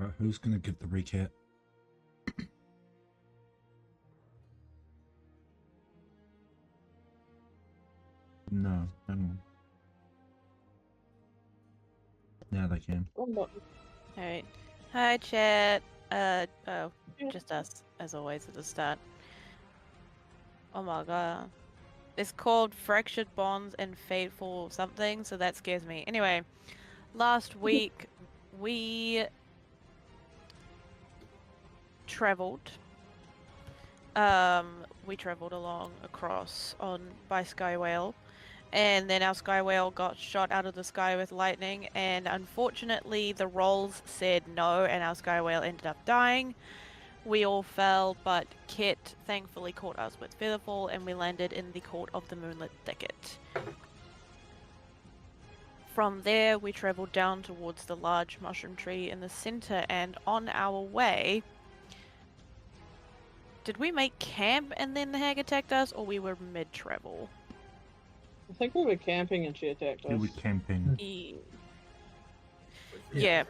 Alright, who's gonna give the recap? No, no one. Now they can. Alright. Hi, chat. Oh, just us, as always, at the start. Oh my god. It's called Fractured Bonds and Fateful something, so that scares me. Anyway, last week we traveled. We traveled along across by Sky Whale, and then our Sky Whale got shot out of the sky with lightning, and unfortunately the rolls said no, and our Sky Whale ended up dying. We all fell, but Kit thankfully caught us with Featherfall, and we landed in the Court of the Moonlit Thicket. From there, we traveled down towards the large mushroom tree in the center, and on our way... Did we make camp and then the hag attacked us, or we were mid-travel? I think we were camping and she attacked us. We were camping. Yeah.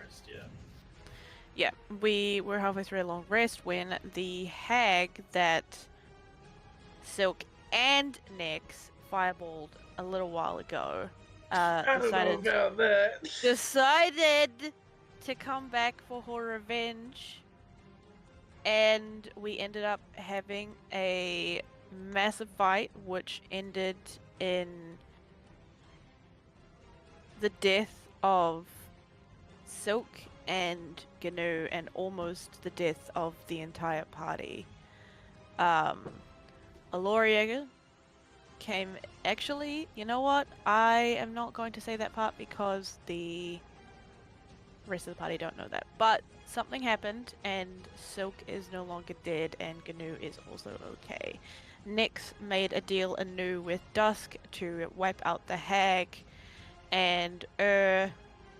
Yeah, we were halfway through a long rest when the hag that Silk and Nyx fireballed a little while ago decided to come back for her revenge, and we ended up having a massive fight which ended in the death of Silk and GNU, and almost the death of the entire party. Aloria came... Actually, you know what? I am not going to say that part because the rest of the party don't know that. But something happened, and Silk is no longer dead, and GNU is also okay. Nyx made a deal anew with Dusk to wipe out the hag, and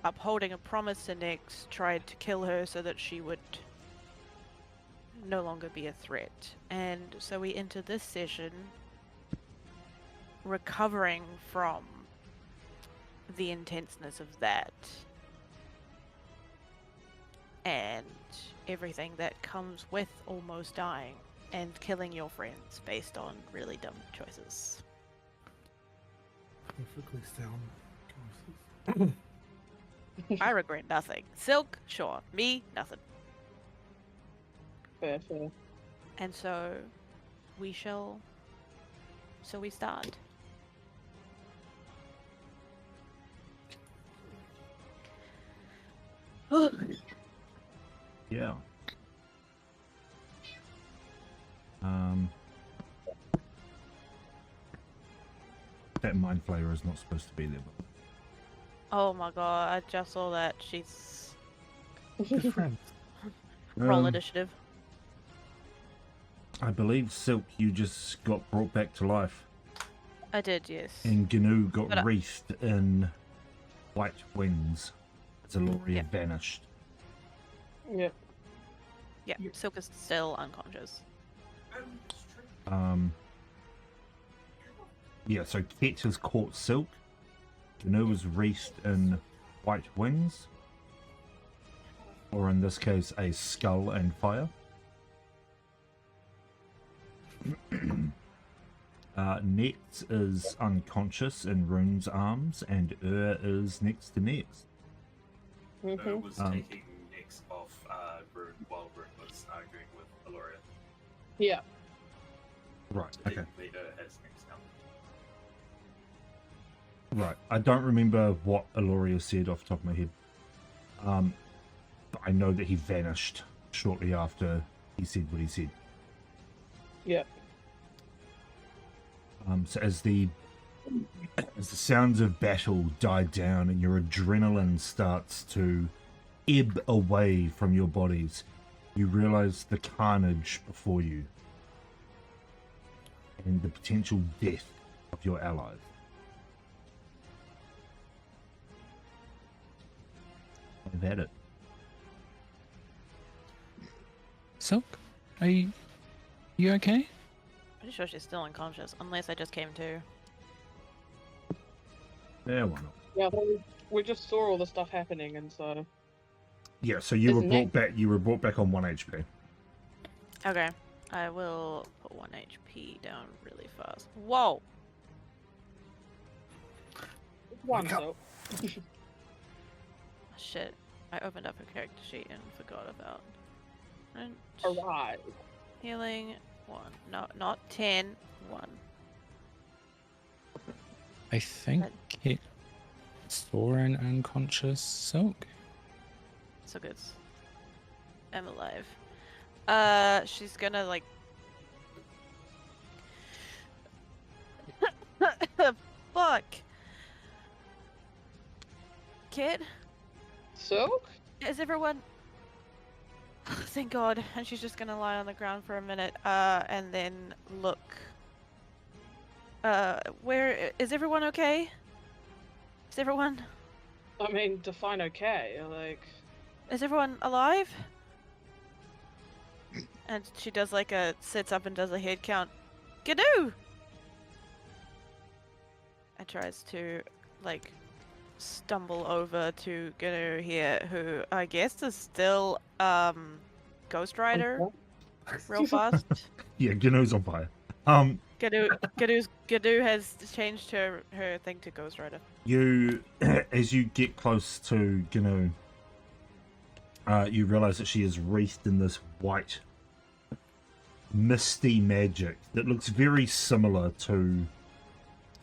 upholding a promise to Nyx, tried to kill her so that she would no longer be a threat. And so we enter this session recovering from the intenseness of that and everything that comes with almost dying and killing your friends based on really dumb choices. Perfectly sound choices. I regret nothing. Silk, sure. Me, nothing. Fair. And so we shall... So we start. Yeah. That mind flayer is not supposed to be there. But... Oh my god, I just saw that. She's... Good friends. Roll initiative. I believe, Silk, you just got brought back to life. I did, yes. And GNU got But, wreathed in white winds as Aloria vanished. Yep. Yeah, Silk is still unconscious. Yeah, so Kit has caught Silk. GNU was wreathed in white winds. Or in this case, a skull and fire. Next is unconscious in Rune's arms, and is next to Next. Was taking Nyx off Rune while Rune was arguing with Aloria. Yeah. Right, The okay. leader has Nyx now. Right, I don't remember what Aloria said off the top of my head. But I know that he vanished shortly after he said what he said. Yep. So as the sounds of battle die down and your adrenaline starts to ebb away from your bodies, you realize the carnage before you and the potential death of your allies. I've had it. Silk, are you okay? Pretty sure she's still unconscious, unless I just came to. Yeah, why not? Yeah, we just saw all the stuff happening, and so... Yeah, so you were Isn't it? brought back. You were brought back on 1 HP. Okay. I will put 1 HP down really fast. Whoa! One Wake up. so. Shit. I opened up a character sheet and forgot about. And Alright. healing 1. No, not 10. 1. I think it saw an unconscious Silk. So good. I'm alive. She's gonna like. Fuck. Kid, Silk? is everyone? Thank God. And she's just gonna lie on the ground for a minute. And then look. Where is everyone okay? Is everyone? I mean, define okay. Like, Is everyone alive? And she does like sits up and does a head count. Gadoo! And tries to like stumble over to Gadoo here, who I guess is still Ghost Rider real fast. Yeah, Gnu's on fire. Gadoo has changed her thing to Ghost Rider. You, as you get close to Gnu, you realize that she is wreathed in this white, misty magic that looks very similar to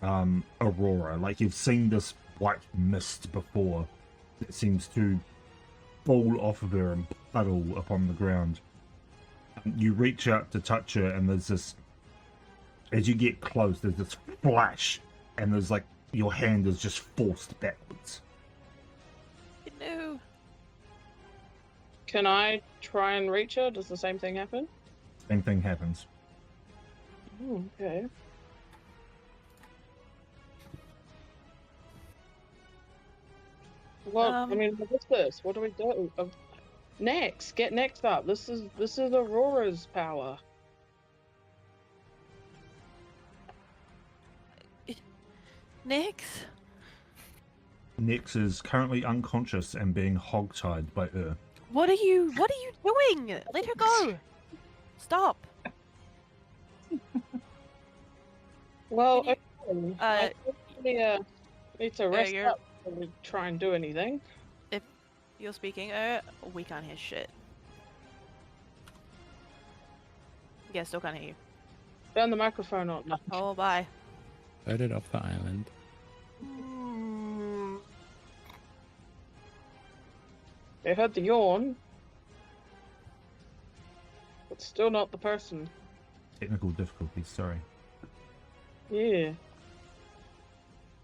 Aurora. Like you've seen this white mist before that seems to fall off of her and puddle upon the ground. You reach out to touch her, and there's this. As you get close, there's this flash, and there's like your hand is just forced backwards. No. can I try and reach her? Does the same thing happen? Same thing happens. Oh, okay. Well, I mean, what's this? What do we do? Next, get next up. This is Aurora's power. Nix? Nix is currently unconscious and being hogtied by her. What are you doing? Let her go. Stop. Well, Can okay. Uh, I think we need to rest you're- up before we try and do anything. You're speaking. We can't hear shit. Yeah, still can't hear you. Turn the microphone on. No. Oh, bye. Voted off the island. They heard the yawn, but still not the person. Technical difficulties, sorry. Yeah.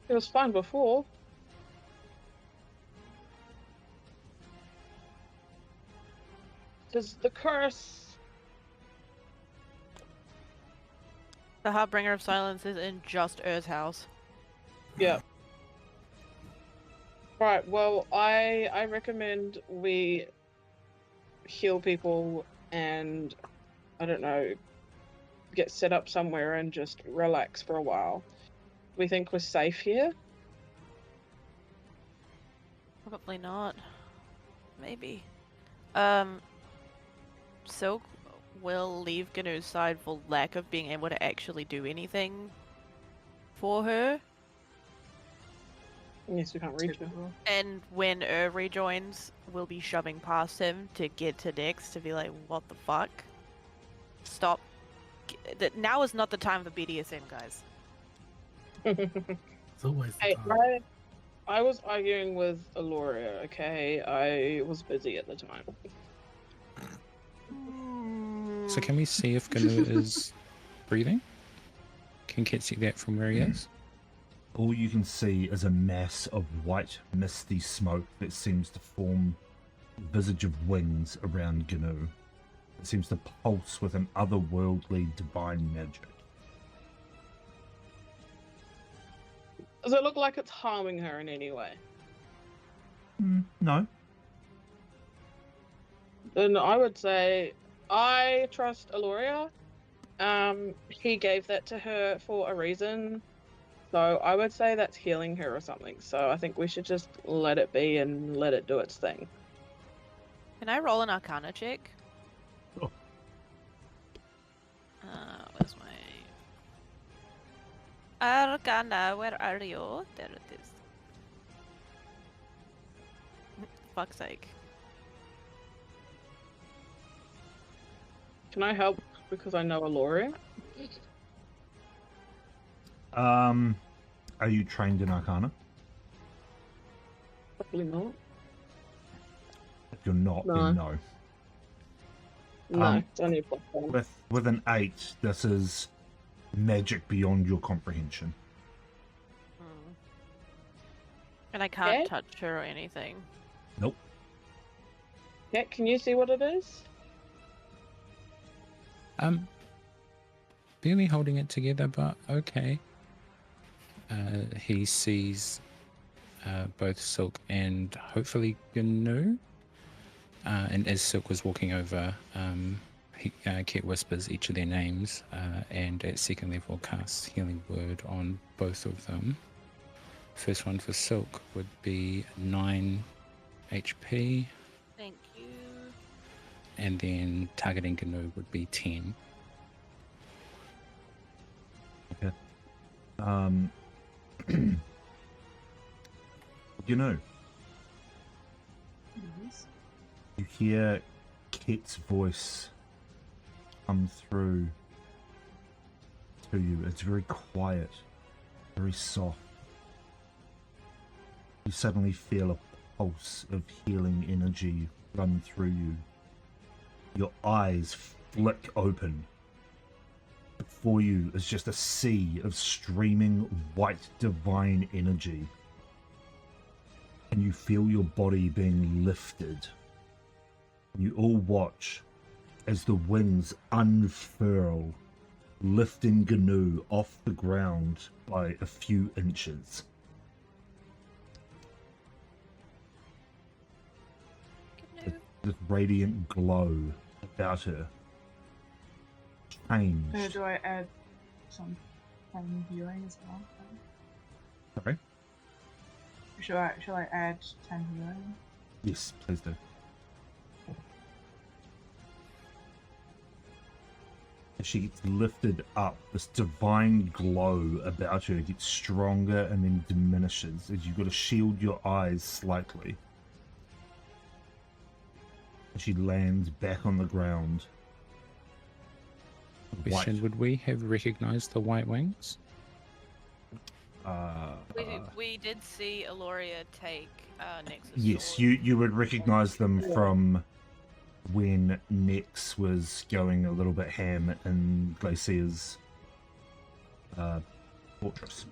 It was fine before. Does the curse... The Harbinger of Silence is in just Ur's house. Yeah. Right, well, I recommend we heal people and, I don't know, get set up somewhere and just relax for a while. We think we're safe here? Probably not. Maybe. Silk will leave Gnu's side for lack of being able to actually do anything for her. Yes, we can't reach her. And when rejoins, we'll be shoving past him to get to Nix to be like, what the fuck? Stop. Now is not the time for BDSM, guys. It's always the Hey, time. I was arguing with Aloria, okay? I was busy at the time. So can we see if Gnu is breathing? Can Kit see that from where he is? All you can see is a mass of white, misty smoke that seems to form a visage of wings around Gnu. It seems to pulse with an otherworldly divine magic. Does it look like it's harming her in any way? No. Then I would say I trust Aloria. He gave that to her for a reason. So I would say that's healing her or something. So I think we should just let it be and let it do its thing. Can I roll an Arcana check? Sure. Where's my Arcana? Where are you? There it is. Fuck's sake. Can I help because I know Aloria? Are you trained in Arcana? Probably not. If you're not, No. then no. No, it's only a +1. With an 8, this is magic beyond your comprehension. And I can't Okay. touch her or anything. Nope. Yeah, can you see what it is? Barely holding it together, but okay. He sees both Silk and hopefully Gnu. And as Silk was walking over, Kit whispers each of their names, and at second level casts Healing Word on both of them. First one for Silk would be 9 HP, Thank you. and then targeting Gnu would be 10. You know, Yes. you hear Kit's voice come through to you. It's very quiet, very soft. You suddenly feel a pulse of healing energy run through you. Your eyes flick open. Before you is just a sea of streaming white divine energy. And you feel your body being lifted. You all watch as the wings unfurl, lifting Gnu off the ground by a few inches. This radiant glow about her changed. Do I add some healing as well? Sorry? Shall I add 10 healing? Yes, please do. As she gets lifted up, this divine glow about her gets stronger and then diminishes as you've got to shield your eyes slightly. As she lands back on the ground. Question, would we have recognized the white wings? We did see Aloria take Nexus. Yes, sword. you would recognize them from when Nex was going a little bit ham in Glacier's fortress.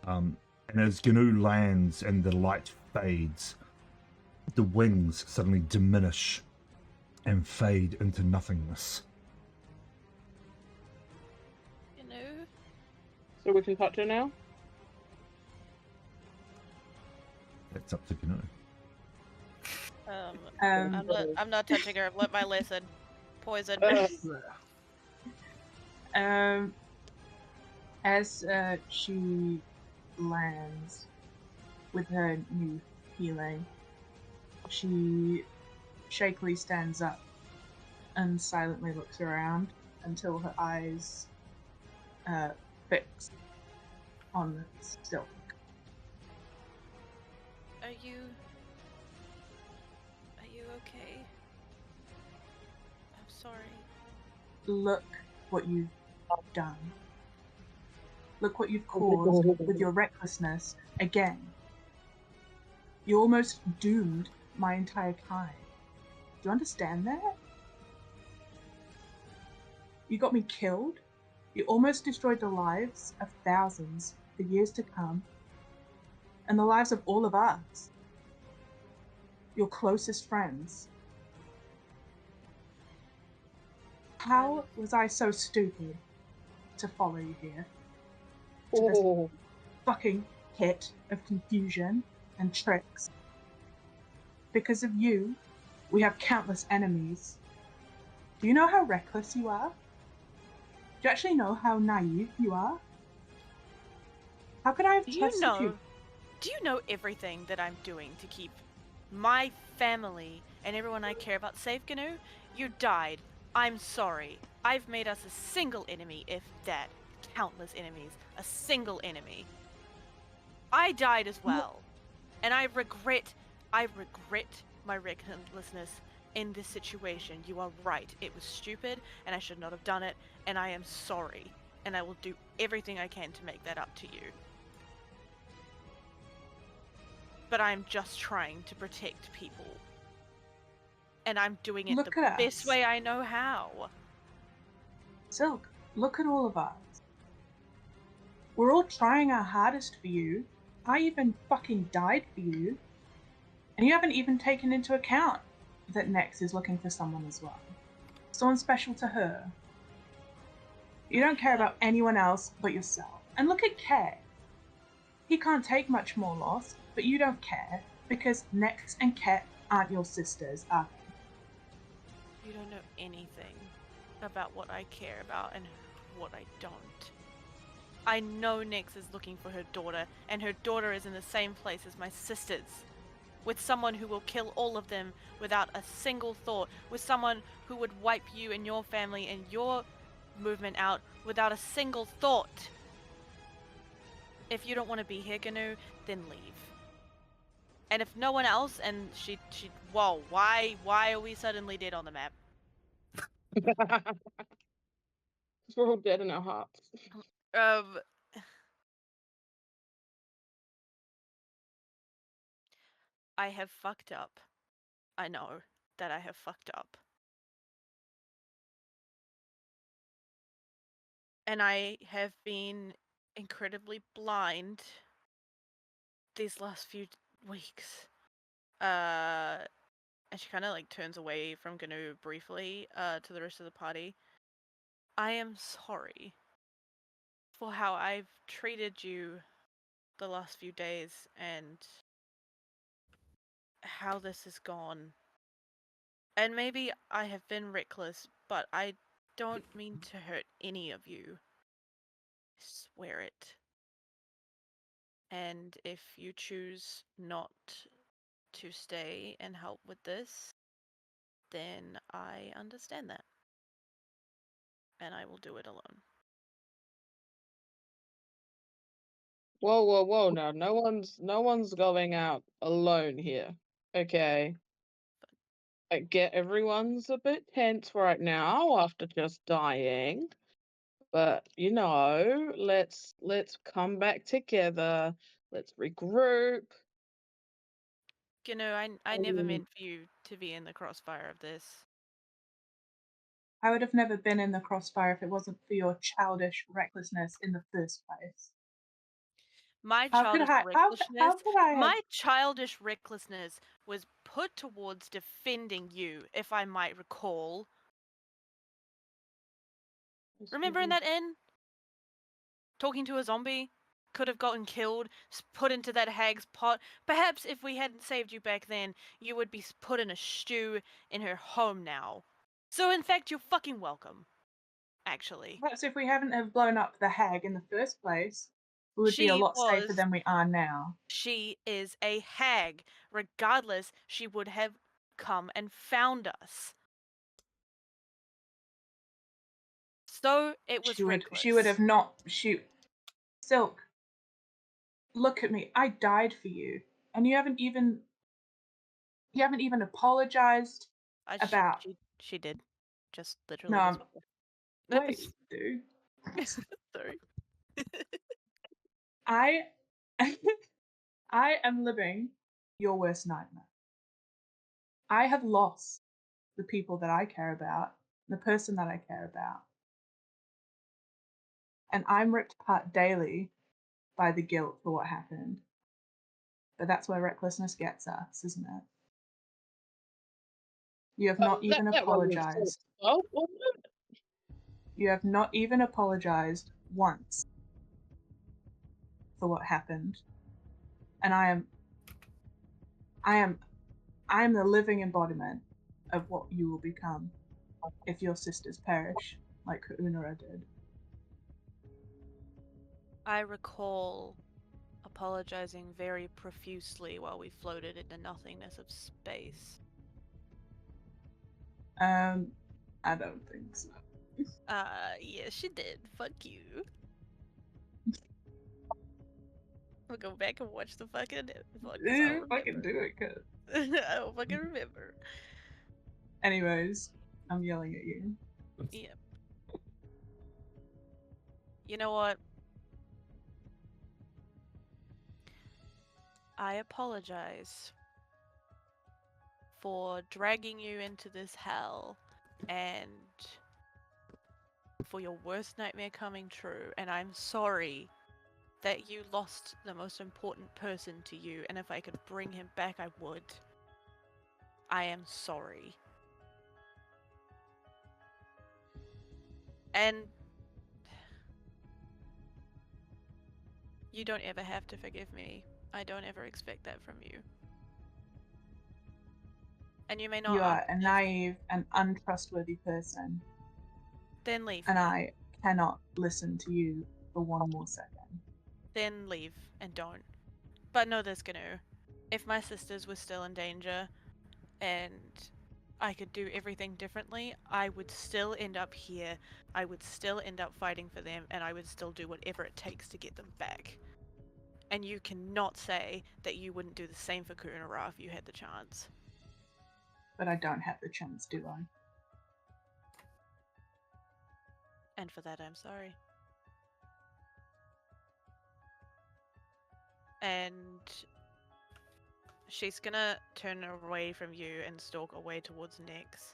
And as Gnu lands and the light fades, the wings suddenly diminish and fade into nothingness. You know. So we can touch her now? That's up to Gnu. I'm not touching her. I've learnt my lesson. Poison. As she lands with her new healing, she shakily stands up and silently looks around until her eyes fix on Silk. Are you okay? I'm sorry. Look what you've done. Look what you've caused with your recklessness again. You almost doomed my entire kind. Do you understand that? You got me killed. You almost destroyed the lives of thousands for years to come. And the lives of all of us. Your closest friends. How was I so stupid to follow you here? To this fucking pit of confusion and tricks. Because of you, we have countless enemies. Do you know how reckless you are? Do you actually know how naive you are? How could I have trusted you? Do you know everything that I'm doing to keep my family and everyone I care about safe, Gnu. You died. I'm sorry. I've made us a single enemy, if that. Countless enemies. A single enemy. I died as well. And I regret my recklessness in this situation. You are right. It was stupid, and I should not have done it, and I am sorry. And I will do everything I can to make that up to you. But I'm just trying to protect people. And I'm doing it Look the at best us. way I know how. Silk, look at all of us. We're all trying our hardest for you. I even fucking died for you. And you haven't even taken into account that Nex is looking for someone as well. Someone special to her. You don't care about anyone else but yourself. And look at Kay. He can't take much more loss, but you don't care because Nex and Ket aren't your sisters, are they? You don't know anything about what I care about and what I don't. I know Nex is looking for her daughter, and her daughter is in the same place as my sisters. With someone who will kill all of them without a single thought. With someone who would wipe you and your family and your movement out without a single thought. If you don't want to be here, Gnu, then leave. And if no one else, and whoa, why are we suddenly dead on the map? We're all dead in our hearts. I have fucked up. I know that I have fucked up. And I have been incredibly blind these last few weeks. And she kind of like turns away from Gnu briefly to the rest of the party. I am sorry for how I've treated you the last few days and how this has gone. And maybe I have been reckless, but I don't mean to hurt any of you. I swear it. And if you choose not to stay and help with this, then I understand that. And I will do it alone. Whoa, whoa, whoa! Now, no one's going out alone here. Okay. I get everyone's a bit tense right now after just dying, but let's come back together. Let's regroup. You know, I never meant for you to be in the crossfire of this. I would have never been in the crossfire if it wasn't for your childish recklessness in the first place. My How could I childish recklessness was put towards defending you, if I might recall. Remember in that inn? Talking to a zombie? Could have gotten killed, put into that hag's pot. Perhaps if we hadn't saved you back then, you would be put in a stew in her home now. So in fact, you're fucking welcome. Actually. Perhaps if we hadn't have blown up the hag in the first place, we would be a lot safer than we are now. She is a hag. Regardless, she would have come and found us. So it was reckless. She would have not Silk, look at me. I died for you. And you haven't even apologized about she did. Just literally. No, wait, dude. Sorry. I am living your worst nightmare. I have lost the people that I care about, the person that I care about. And I'm ripped apart daily by the guilt for what happened. But that's where recklessness gets us, isn't it? You have not even apologized. You have not even apologized once for what happened. And I am the living embodiment of what you will become if your sisters perish like Unara did. I recall a apologizing very profusely while we floated in the nothingness of space. I don't think so. Yeah, she did. Fuck you. We'll go back and watch the fucking If I can do it, cause. I don't fucking remember. Anyways, I'm yelling at you. Yep. You know what? I apologize for dragging you into this hell and for your worst nightmare coming true, and I'm sorry that you lost the most important person to you, and if I could bring him back, I would. I am sorry. And you don't ever have to forgive me. I don't ever expect that from you. And you may not. You are ask a if- naive and untrustworthy person, Then leave and me. I cannot listen to you for one more second. Then leave and don't. But know this, Gnu. If my sisters were still in danger and I could do everything differently, I would still end up here. I would still end up fighting for them, and I would still do whatever it takes to get them back. And you cannot say that you wouldn't do the same for Kunara if you had the chance. But I don't have the chance, do I? And for that, I'm sorry. And she's gonna turn away from you and stalk away towards Nyx.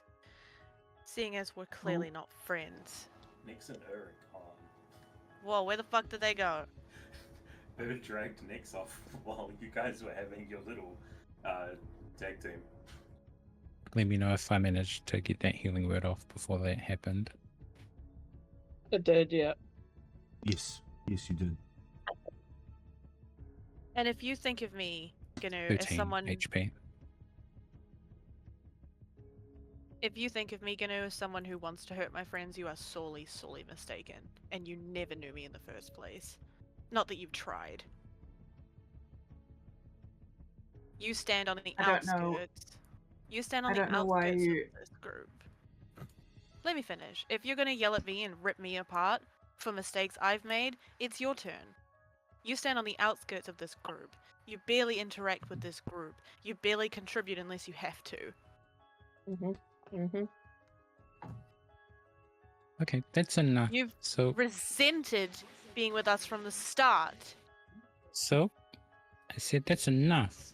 Seeing as we're clearly not friends. Nyx and her are gone. Whoa, where the fuck did they go? They dragged Nyx off while you guys were having your little tag team. Let me know if I managed to get that healing word off before that happened. It did, yeah. Yes, yes, you did. And if you think of me, Gnu, as 13 someone... HP. If you think of me, Gnu, as someone who wants to hurt my friends, you are sorely, sorely mistaken. And you never knew me in the first place. Not that you've tried. You stand on the I don't know. outskirts. You stand on I the don't know why outskirts you- of this group. Let me finish. If you're gonna yell at me and rip me apart for mistakes I've made, it's your turn. You stand on the outskirts of this group. You barely interact with this group. You barely contribute unless you have to. Okay, that's enough. You've So, resented being with us from the start. I said that's enough.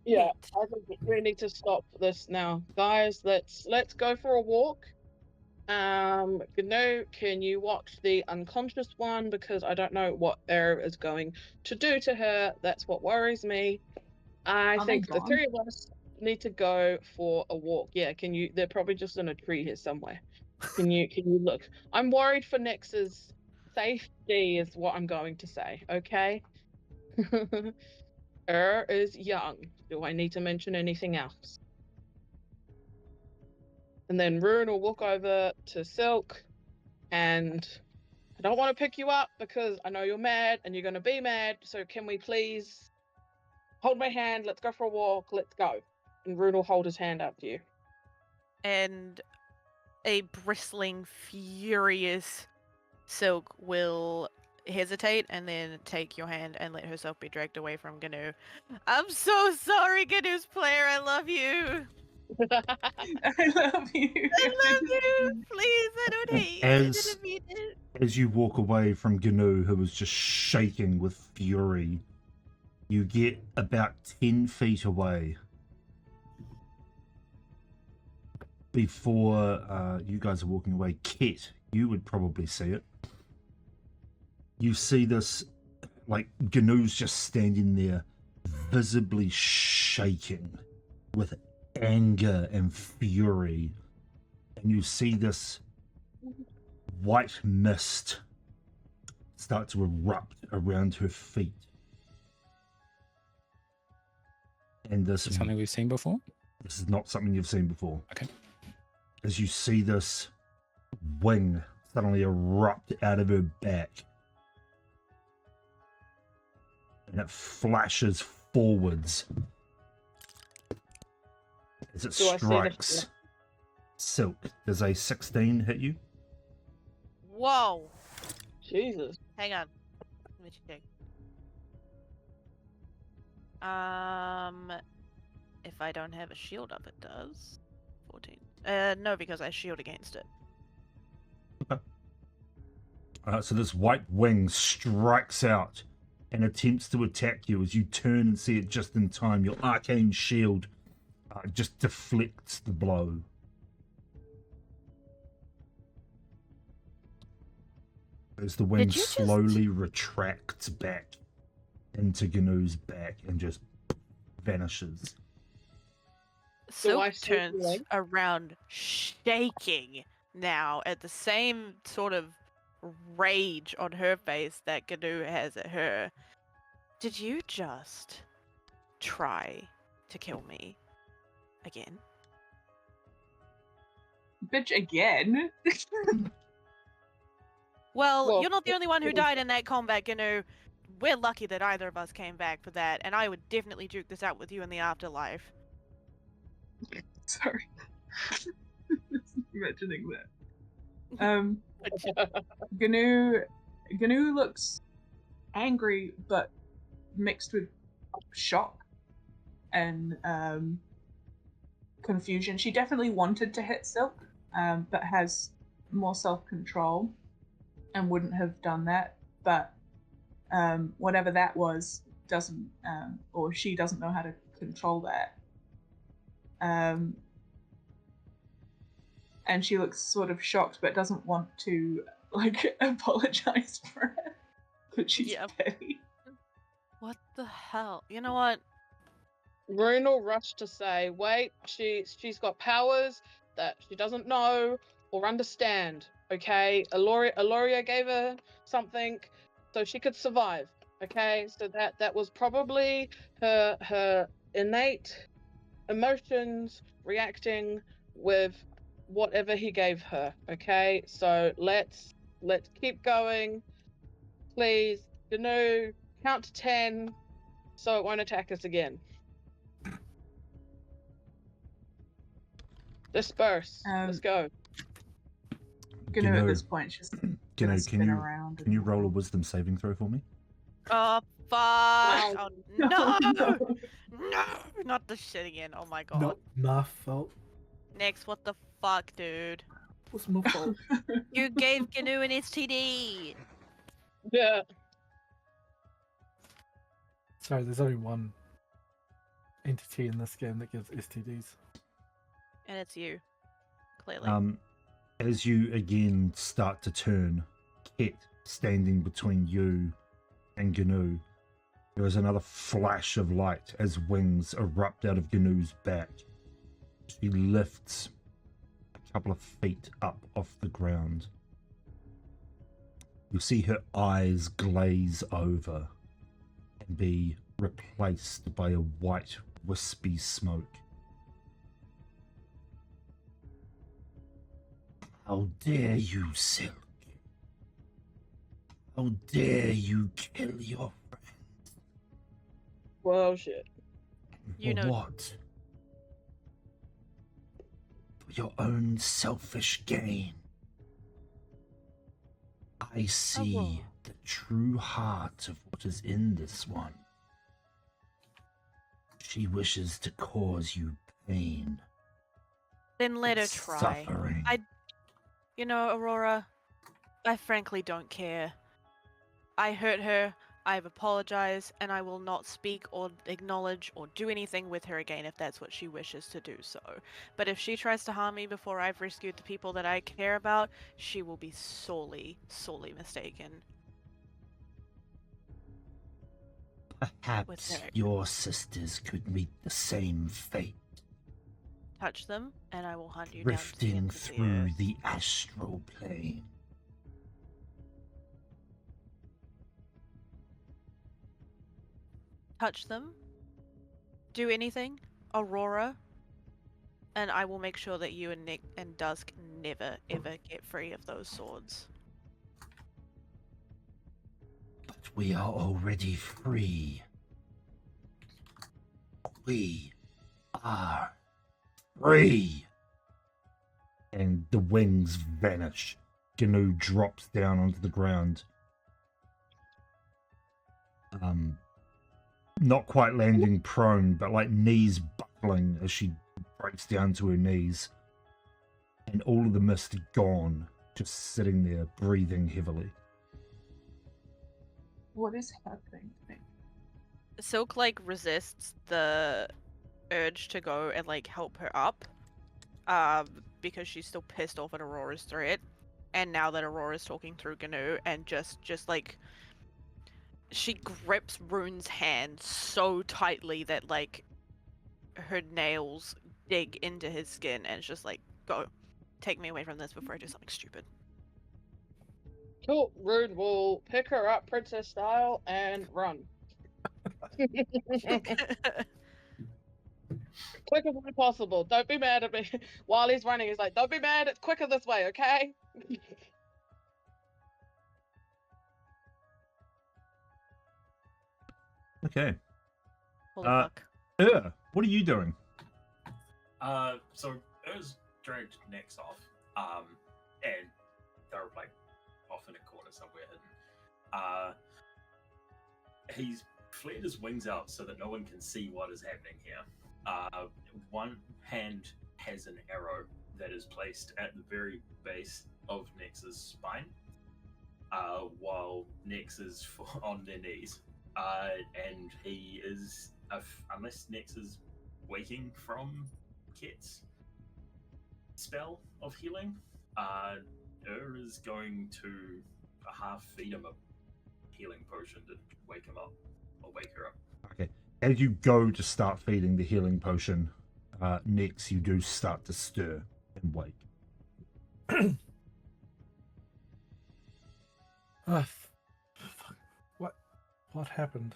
Yeah, I think we need to stop this now, guys. Let's go for a walk. Gnu, can you watch the unconscious one, because I don't know what Air is going to do to her. That's what worries me. I Are think they the gone? three of us need to go for a walk. Yeah, can you? They're probably just in a tree here somewhere. Can you look? I'm worried for Nyx's safety, is what I'm going to say. Okay. Is young. Do I need to mention anything else? And then Rune will walk over to Silk, and I don't want to pick you up because I know you're mad and you're going to be mad. So can we please hold my hand? Let's go for a walk. Let's go. And Rune will hold his hand up to you. And a bristling, furious Silk will hesitate and then take your hand and let herself be dragged away from Gnu. I'm so sorry, Gnu's player. I love you. I love you. I love you. Please, I don't hate you. I As- didn't mean it. As you walk away from Gnu, who was just shaking with fury, you get about 10 feet away. Before you guys are walking away, Ket, you would probably see it. You see this, like, Gnu's just standing there, visibly shaking with anger and fury. And you see this white mist start to erupt around her feet. And this Is it something we've seen before? is not something you've seen before. Okay. As you see this wing suddenly erupt out of her back. and it flashes forwards as it Do I see the- strikes Silk. Does a 16 hit you? Whoa! Jesus. Hang on. Let me check. If I don't have a shield up, it does. 14. No, because I shield against it. So this white wing strikes out and attempts to attack you as you turn and see it just in time. Your arcane shield just deflects the blow. As the wing Did you just- slowly retracts back into Gnu's back and just vanishes. Silk I see turns like- around shaking now at the same sort of rage on her face that Gnu has at her. Did you just try to kill me again? Bitch, again? Well, you're not the Well, only one who died in that combat, Gnu. We're lucky that either of us came back for that, and I would definitely duke this out with you in the afterlife. Sorry. Imagining that. GNU looks angry, but mixed with shock and confusion. She definitely wanted to hit Silk, but has more self-control and wouldn't have done that. But whatever that was doesn't, or she doesn't know how to control that. And she looks sort of shocked, but doesn't want to like apologize for it. But she's Yeah. petty. What the hell? You know what? Rune will rush to say, wait, she's got powers that she doesn't know or understand. Okay, Aloria gave her something so she could survive. Okay, so that was probably her innate emotions reacting with whatever he gave her. Okay, so let's keep going, please. Gnu, count to 10, so it won't attack us again. Disperse. Let's go. Gnu at Gnu, this point she's Gnu, gonna can spin you around. can you roll a wisdom saving throw for me? Oh, fuck! Wow. Oh, no! No! Not the shit again. Oh my god. Not my fault. Next, what the fuck, dude? What's my fault? You gave Gnu an STD! Yeah. Sorry, there's only one entity in this game that gives STDs. And it's you. Clearly. As you again start to turn, Ket standing between you and Gnu, there is another flash of light as wings erupt out of Gnu's back. She lifts a couple of feet up off the ground. You see her eyes glaze over and be replaced by a white, wispy smoke. How dare you, Silk? How dare you kill your friend? Well, shit. You For know- what? For your own selfish gain. I see the true heart of what is in this one. She wishes to cause you pain. Then let her try. Suffering. You know, Aurora, I frankly don't care. I hurt her, I've apologized, and I will not speak or acknowledge or do anything with her again if that's what she wishes to do so. But if she tries to harm me before I've rescued the people that I care about, she will be sorely, sorely mistaken. Perhaps her. your sisters could meet the same fate, Touch them, and I will hunt you drifting down to the through end of the earth. the astral plane. Touch them. Do anything, Aurora, and I will make sure that you and Nick and Dusk never ever get free of those swords. But We are already free. We are free. And the wings vanish. Gnu drops down onto the ground. Not quite landing prone, but like knees buckling as she breaks down to her knees. And all of the mist gone, just sitting there, breathing heavily. What is happening to me? Silk like resists the urge to go and like help her up, because she's still pissed off at Aurora's threat, and now that Aurora's talking through Gnu, and just like she grips Rune's hand so tightly that like her nails dig into his skin, and it's just like, go, take me away from this before I do something stupid. Cool. Rune will pick her up princess style and run. Quicker than possible. Don't be mad at me. While he's running, he's like, don't be mad, it's quicker this way, okay? Okay. Holy Uh, fuck. What are you doing? So Ur's dragged Nex off, and they're like off in a corner somewhere hidden. He's flared his wings out so that no one can see what is happening here. One hand has an arrow that is placed at the very base of Nex's spine, while Nex is on their knees. And he is, unless Nex is waking from Ket's spell of healing, is going to half feed him a healing potion to wake him up, or wake her up. Okay. As you go to start feeding the healing potion, Nex, you do start to stir and wake. What happened?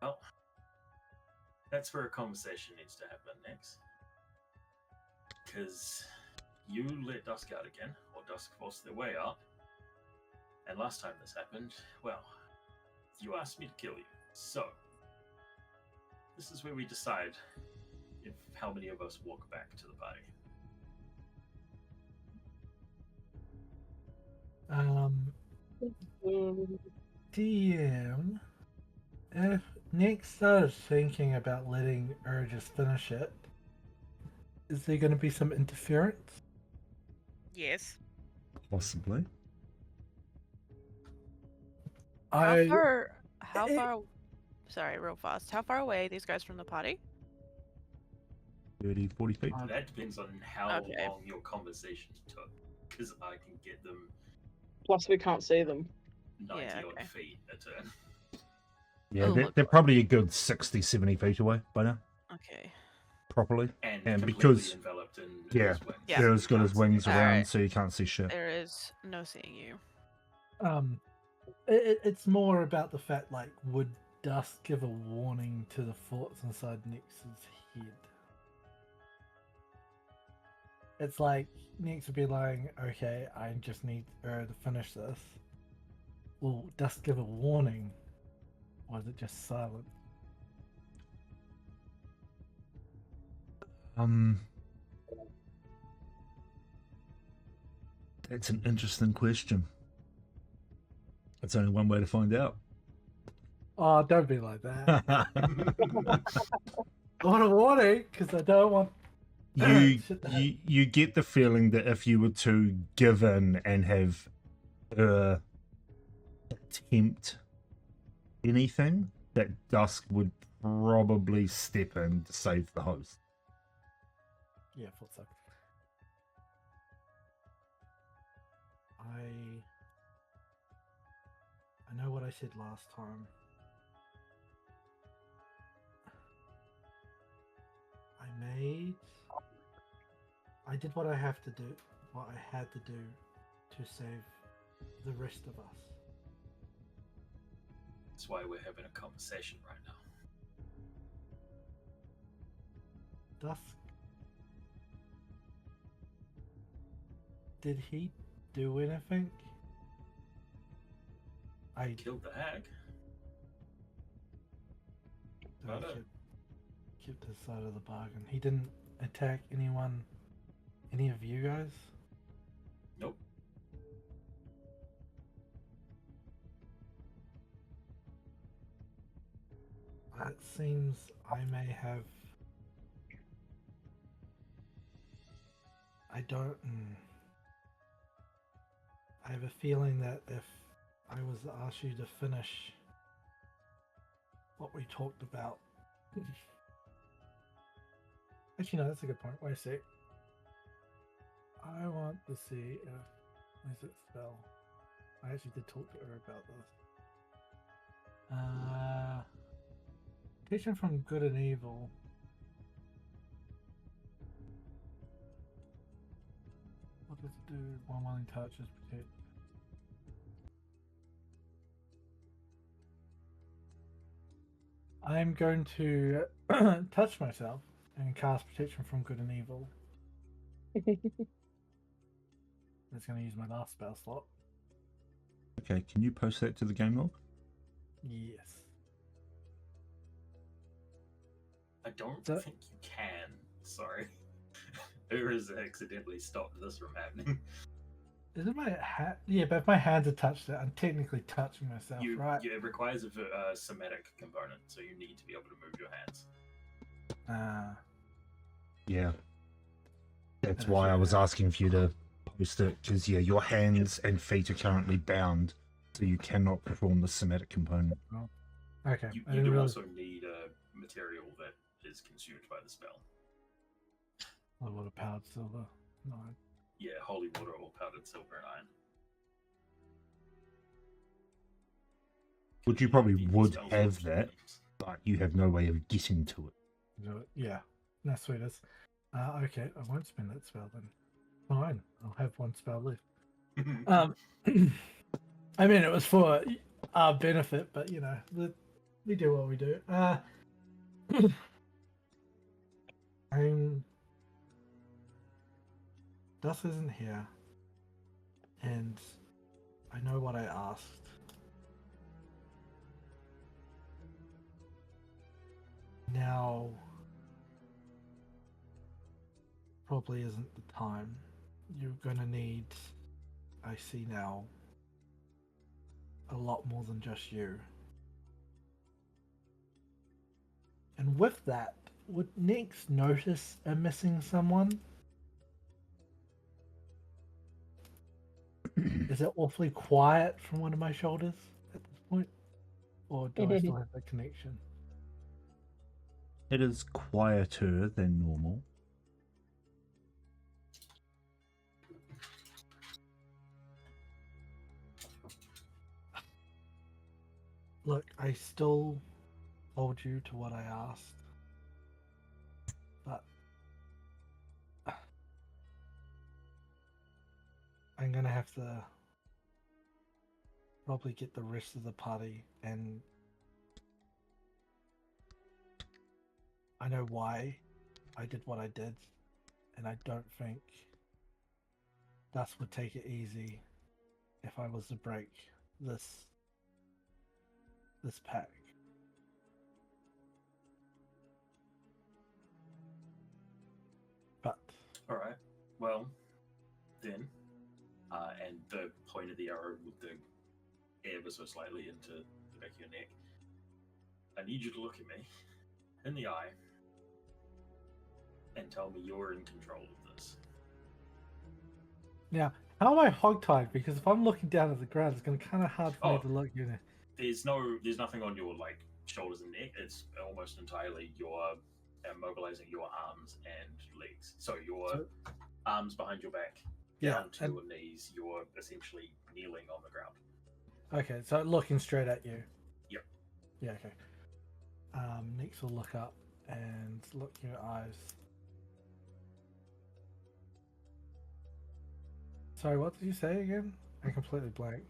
Well, that's where a conversation needs to happen next. Because you let Dusk out again, or Dusk forced their way out. And last time this happened, well, you asked me to kill you. So, this is where we decide if how many of us walk back to the party. DM, if Nick started thinking about letting Urges finish it, is there going to be some interference? Yes. Possibly. How far? Sorry, real fast. How far away are these guys from the party? 30, 40 feet. That depends on how Okay. long your conversation took, because I can get them Plus, we can't see them. 90 Yeah, odd okay. feet a turn. Yeah, Oh, they're, look. they're probably a good 60, 70 feet away by now, Okay. properly. And And completely because- enveloped in yeah, his wings. Yeah. Ur's got his Can't see wings anything. around, Alright. so you can't see shit. There is no seeing you. It's more about the fact, like, would Dusk give a warning to the thoughts inside Nix's head? It's like Nix would be like, okay, I just need her to finish this. Will Dusk give a warning? Or is it just silent? That's an interesting question. It's only one way to find out. Oh, don't be like that. I want a warning, because I don't want... you, Shit that- you get the feeling that if you were to give in and have attempt anything, that Dusk would probably step in to save the host. Yeah, I thought so. I know what I said last time. I did what I have to do, what I had to do to save the rest of us. That's why we're having a conversation right now. Dusk. Did he do anything? I Killed the hag. I Well done. kept his side of the bargain. He didn't attack anyone, any of you guys? Nope. It seems I may have. I don't. I have a feeling that if I was to ask you to finish what we talked about. Actually, no, that's a good point. Wait a sec. I want to see if. Where's it spell? I actually did talk to her about this. Protection from good and evil. What does it do? One willing touch is protect. I'm going to touch myself and cast protection from good and evil. That's going to use my last spell slot. Okay, can you post that to the game log? Yes. I don't So- think you can. Sorry. Who has accidentally stopped this from happening? Is it my hand? Yeah, but if my hands are touched, I'm technically touching myself, right? It requires a somatic component, so you need to be able to move your hands. Yeah. That's Gotcha. why I was asking for you to post it, because, yeah, your hands and feet are currently bound, so you cannot perform the somatic component. Okay. You I didn't do realize. also need a material that is consumed by the spell. A lot of powdered silver. No. Yeah, holy water or powdered silver and iron. Which you probably These would spells have cost that, millions. but you have no way of getting to it. Do it. Yeah. That's sweet as. Okay, I won't spend that spell then. Fine. I'll have one spell left. I mean, it was for our benefit, but you know, we do what we do. Dust isn't here, and I know what I asked. Now, probably isn't the time. You're gonna need, I see now, a lot more than just you. And with that, would Nix notice a missing someone? Is it awfully quiet from one of my shoulders at this point? Or do I still have that connection? It is quieter than normal. Look, I still hold you to what I asked. But I'm gonna have to probably get the rest of the party, and I know why I did what I did, and I don't think Dust would take it easy if I was to break this pack. But Alright, well, then, and the point of the arrow with the ever so slightly into the back of your neck, I need you to look at me in the eye and tell me you're in control of this. now, how am I hogtied? Because if I'm looking down at the ground, it's going to be kind of hard for me Oh. to look. You know. There's nothing on your like shoulders and neck. It's almost entirely your mobilizing your arms and legs. So your arms behind your back, Yeah, down to and- your knees. You're essentially kneeling on the ground. Okay, so looking straight at you. Yep. Yeah. Okay. Nix will look up and look in your eyes. Sorry, what did you say again? I completely blanked.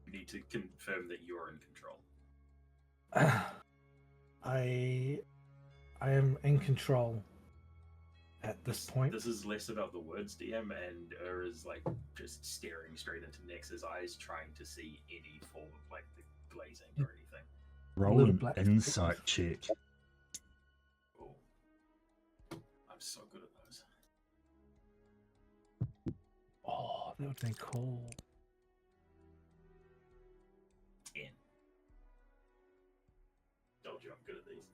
You need to confirm that you're in control. I am in control. at this point. This is less about the words, DM, and is like just staring straight into Nex's eyes, trying to see any form of like the glazing or anything. Roll Little an black insight check. Oh, I'm so good at those. Oh, that would be cool. 10. Told you I'm good at these.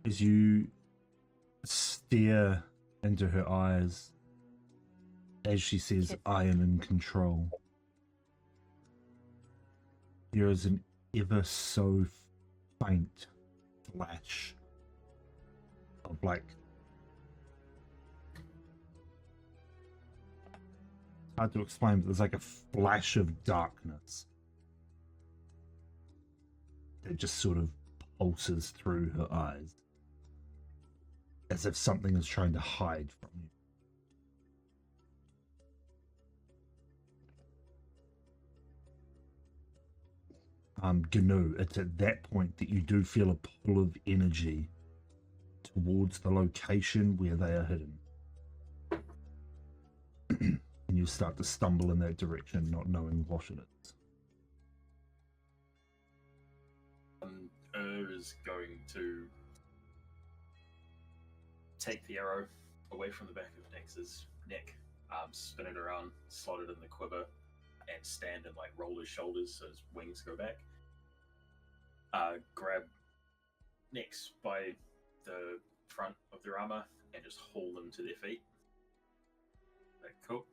As you stare into her eyes, as she says, I am in control, there is an ever so faint flash of like, hard to explain, but there's like a flash of darkness that just sort of pulses through her eyes, as if something is trying to hide from you. Gnu, it's at that point that you do feel a pull of energy towards the location where they are hidden. And you start to stumble in that direction, not knowing what it is. Is going to take the arrow away from the back of Nex's neck, spin it around, slot it in the quiver, and stand and like roll his shoulders so his wings go back. Grab Nex by the front of their armor and just haul them to their feet. Like, cool.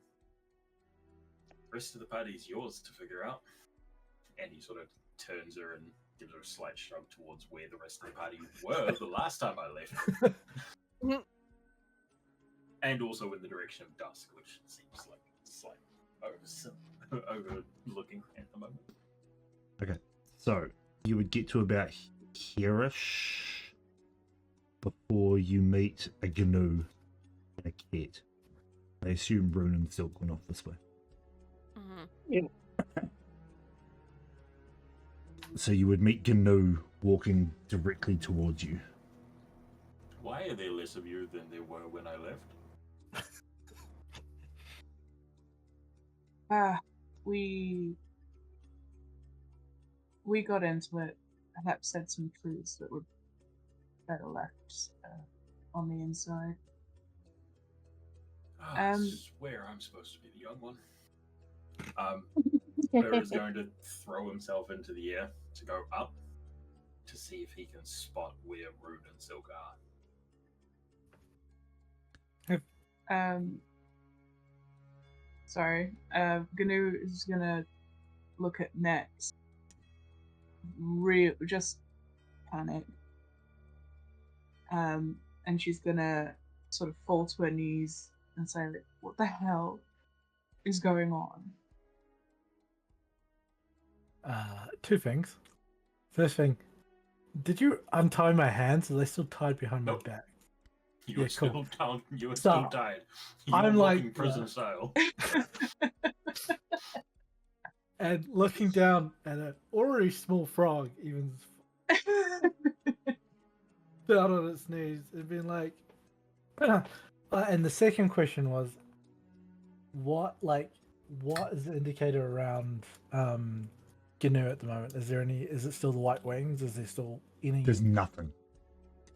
Rest of the party is yours to figure out. And he sort of turns her and gives her a slight shrug towards where the rest of the party were the last time I left. And also in the direction of dusk, which seems like slight overlooking at the moment. Okay, so you would get to about here-ish before you meet a Gnu and a Ket. I assume Rune and Silk went off this way. Mm-hmm. So you would meet Gnu walking directly towards you. Why are there less of you than there were when I left? We got into it. Perhaps said some truths that were better left on the inside. I swear I'm supposed to be the young one. Burr is going to throw himself into the air to go up to see if he can spot where Rune and Silk are. Sorry. Gnu is gonna look at Nex. Just panic. And she's gonna sort of fall to her knees and say, like, what the hell is going on? Two things. First thing, did you untie my hands? Are they still tied behind Nope. my back? You were Yeah, still cool. down. You were Stop. still tied. I'm You're like, walking prison style. And looking down at an already small frog, even down on its knees, and being like, and the second question was, what is the indicator around Gnu at the moment? Is it still the white wings? Is there still any? There's nothing.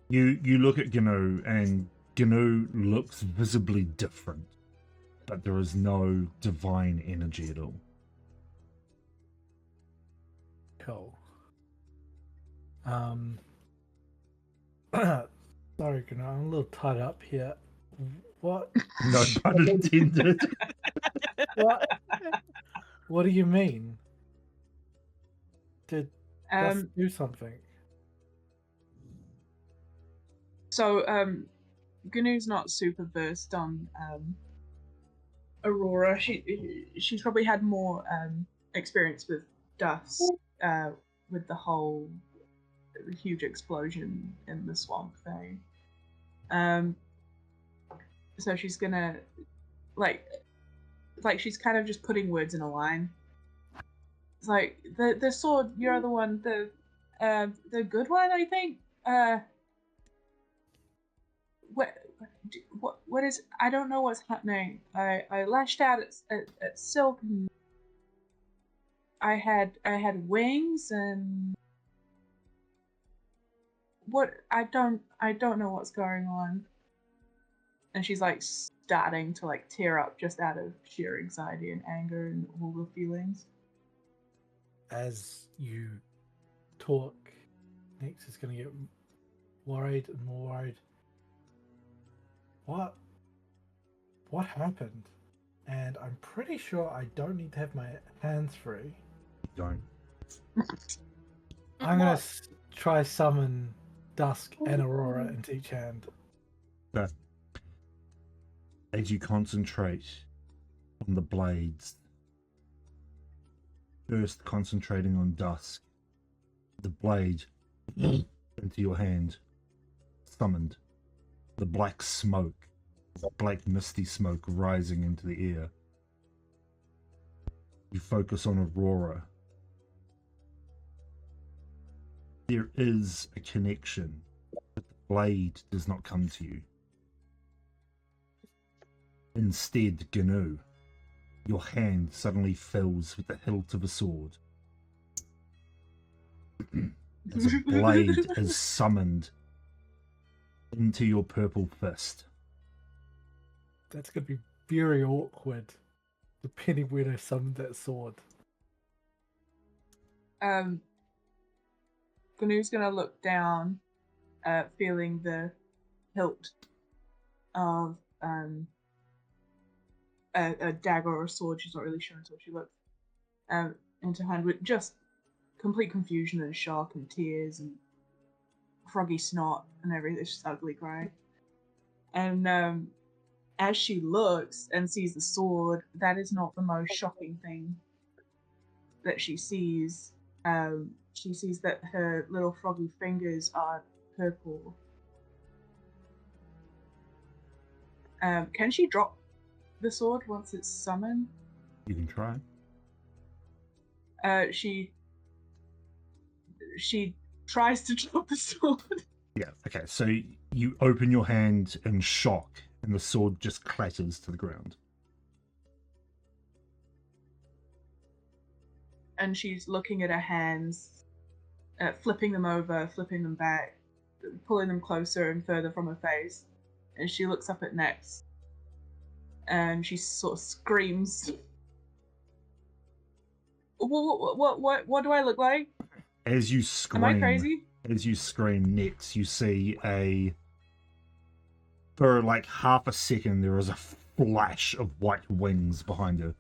You look at Gnu, and Gnu looks visibly different, but there is no divine energy at all. Cool. Sorry, Gnu, I'm a little tied up here. What? No pun intended. What do you mean? Did Dust do something? So, Gnu's not super versed on Aurora. She's probably had more experience with dust, with the whole huge explosion in the swamp thing. So she's gonna like she's kind of just putting words in a line It's like the sword. You're the one, the good one, I think. What what is? I don't know what's happening. I lashed out at Silk. And I had wings and what I don't know what's going on. And she's like starting to like tear up just out of sheer anxiety and anger and all the feelings. As you talk, Nix is going to get worried and more worried. What happened? And I'm pretty sure I don't need to have my hands free. Don't. I'm going to try summon Dusk and Aurora into each hand. But as you concentrate on the blades, first concentrating on Dusk, the blade into your hand, summoned. The black smoke, black misty smoke rising into the air. You focus on Aurora. There is a connection, but the blade does not come to you. Instead, Gnu, your hand suddenly fills with the hilt of a sword. As a blade is summoned into your purple fist. That's going to be very awkward, depending when I summon that sword. Gnu's gonna look down, feeling the hilt of a dagger or a sword. She's not really sure until she looks into her hand with just complete confusion and shock and tears and froggy snot and everything. It's just ugly crying. And as she looks and sees the sword, that is not the most shocking thing that she sees. She sees that her little froggy fingers are purple. Can she drop the sword once it's summoned? You can try. She tries to drop the sword. Yeah, okay, so you open your hand in shock, and the sword just clatters to the ground. And she's looking at her hands, flipping them over, flipping them back, pulling them closer and further from her face. And she looks up at Nex, and she sort of screams. What do I look like? As you scream, Am I crazy? As you scream next, you see for like half a second, there is a flash of white wings behind her.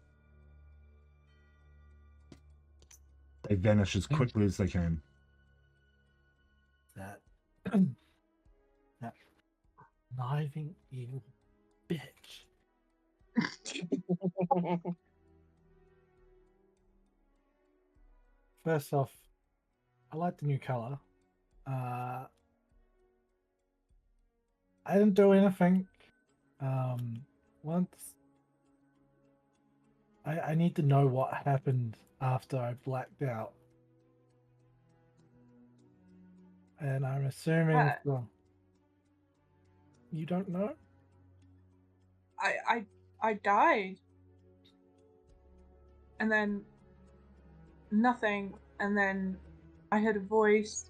They vanish as quickly as they can. That conniving evil bitch. First off, I like the new color. I didn't do anything. Once I need to know what happened after I blacked out, and I'm assuming you don't know. I died, and then nothing, and then I heard a voice.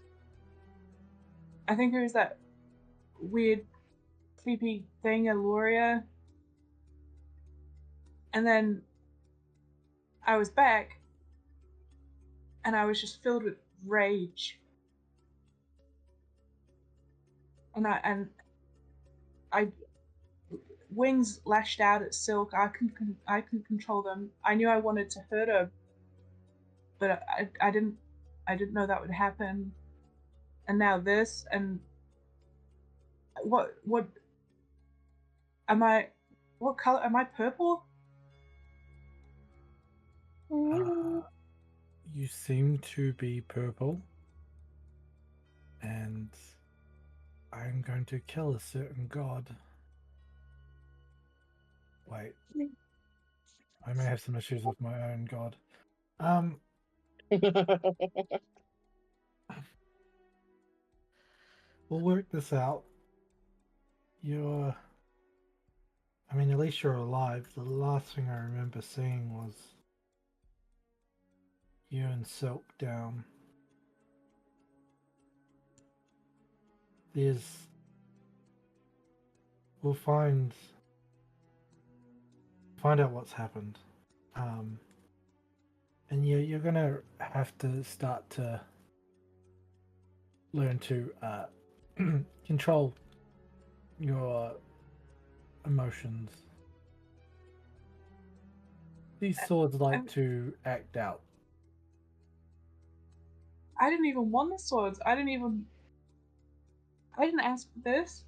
I think it was that weird, creepy thing, Aluria. And then I was back, and I was just filled with rage. And I wings lashed out at Silk. I couldn't control them. I knew I wanted to hurt her, but I didn't know that would happen. And now this, and what am I? What color am I? Purple? You seem to be purple, and I'm going to kill a certain god. Wait, I may have some issues with my own god. We'll work this out. I mean, at least you're alive. The last thing I remember seeing was you and Silk down. We'll find out what's happened. And you're gonna have to start to learn to control your emotions. These swords like to act out. I didn't even want the swords. I didn't ask for this.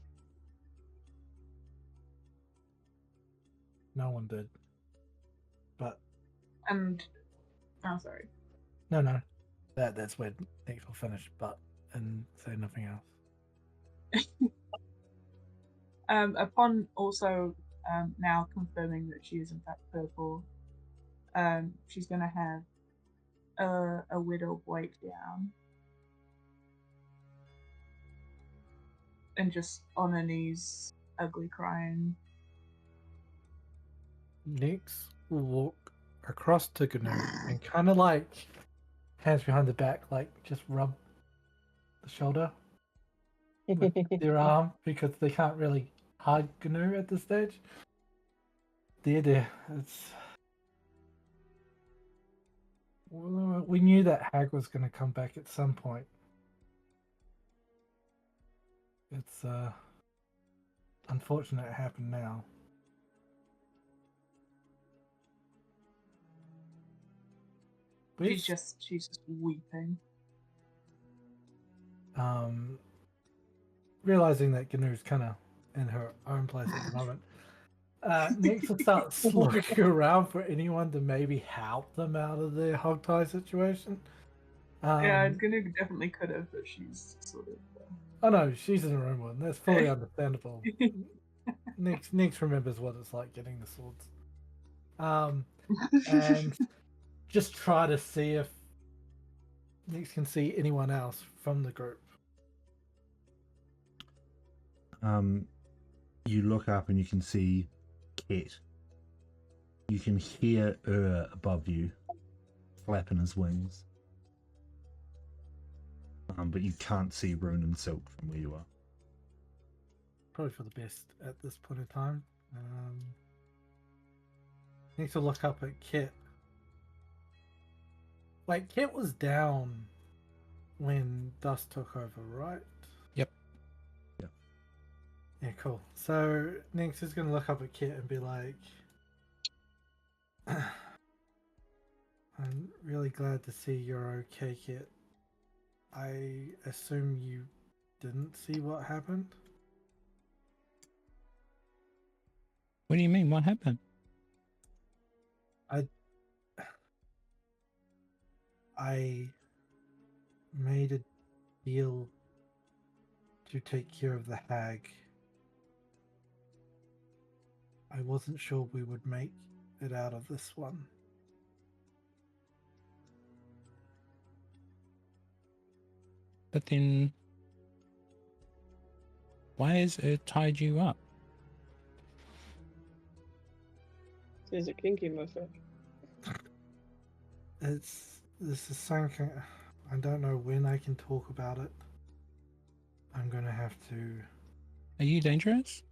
No one did. But And oh, sorry. no. That's where Nick will finish, but and say nothing else. Upon also now confirming that she is in fact purple, she's gonna have a widow breakdown and just on her knees, ugly crying. Nix will walk across to Gnu and kind of like hands behind the back, like just rub the shoulder with their arm because they can't really hug Gnu at this stage. There. We knew that Hag was going to come back at some point. It's unfortunate it happened now. She's just weeping. Realizing that Gnu's kind of in her own place at the moment, Nix will start looking around for anyone to maybe help them out of their hogtie situation. Yeah, Gnu definitely could have, but she's sort of. Oh no, she's in her own one. That's fully understandable. Nix remembers what it's like getting the swords. And just try to see if Nix can see anyone else from the group. You look up and you can see Ket. You can hear above you flapping his wings. But you can't see Rune and Silk from where you are. Probably for the best at this point in time. Need to look up at Ket. Wait, Ket was down when Dust took over, right? Yep. Yeah, cool. So Nix is going to look up at Ket and be like, I'm really glad to see you're okay, Ket. I assume you didn't see what happened? What do you mean? What happened? I made a deal to take care of the hag. I wasn't sure we would make it out of this one. But then, why has it tied you up? Is it kinky, Muffa? This is something I don't know when I can talk about it. I'm gonna have to. Are you dangerous?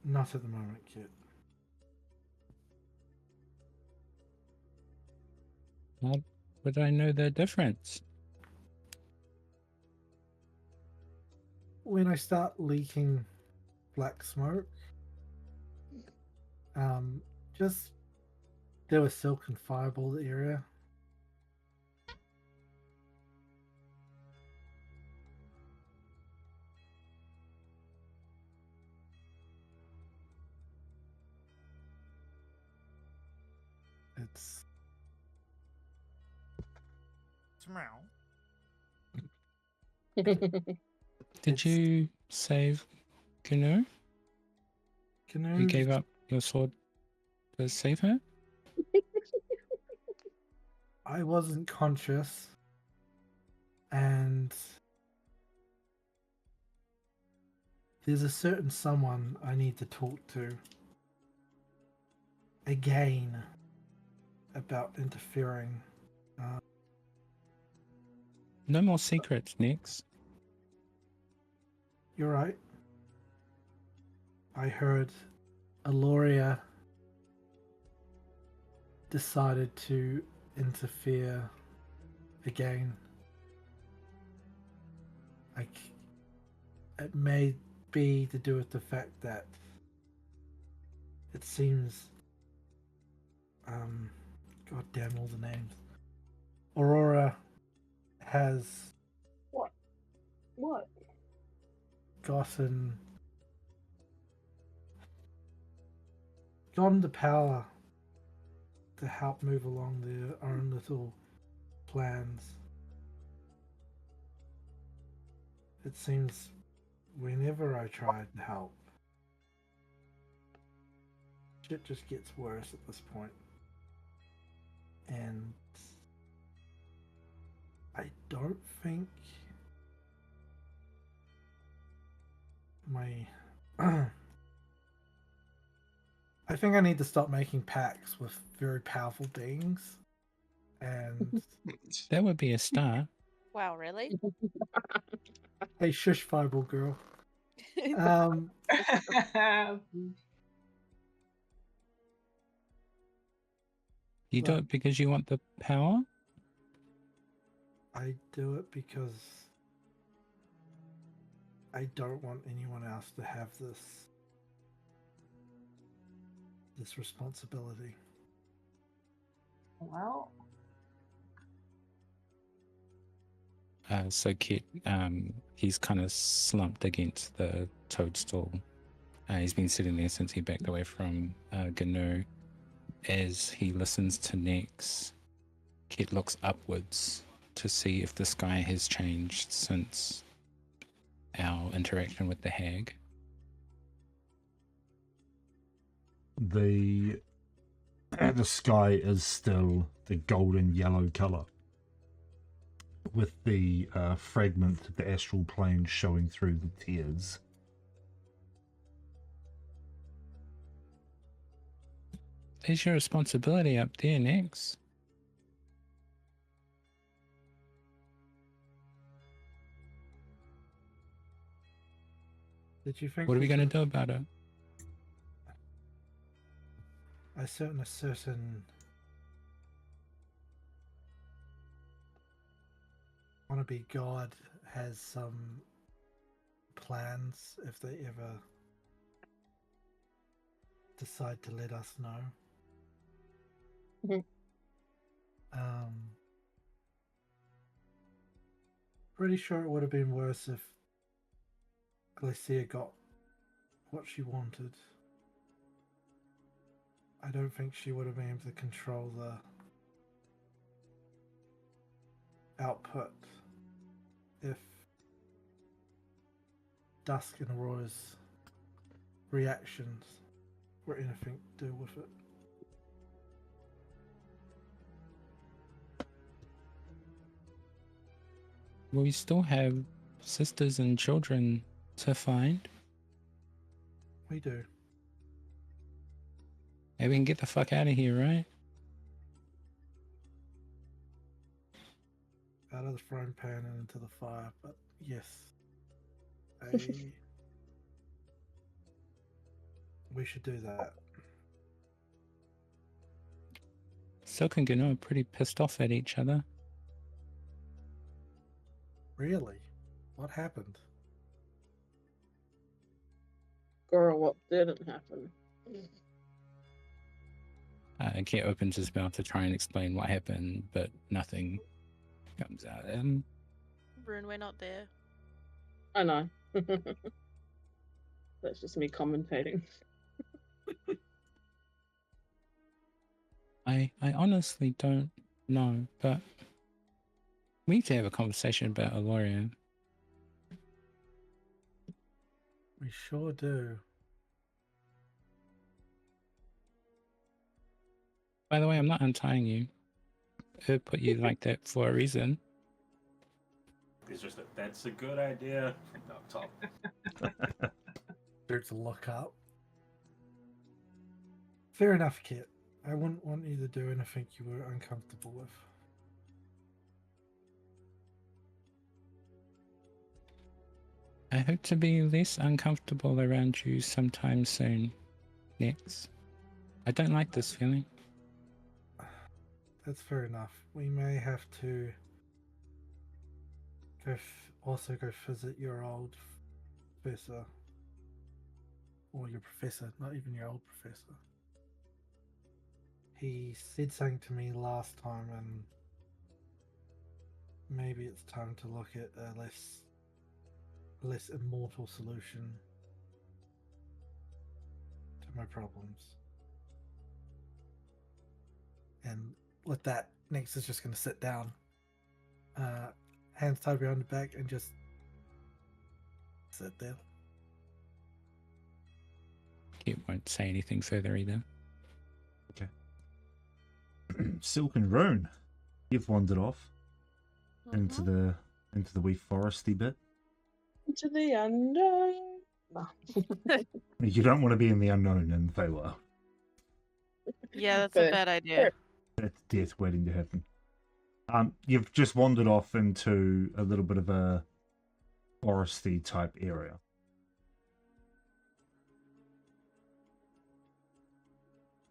Not at the moment, kid. How would I know the difference? When I start leaking black smoke, just there was Silk and Fireball area. It's Tomorrow. Did you save Gnu? Gnu. You gave up your sword to save her? I wasn't conscious, and there's a certain someone I need to talk to again about interfering. No more secrets, Nix. You're right. I heard Aloria decided to interfere again. It may be to do with the fact that it seems, god damn all the names. Aurora has What? gotten the power to help move along their own little plans. It seems whenever I try to help, shit just gets worse at this point. And I don't think my I think I need to stop making pacts with very powerful beings. And That would be a start. Wow, really? hey, shush, fireball girl. You do Well- it because you want the power? I do it because I don't want anyone else to have this responsibility. Well, So Kit, he's kind of slumped against the toadstool. He's been sitting there since he backed away from Gnu. As he listens to Nex, Kit looks upwards to see if the sky has changed since our interaction with the hag. The sky is still the golden yellow color, with the fragment of the astral plane showing through the tears. There's your responsibility up there, Nex. Did you think? What are we going to do about it? A certain wannabe god has some plans if they ever decide to let us know. Mhm. Pretty sure it would have been worse if Glacia got what she wanted. I don't think she would have been able to control the output if Dusk and Aurora's reactions were anything to do with it. We still have sisters and children to find. We do. Hey, we can get the fuck out of here, right? Out of the frying pan and into the fire, but yes. We should do that. Silk and Gnu are pretty pissed off at each other. Really? What happened? Girl, what didn't happen? Kit opens his mouth to try and explain what happened, but nothing comes out. Brune, we're not there. I know. That's just me commentating. I honestly don't know, but we need to have a conversation about Aloria. We sure do. By the way, I'm not untying you. put you like that for a reason. It's just that's a good idea from up top. There's a look up. Fair enough, Kit. I wouldn't want you to do anything you were uncomfortable with. I hope to be less uncomfortable around you sometime soon, Nex. I don't like this feeling. That's fair enough. We may have to also go visit your old professor. Or your professor, not even your old professor. He said something to me last time, and maybe it's time to look at a less immortal solution to my problems. And with that, Nex is just going to sit down, hands tied behind the back, and just sit there. Kit won't say anything further either. Silk and Rune, you've wandered off into Mhm. the wee foresty bit. To the unknown. No. You don't want to be in the unknown in Feywild. Yeah, that's a But- bad idea. That's death waiting to happen. You've just wandered off into a little bit of a foresty type area.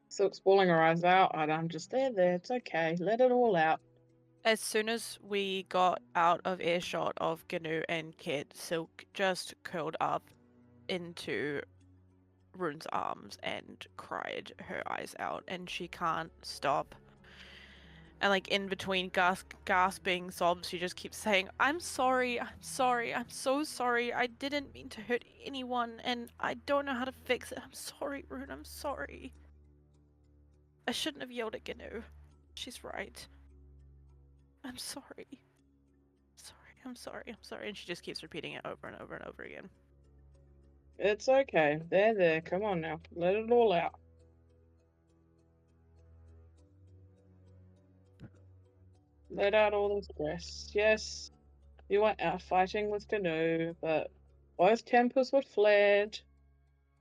Silk's bawling her eyes out, and I'm just there. It's okay. Let it all out. As soon as we got out of earshot of Gnu and Kit, Silk just curled up into Rune's arms and cried her eyes out, and she can't stop. And like in between gasping sobs, she just keeps saying, "I'm sorry, I'm sorry, I'm so sorry. I didn't mean to hurt anyone, and I don't know how to fix it. I'm sorry, Rune, I'm sorry. I shouldn't have yelled at Gnu. She's right. I'm sorry. I'm sorry. And she just keeps repeating it over and over and over again. It's okay. There. Come on now. Let it all out. Let out all the stress. Yes, you went out fighting with Canoe, but both tempers were flared.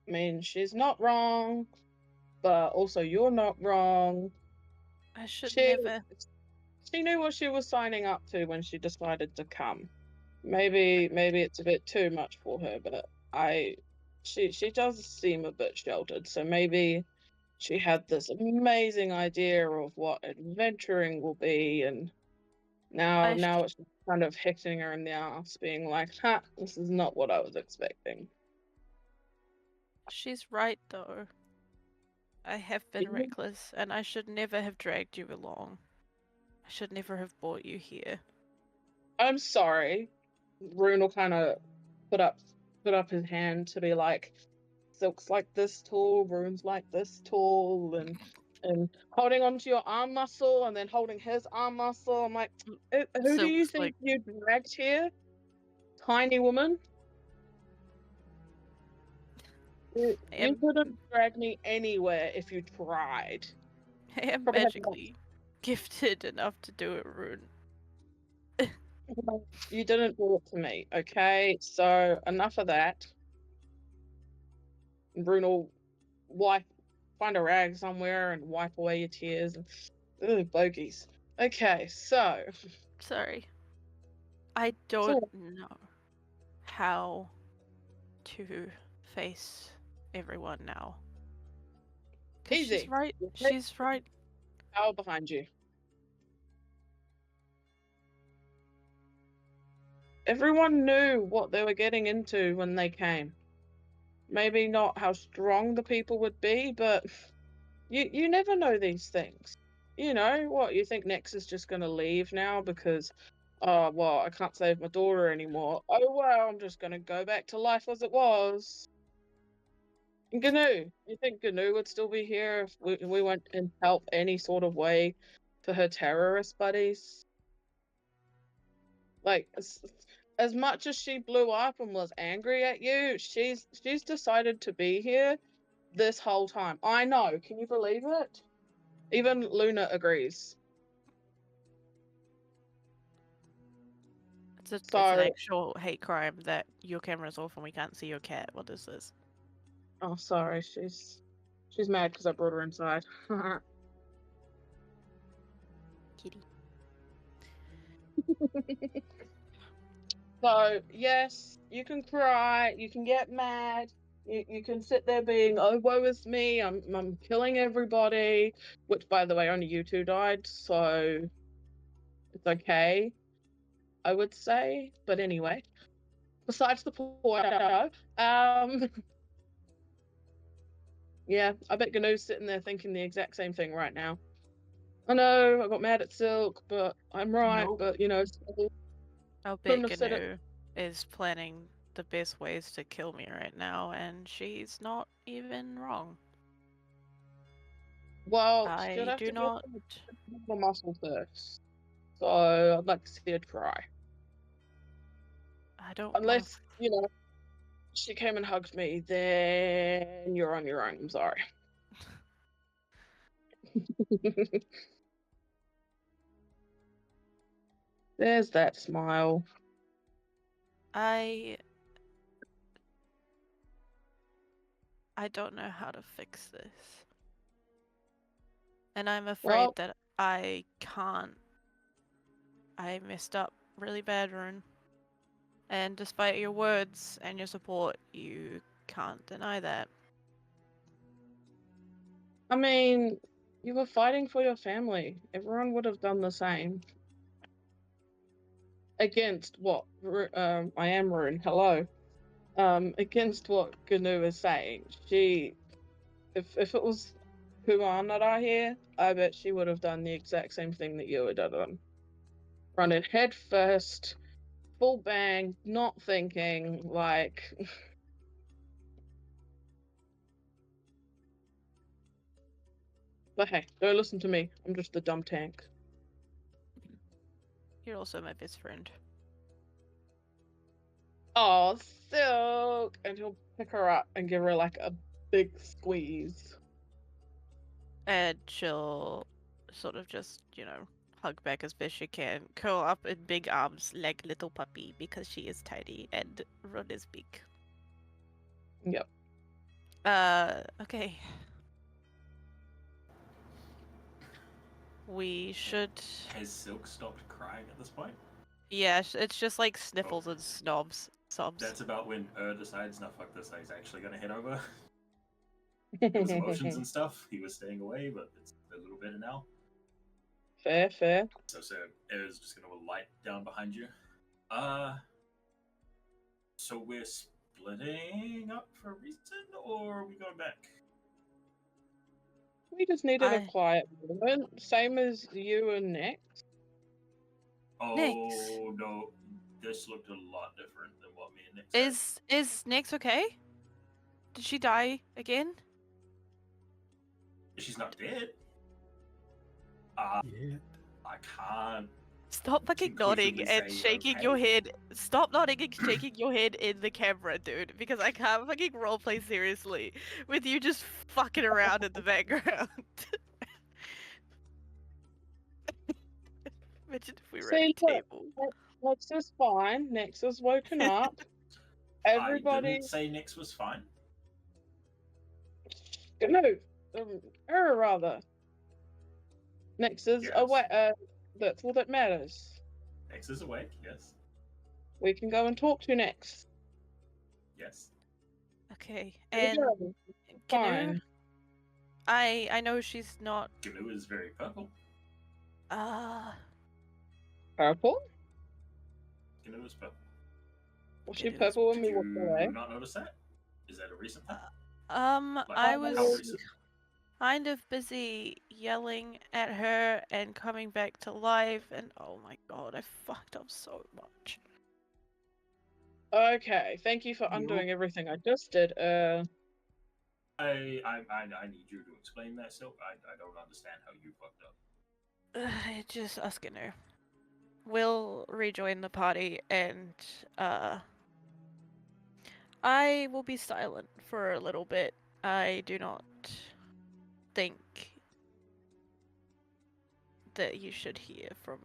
I mean, she's not wrong, but also you're not wrong. I should She never. she knew what she was signing up to when she decided to come. Maybe it's a bit too much for her, but she does seem a bit sheltered. So maybe she had this amazing idea of what adventuring will be, and now it's kind of hitting her in the ass, being like, "Ha, this is not what I was expecting." She's right, though. I have been Mhm. reckless, and I should never have dragged you along. I should never have brought you here. I'm sorry. Rune will kind of put up his hand to be like, Silk's like this tall, Rune's like this tall, and holding onto your arm muscle and then holding his arm muscle. I'm like, who do you Silk's think like, you dragged here? Tiny woman? You am, couldn't drag me anywhere if you tried. I am Probably had magically gifted enough to do it, Rune. You didn't do it to me, okay? So enough of that. Rune will find a rag somewhere and wipe away your tears. Ugh, bogies. Okay, so Sorry. I don't know how to face everyone now. 'Cause easy. she's right. You take She's right. power behind you. Everyone knew what they were getting into when they came. Maybe not how strong the people would be, but you never know these things. You know what? You think Nex is just gonna leave now because, oh well, I can't save my daughter anymore. Oh well, I'm just gonna go back to life as it was. Gnu, you think Gnu would still be here if we went and help any sort of way to her terrorist buddies? Like, as much as she blew up and was angry at you, she's decided to be here this whole time. I know. Can you believe it? Even Luna agrees. It's So, an actual hate crime that your camera's off and we can't see your cat. What is this? oh, sorry, she's mad because I brought her inside. Kitty. So, yes, you can cry, you can get mad, you can sit there being, oh, woe is me, I'm killing everybody, which, by the way, only you two died, so it's okay, I would say. But anyway, besides the point, yeah, I bet Gnu's sitting there thinking the exact same thing right now. I know, I got mad at Silk, but I'm right, Nope. but, still, I'll couldn't bet have said it. Gnu is planning the best ways to kill me right now, and she's not even wrong. Well, she'd I have do to not. go the muscle first. So I'd like to see her try. I don't want Unless, she came and hugged me, then you're on your own. I'm sorry. There's that smile. I don't know how to fix this. And I'm afraid Well, that I can't. I messed up really bad, Rune. And despite your words and your support, you can't deny that. I mean, you were fighting for your family. Everyone would have done the same. Against what? I am Rune. Hello. Against what Gnu is saying. If it was Huan that I hear, I bet she would have done the exact same thing that you had done. Run it head first, full bang, not thinking, like. But hey, don't listen to me. I'm just a dumb tank. You're also my best friend. Oh, Silk! And he'll pick her up and give her like a big squeeze. And she'll sort of just, hug back as best she can, curl up in big arms like little puppy because she is tiny and Run is big. Yep. Okay. We should. Has Silk stopped crying at this point? Yeah, it's just like sniffles and sobs. That's about when decides, no, fuck this, he's actually gonna head over. His emotions and stuff. He was staying away, but it's a little better now. Fair. So is just gonna light down behind you. So we're splitting up for a reason, or are we going back? We just needed a quiet moment, same as you and Nick. Oh Nyx. no, this looked a lot different than what me and Nick said. Is Nyx okay? Did she die again? She's not dead. Yeah. I can't. Stop fucking nodding conclusively and say shaking okay. your head. Stop nodding and shaking your head in the camera, dude. Because I can't fucking roleplay seriously with you just fucking around in the background. Imagine if we were at a table. Nex is fine. Nex is woken up. Everybody. I didn't say Nyx was fine. No, error rather. Nex is Yes. away. That's all that matters. Nyx is awake. Yes. We can go and talk to Nex. Yes. Okay, and Gnu, Fine. I know she's not. Gnu is very purple. Purple? Gnu is purple. Was she Gnu is- purple when Did we walked you away? not notice that? Is that a recent thing? Like, I how was recent? kind of busy yelling at her and coming back to life, and oh my god, I fucked up so much. Okay, thank you for undoing everything I just did. I need you to explain that, Silk. I don't understand how you fucked up. Just asking her. We'll rejoin the party, and I will be silent for a little bit. I do not think that you should hear from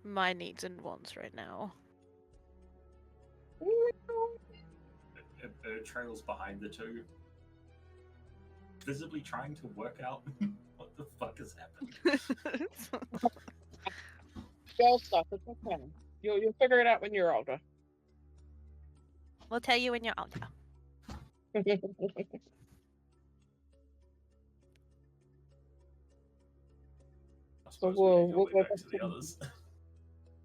my needs and wants right now. A bird trails behind the two, visibly trying to work out what the fuck has happened. Girl stuff. It's okay. You'll figure it out when you're older. We'll tell you when you're older. I suppose we'll we go can go back back to the to- others.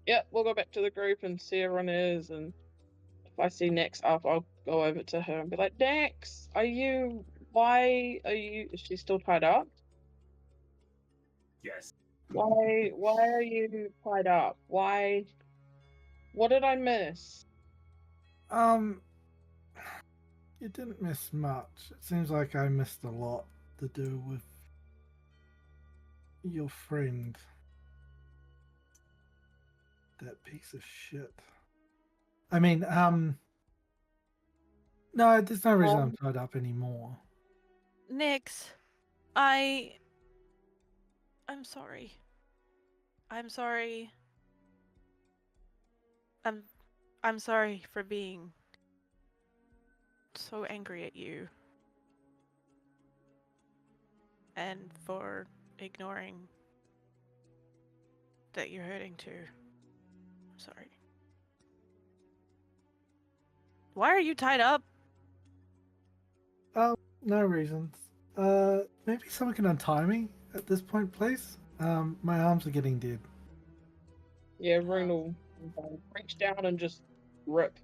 Yeah, we'll go back to the group and see everyone is, and if I see Nex up, I'll go over to her and be like, Nex, why are you, is she still tied up? Yes. Why are you tied up? What did I miss? You didn't miss much. It seems like I missed a lot to do with your friend. That piece of shit. I mean, no, there's no reason I'm tied up anymore. Nix, I'm sorry. I'm sorry. I'm sorry for being so angry at you. And for ignoring that you're hurting too. I'm sorry. Why are you tied up? No reasons. Maybe someone can untie me at this point, please. My arms are getting dead. Yeah, Rune will reach down and just rip.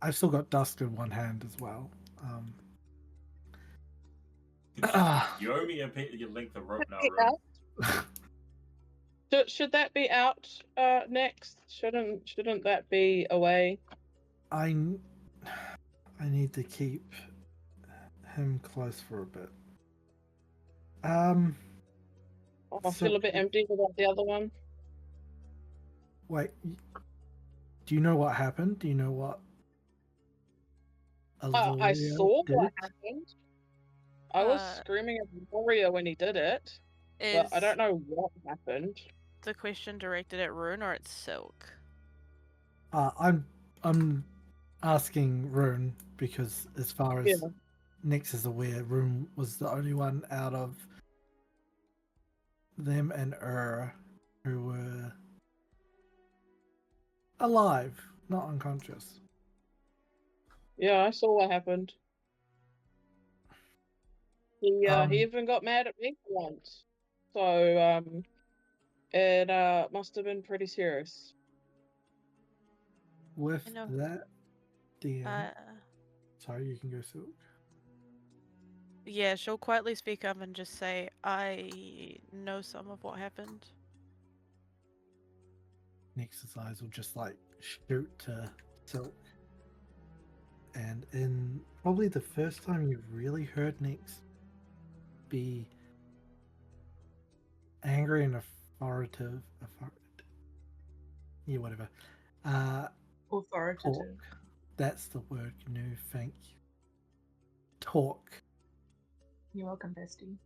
I've still got dust in one hand as well. You owe me you length of rope now, Yeah. Rune. Should that be out next? Shouldn't that be away? I need to keep him close for a bit. I So- feel a bit empty without the other one. Wait, do you know what happened? Do you know what I Azoria saw did? what happened. I was Uh, screaming at Victoria when he did it, but I don't know what happened. the question directed at Rune or at Silk? I'm asking Rune because as far as Yeah. Nyx is aware, Rune was the only one out of them and who were alive, not unconscious. Yeah, I saw what happened. He even got mad at me once. So it must have been pretty serious. With I know. that, DM. Uh, Sorry, you can go Silk. yeah, she'll quietly speak up and just say, I know some of what happened. Nyx's eyes will just like shoot to Silk. And in probably the first time you've really heard Nyx be angry and authoritative. Yeah, whatever. Authoritative. Talk. That's the word, Gnu. Thank you. Talk. You're welcome, bestie.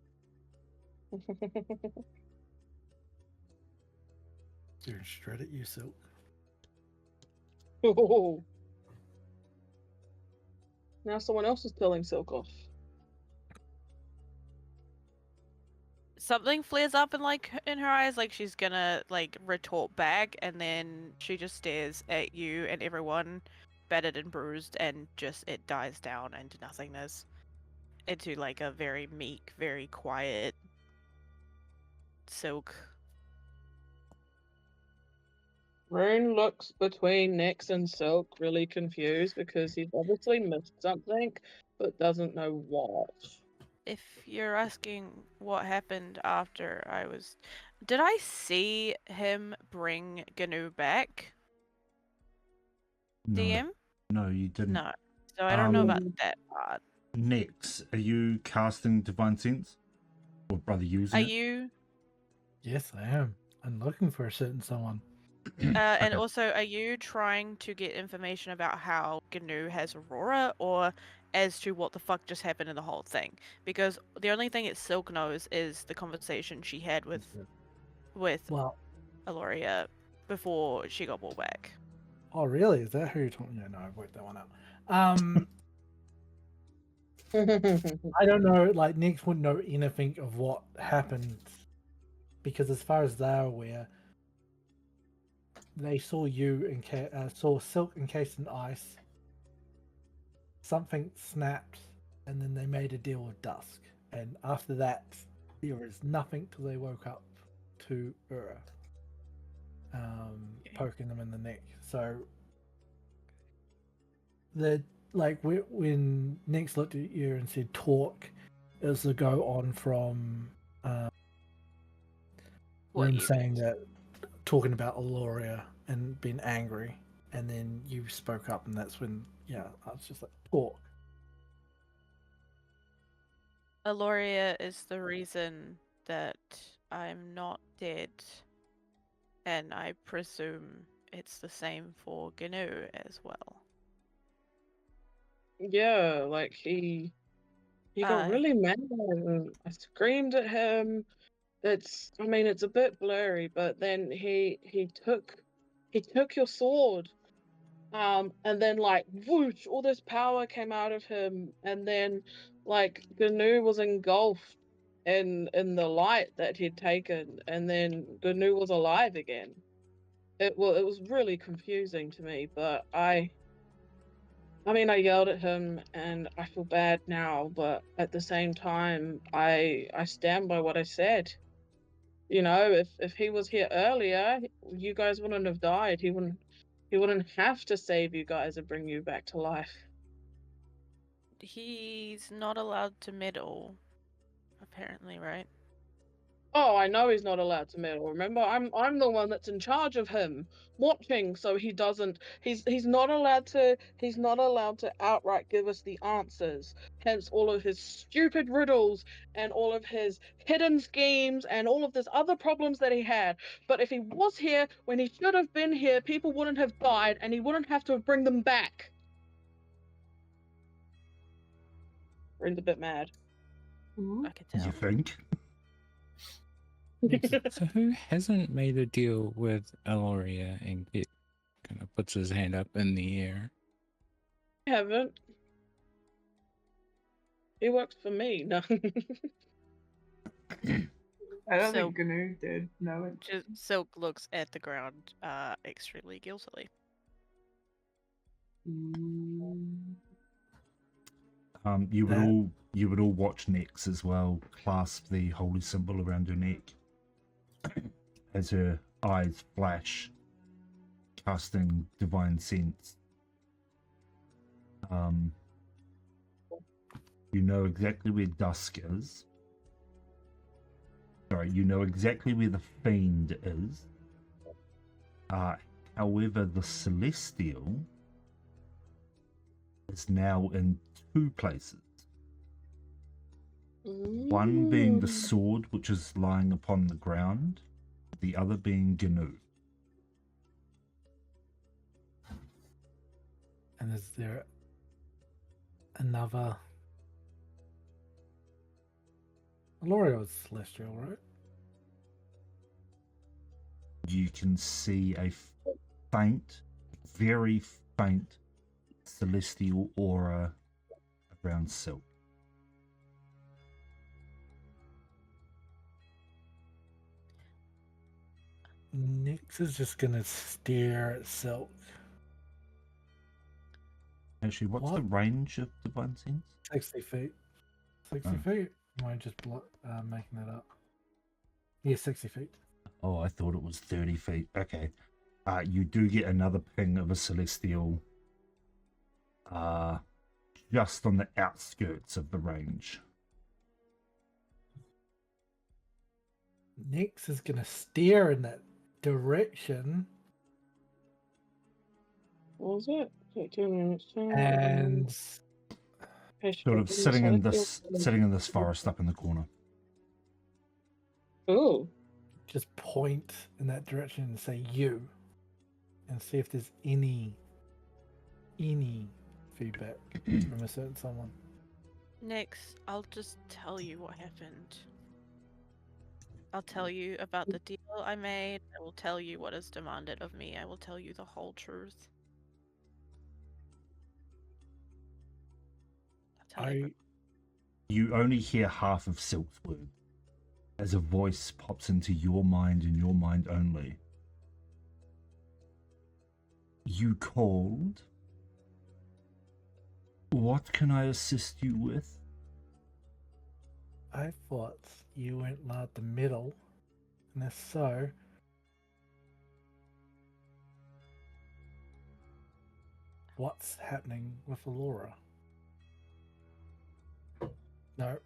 Staring straight at you, Silk. Oh. Now someone else is telling Silk off. Something flares up in her eyes, like she's gonna retort back, and then she just stares at you and everyone, battered and bruised, and just it dies down into nothingness, into like a very meek, very quiet Silk. Rune looks between Nyx and Silk, really confused because he's obviously missed something, but doesn't know what. If you're asking what happened after did I see him bring Gnu back? No, DM? no, you didn't. No. So I don't know about Um, that part. Next, are you casting Divine Sense? Or brother using Are it? you Yes, I am. I'm looking for a certain someone. and Okay. also, are you trying to get information about how GNU has Aurora, or as to what the fuck just happened in the whole thing? Because the only thing that Silk knows is the conversation she had with Well, Aloria before she got brought back. Oh, really? Is that who you're talking? Yeah, no, I worked that one out. I don't know. Like, Nix wouldn't know anything of what happened because, as far as they're aware, they saw you saw Silk encased in ice. Something snapped, and then they made a deal with Dusk. And after that, there is nothing till they woke up to Ura poking them in the neck. So when Nix looked at you and said talk, it was the go on from What Rim you saying meant. that, talking about Aloria and being angry, and then you spoke up, and that's when I was just like talk. Aloria is the reason that I'm not dead, and I presume it's the same for GNU as well. Yeah, like he got really mad and I screamed at him. I mean, it's a bit blurry, but then he took your sword. And then like whoosh, all this power came out of him, and then like GNU was engulfed in the light that he'd taken, and then GNU was alive again. It was really confusing to me, but I mean, I yelled at him and I feel bad now, but at the same time, I stand by what I said. You know, if he was here earlier, you guys wouldn't have died. He wouldn't have to save you guys and bring you back to life. He's not allowed to meddle, apparently, right? Oh, I know he's not allowed to meddle. Remember, I'm the one that's in charge of him, watching so he doesn't. He's not allowed to. He's not allowed to outright give us the answers. Hence, all of his stupid riddles and all of his hidden schemes and all of this other problems that he had. But if he was here when he should have been here, people wouldn't have died, and he wouldn't have to bring them back. Rin's a bit mad. I could tell. You think? So who hasn't made a deal with Aloria and Kit kind of puts his hand up in the air? I haven't. He works for me. No. I don't So- think GNU did. No, it Just Silk looks at the ground extremely guiltily. You would all watch Nix as well clasp the holy symbol around her neck as her eyes flash, casting divine sense. You know exactly where Dusk is. Sorry, you know exactly where the Fiend is. However, the Celestial is now in two places. One being the sword, which is lying upon the ground, the other being GNU. And is there another? Aloria was celestial, right? You can see a faint, very faint celestial aura around Silk. Nix is just gonna stare at Silk. Actually, what's the What? range of divine sense? 60 feet. 60 Oh. feet? Am I just making that up? Yeah, 60 feet. Oh, I thought it was 30 feet. Okay. You do get another ping of a celestial just on the outskirts of the range. Nix is gonna stare in that direction What was it? 2 minutes. and Sort of sitting in this forest up in the corner. Ooh. just point in that direction and say you and see if there's any feedback from a certain someone. Nix, I'll just tell you what happened. I'll tell you about the deal I made. I will tell you what is demanded of me. I will tell you the whole truth. I'll tell you. You only hear half of Silk's word as a voice pops into your mind and your mind only. You called? What can I assist you with? I thought you went out the middle, and if so, what's happening with Allura? No.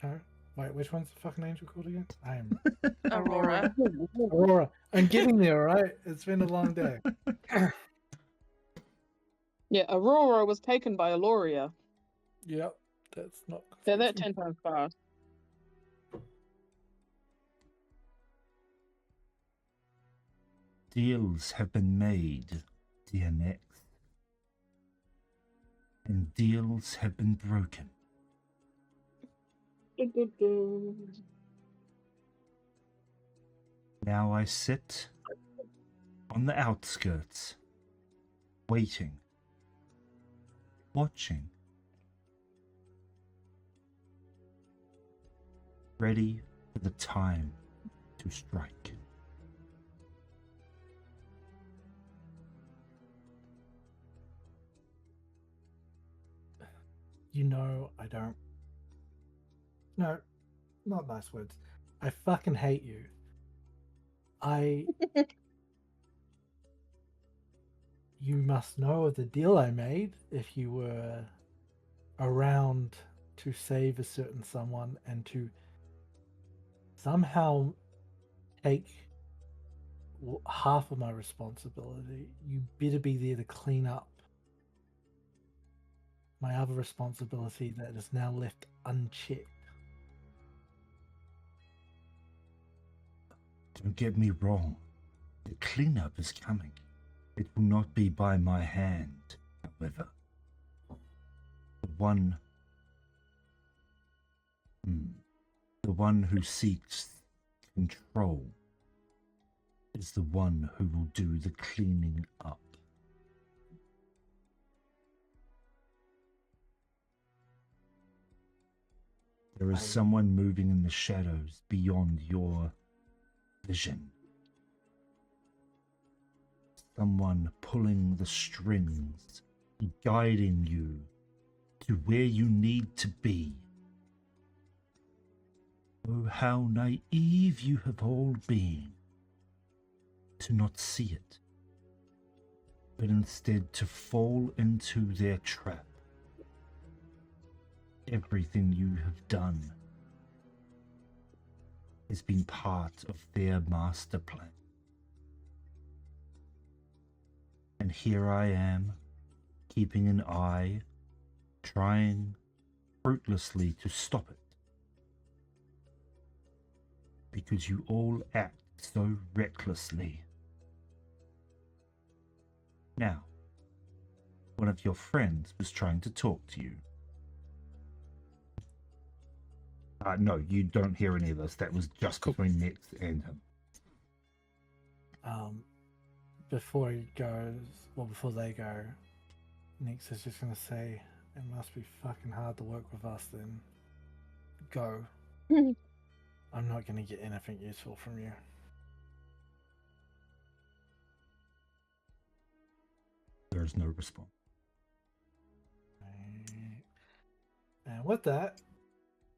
No. Wait, which one's the fucking angel called again? I am Aurora. Aurora. I'm getting there, right? It's been a long day. Yeah, Aurora was taken by Aloria. Yep, that's not. They're that 10 times fast. Deals have been made, dear Nex. And deals have been broken. Now I sit on the outskirts, waiting, watching, ready for the time to strike. You know, I don't. No, not nice words. I fucking hate you. You must know of the deal I made if you were around to save a certain someone and to somehow take half of my responsibility. You better be there to clean up my other responsibility that is now left unchecked. Don't get me wrong. The cleanup is coming. It will not be by my hand, however. The one who seeks control is the one who will do the cleaning up. There is someone moving in the shadows beyond your vision. Someone pulling the strings, guiding you to where you need to be. Oh, how naive you have all been to not see it, but instead to fall into their trap. Everything you have done has been part of their master plan. And here I am, keeping an eye, trying fruitlessly to stop it. Because you all act so recklessly. Now, one of your friends was trying to talk to you. No, you don't hear any of this. That was just between Nex and him. Before he goes, well, before they go, Nex is just going to say, it must be fucking hard to work with us then. Go. I'm not going to get anything useful from you. There is no response. And with that,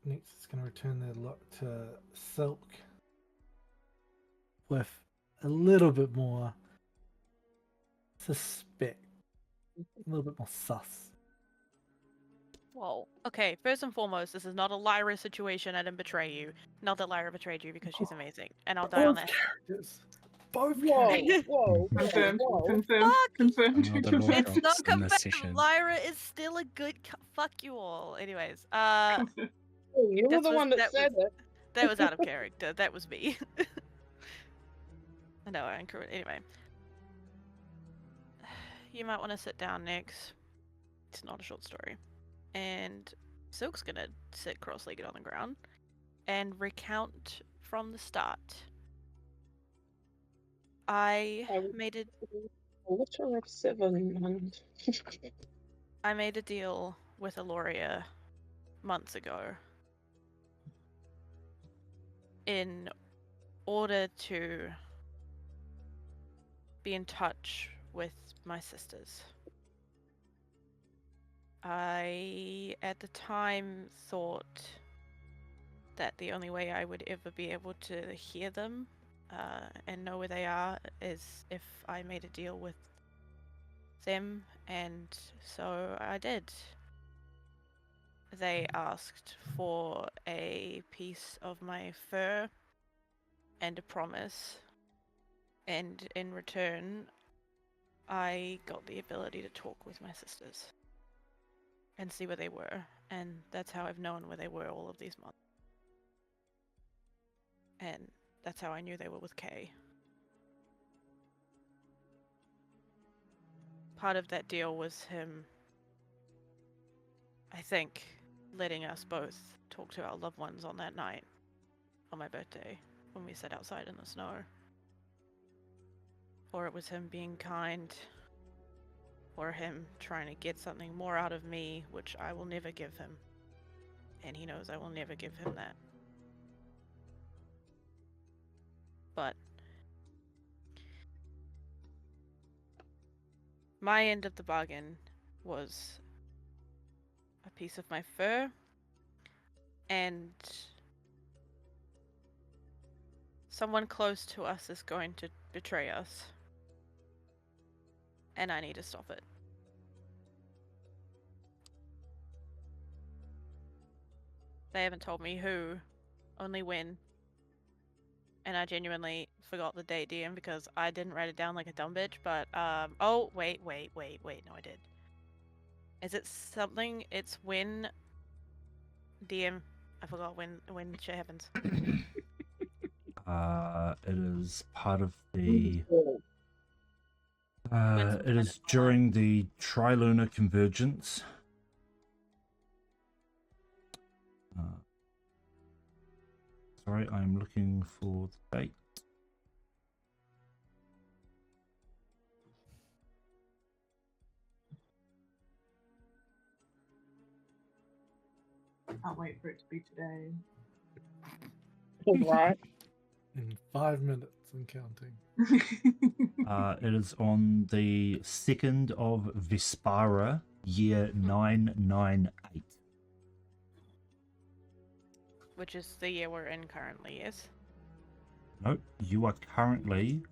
Nex is going to return their look to Silk with a little bit more suspect, a little bit more sus. Well, okay, first and foremost, this is not a Lyra situation. I didn't betray you. Not that Lyra betrayed you because she's amazing. And I'll die on that. Characters. Both Whoa, characters. whoa, Confirmed. whoa. Confirmed. Confirmed. Oh, the Lord It's not drops in confirmed. this session. Lyra is still a good. Fuck you all. Anyways, Oh, you were That the was- one that that said it. that was out of character. That was me. I know I encourage. Anyway, you might want to sit down next. It's not a short story, and Silk's gonna sit cross-legged on the ground and recount from the start. I I- made a A litter of 7 and I made a deal with Aloria months ago in order to be in touch with my sisters. I, at the time, thought that the only way I would ever be able to hear them and know where they are is if I made a deal with them, and so I did. They asked for a piece of my fur and a promise, and in return, I got the ability to talk with my sisters and see where they were, and that's how I've known where they were all of these months. And that's how I knew they were with Kay. Part of that deal was him, I think, letting us both talk to our loved ones on that night, on my birthday, when we sat outside in the snow. Or it was him being kind, or him trying to get something more out of me, which I will never give him. And he knows I will never give him that. But my end of the bargain was a piece of my fur and someone close to us is going to betray us. And I need to stop it. They haven't told me who, only when. And I genuinely forgot the date, DM, because I didn't write it down like a dumb bitch, but, oh, wait, no, I did. Is it something, it's when, DM, I forgot when shit happens. It is part of the. When's It when is it's online? during the trilunar convergence. Sorry, I'm looking for the date. Can't wait for it to be today. right. In 5 minutes and counting. It is on the 2nd of Vespara, year 998. Which is the year we're in currently, yes? No, you are currently.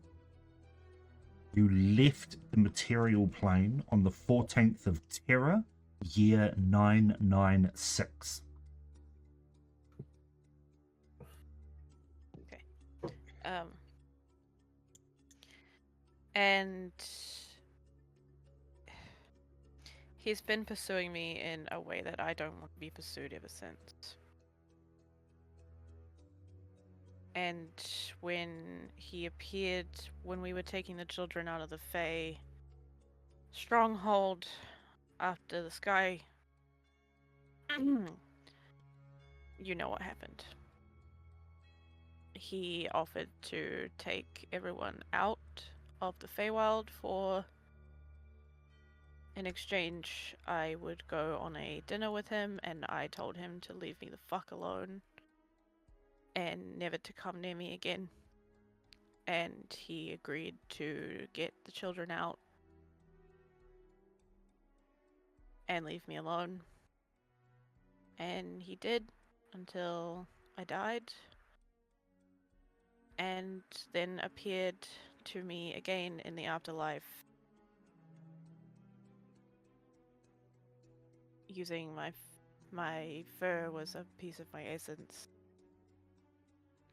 You left the material plane on the 14th of Terra, year 996. And he's been pursuing me in a way that I don't want to be pursued ever since. And when he appeared, when we were taking the children out of the Fae stronghold after the sky, you know what happened. He offered to take everyone out of the Feywild for, in exchange, I would go on a dinner with him, and I told him to leave me the fuck alone and never to come near me again. And he agreed to get the children out and leave me alone. And he did until I died. And then appeared to me again in the afterlife, using my fur was a piece of my essence,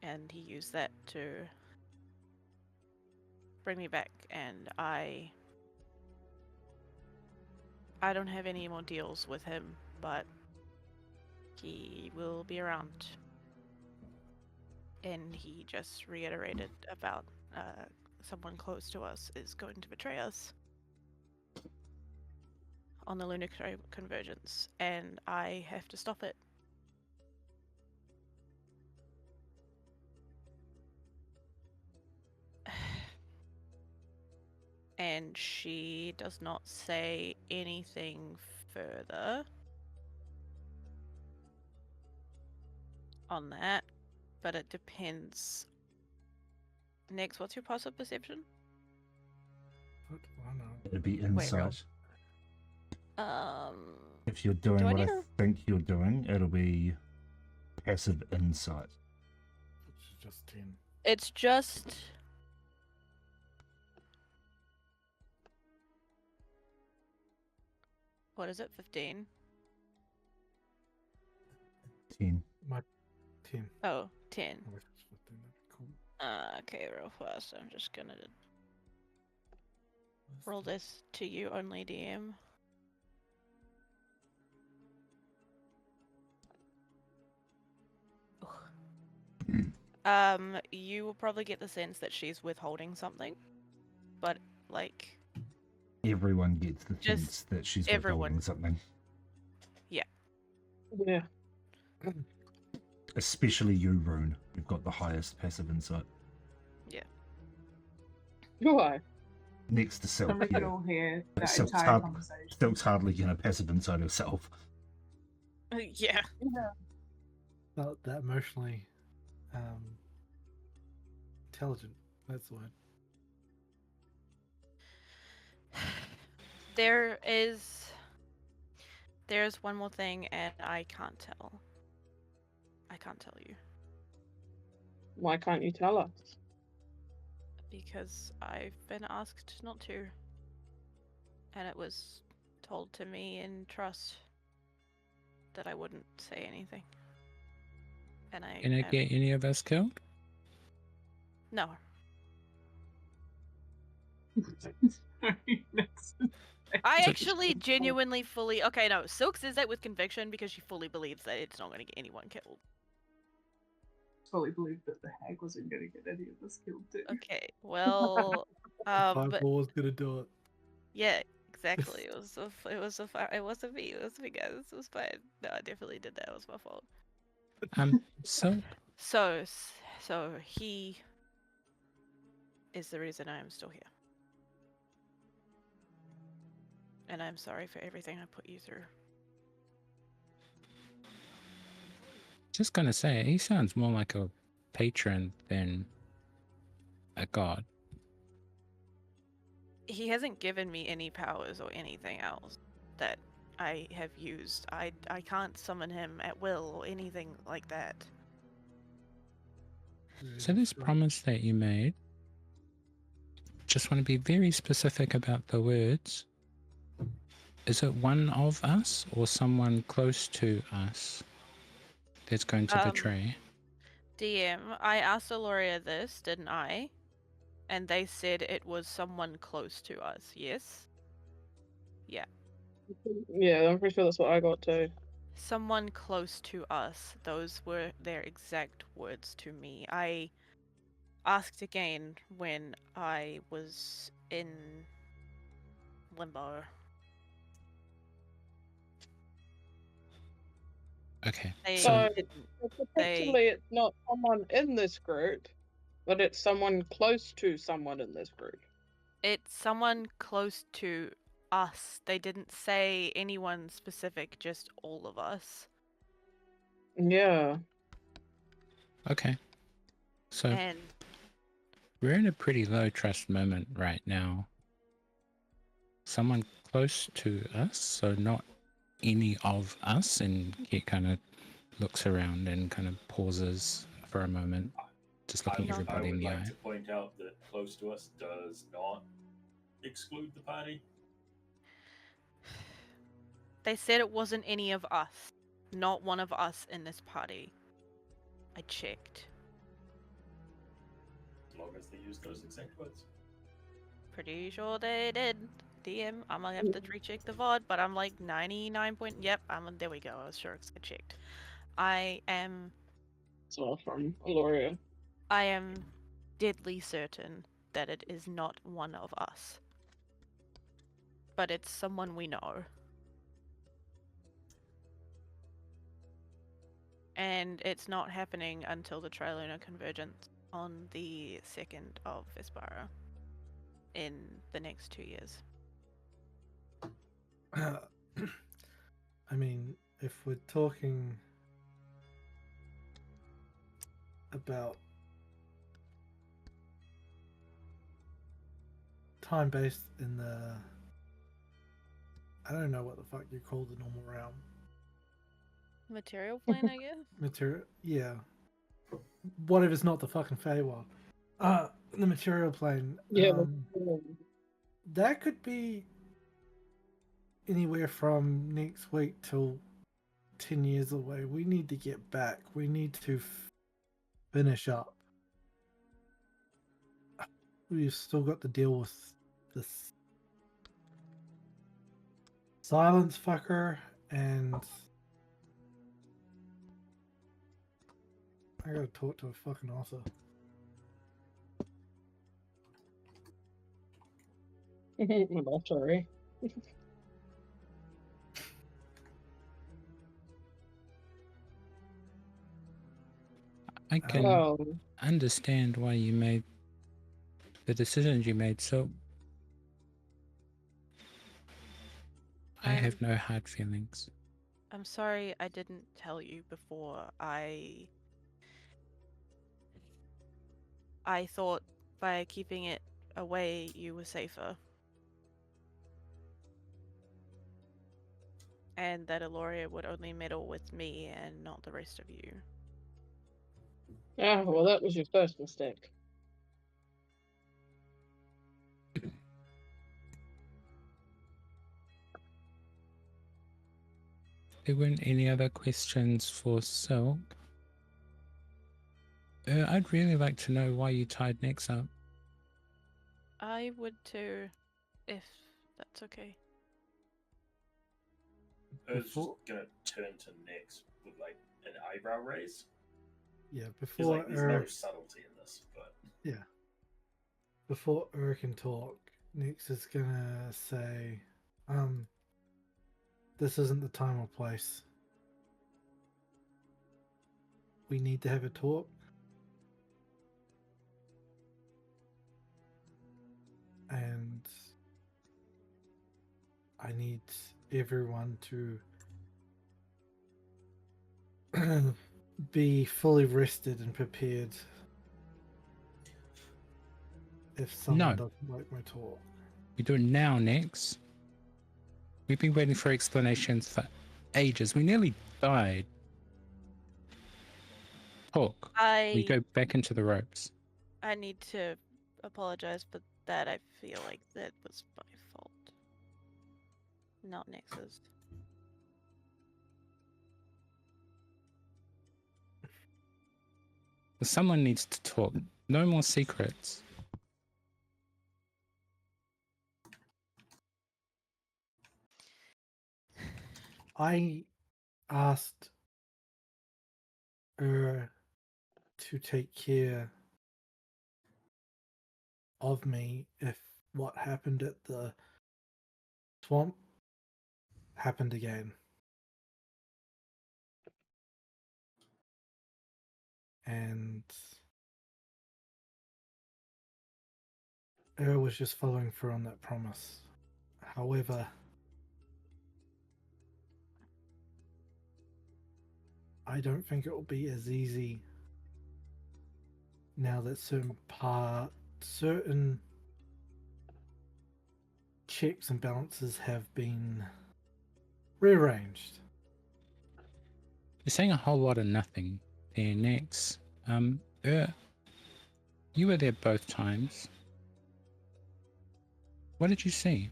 and he used that to bring me back. And I don't have any more deals with him, but he will be around. And he just reiterated about someone close to us is going to betray us on the lunar convergence, and I have to stop it. and she does not say anything further on that, but it depends. Next, what's your passive perception? What do I know? It'd be Wait, real. insight. Um, If you're doing Do I what need I to- think you're doing, it'll be passive insight. Which is just 10. it's just. What is it? 15. 10. My 10. Oh, 10. I wish it was 15. That'd be cool. Okay, real fast. I'm just gonna roll this to you only, DM. You will probably get the sense that she's withholding something, but like, Everyone gets the Just sense that she's everyone. withholding something. Yeah. Especially you, Rune. You've got the highest passive insight. Why? Next to Silk, And we could yeah. all hear But that Silk's entire conversation. Silk's hardly gonna passive insight herself. Yeah. Not that emotionally intelligent. That's the word. There's one more thing, and I can't tell. I can't tell you Why can't you tell us? because I've been asked not to, and it was told to me in trust that I wouldn't say anything. And I Can I get any of us killed? no. I So- actually genuinely fully okay. No, Silk says that with conviction because she fully believes that it's not going to get anyone killed. Fully believed that the hag wasn't going to get any of us killed too. Okay, well, but Fireball was gonna do it. yeah, exactly. It was me. It was me, guys. It was fine. No, I definitely did that. It was my fault. So So he is the reason I am still here, and I'm sorry for everything I put you through. just gonna say, he sounds more like a patron than a god. He hasn't given me any powers or anything else that I have used. I can't summon him at will or anything like that. So this promise that you made, just want to be very specific about the words. Is it one of us or someone close to us that's going to betray? DM, I asked Aloria this, didn't I? And they said it was someone close to us, yes? Yeah, I'm pretty sure that's what I got too. Someone close to us. Those were their exact words to me. I asked again when I was in limbo. Okay. They So- didn't. Potentially, it's not someone in this group, but it's someone close to someone in this group. It's someone close to us. They didn't say anyone specific, just all of us. Yeah. Okay. So And we're in a pretty low trust moment right now. Someone close to us, so not any of us, and he kind of looks around and kind of pauses for a moment, just looking I everybody in would the like eye. to point out that close to us does not exclude the party. they said it wasn't any of us. Not one of us in this party. I checked. As long as they use those exact words. Pretty sure they did. DM, I'm gonna have to recheck the VOD, but I'm like 99 point. Yep, there we go. I was sure 'cause I checked. I am So from Aloria. deadly certain that it is not one of us. But it's someone we know. And it's not happening until the Trilunar Convergence on the 2nd of Vespara. in the next 2 years. I mean, if we're talking about time based in the, I don't know what the fuck you call the normal realm. Material plane, I guess. Material, yeah. Whatever's not the fucking Feywild. The material plane. Yeah. That could be anywhere from next week till 10 years away. We need to get back. We need to finish up. We've still got to deal with this silence fucker, and I gotta talk to a fucking author. I'm sorry. I can Oh, understand why you made the decisions you made, so I have no hard feelings. I'm sorry I didn't tell you before. I thought by keeping it away you were safer. And that Aloria would only meddle with me and not the rest of you. yeah. Well, that was your first mistake. There weren't any other questions for Silk. I'd really like to know why you tied Nyx up. I would too, if that's okay. I was just Before- gonna turn to Nyx with like an eyebrow raise. Yeah, Because before like there's no subtlety in this, but before Ur can talk, Nyx is gonna say, this isn't the time or place. We need to have a talk. And I need everyone to be fully rested and prepared if someone No. doesn't like my talk. We do it now, Nyx. We've been waiting for explanations for ages. We nearly died. Talk. We go back into the ropes. I need to apologize for that. I feel like that was my fault. Not Nyx's. Someone needs to talk. No more secrets. I asked her to take care of me if what happened at the swamp happened again. And her was just following through on that promise. However, I don't think it will be as easy now that certain checks and balances have been rearranged. You're saying a whole lot of nothing there, Nyx. You were there both times. What did you see?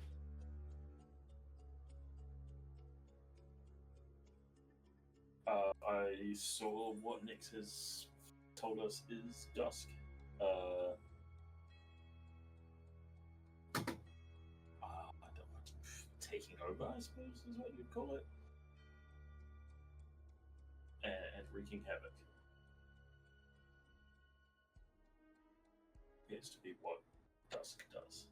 I saw what Nyx has told us is dusk. I don't know, taking over, I suppose, is what you'd call it, and wreaking havoc. Appears to be what dusk does.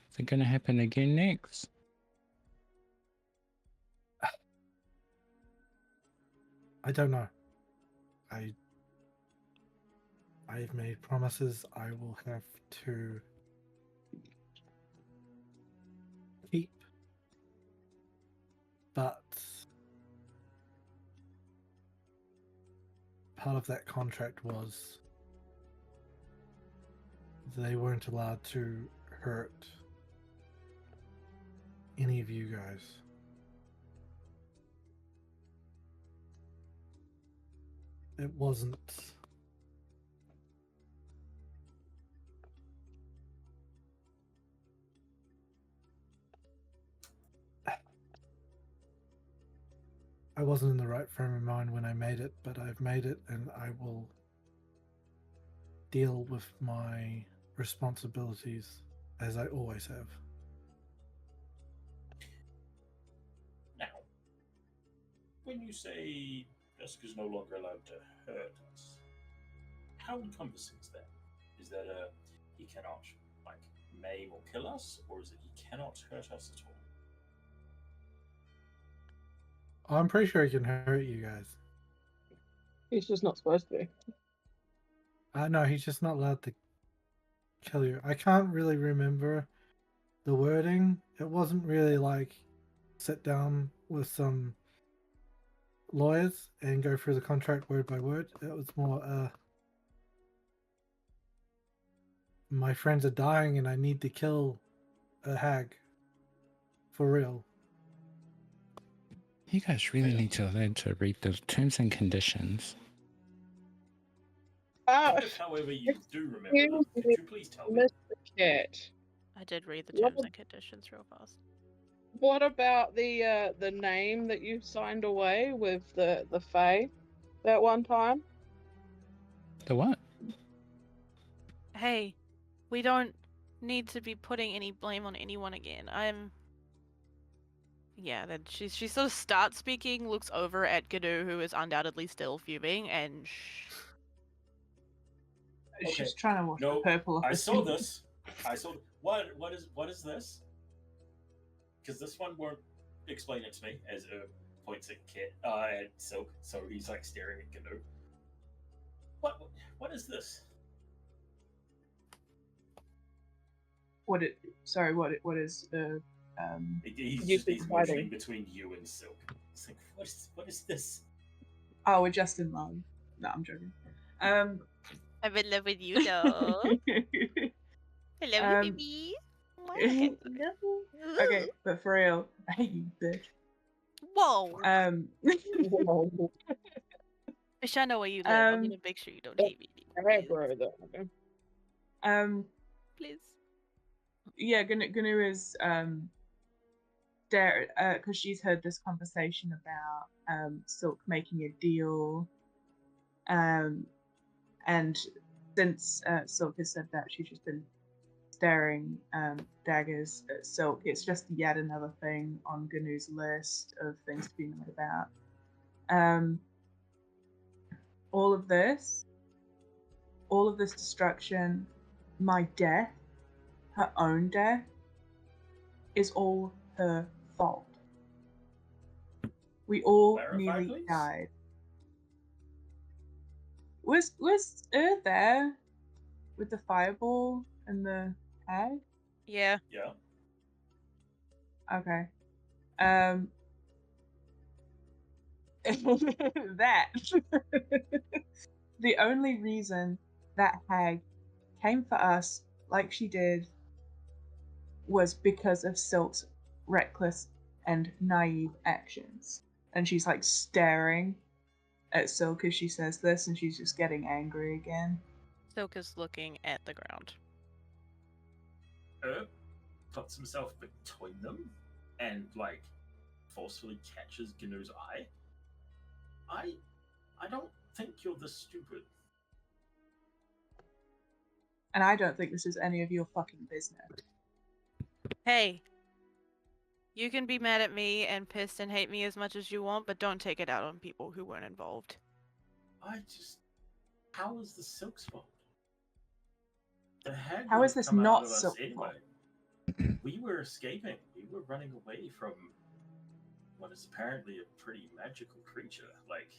Is it going to happen again next? I don't know. I've made promises I will have to keep, but part of that contract was they weren't allowed to hurt any of you guys. It wasn't. I wasn't in the right frame of mind when I made it, but I've made it and I will deal with my responsibilities as I always have. Now, when you say Jessica's no longer allowed to hurt us, how encompassing is that? Is that he cannot like maim or kill us, or is it he cannot hurt us at all? I'm pretty sure he can hurt you guys. He's just not supposed to be. No, he's just not allowed to kill you. I can't really remember the wording. It wasn't really like sit down with some lawyers and go through the contract word by word. It was more, my friends are dying and I need to kill a hag. For real. You guys really need to learn to read the terms and conditions. If, however, you do remember them, could you please tell me? Mr. Cat, I did read the What terms was- and conditions real fast. what about the name that you signed away with the Fae that one time? The what? Hey, we don't need to be putting any blame on anyone again. Yeah, then she sort of starts speaking, looks over at Gnu, who is undoubtedly still fuming, and She's Okay, trying to wash no, the purple off I the saw skin. this. I saw what is this? Because this one won't explain it to me as points at Kit at Silk, so he's like staring at Gnu. What is this? What is He's You just keep he's fighting. motioning between you and Silk. It's like what is this? oh, we're just in love. No, I'm joking. I'm in love with you, though. I love Um, you, baby. no. Okay, but for real, I hate you, bitch. Whoa. Whoa. Wish I know where you live. I'm Um, gonna make sure you don't hate me. Hey, Please. bro, though. Please. Yeah, Gnu is there because she's heard this conversation about Silk making a deal, and since Silk has said that, she's just been staring daggers at Silk. It's just yet another thing on Gnu's list of things to be mad about. All of this destruction, my death, her own death, is all her fault. We all Clarify, nearly please? died. Was there with the fireball and the hag? Yeah. Yeah. Okay. That the only reason that hag came for us like she did was because of Silk's reckless and naive actions. And she's like staring at Silk as she says this, and she's just getting angry again. Silk is looking at the ground. Puts himself between them and like forcefully catches Gnu's eye. I don't think you're this stupid. And I don't think this is any of your fucking business. Hey. You can be mad at me and pissed and hate me as much as you want, but don't take it out on people who weren't involved. How is this Silk's fault? The hag How would is have this come not out of us Silk's anyway. fault? We were escaping. We were running away from what is apparently a pretty magical creature. Like,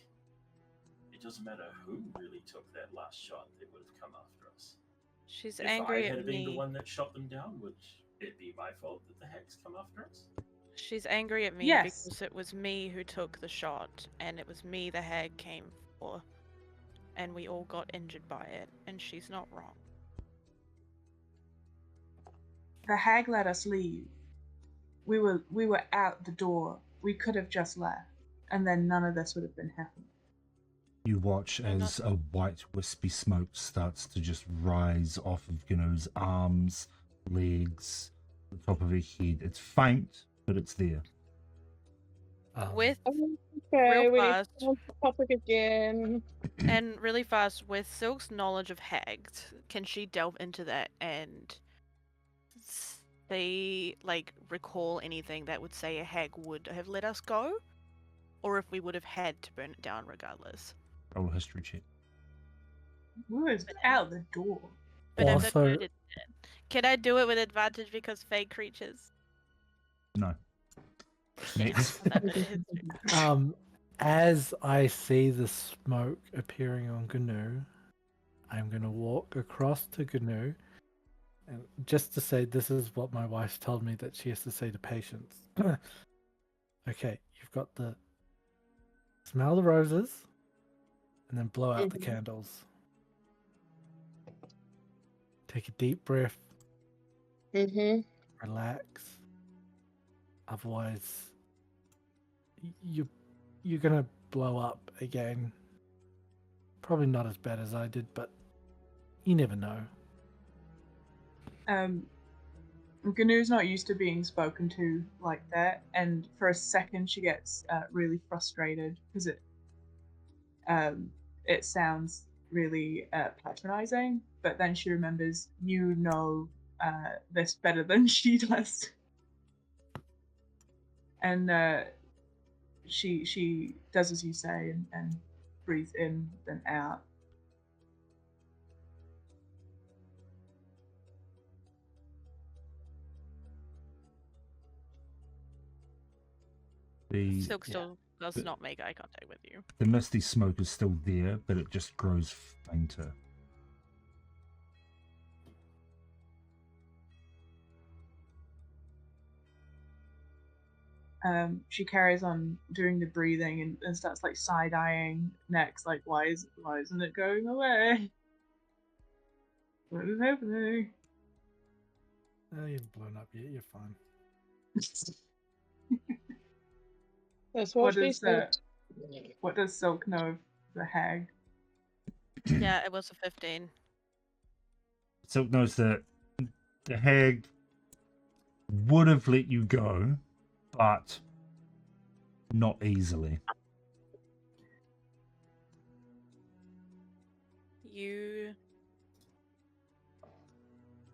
it doesn't matter who really took that last shot, they would have come after us. She's If angry I at had been the me. one that shot them down, would it be my fault that the hags come after us? She's angry at me Yes. because it was me who took the shot, and it was me the hag came for, and we all got injured by it, and she's not wrong. The hag let us leave. We were out the door. We could have just left, and then none of this would have been happening. You watch I'm as a white wispy smoke starts to just rise off of Gnu's arms, legs, the top of her head. It's faint, but it's there. With Okay, real we need fast. to go on the topic again. And really fast, with Silk's knowledge of hags, can she delve into that and say, like, recall anything that would say a hag would have let us go? Or if we would have had to burn it down regardless? Roll a history check. We were out the door. But I'm Also- not good at it. Can I do it with advantage because fake creatures? No. Next. That's a history. As I see the smoke appearing on Gnu, I'm going to walk across to Gnu, and just to say this is what my wife told me that she has to say to patients. Okay, you've got the smell the roses, and then blow out the Mhm. candles. Take a deep breath, Mm-hmm. relax. Otherwise, you're gonna blow up again. Probably not as bad as I did, but you never know. Gnu's not used to being spoken to like that, and for a second she gets really frustrated because it sounds really patronizing. But then she remembers, you know, this better than she does, and she does as you say and breathes in then out. Silk still does But- not make eye contact with you. The misty smoke is still there, but it just grows fainter. She carries on doing the breathing and starts like side-eyeing next, like why isn't it going away? What is happening? Oh, you haven't blown up yet. You're fine. That's What what she does said. what does Silk know of the hag? Yeah, it was a 15. Silk knows that the hag would have let you go, but not easily.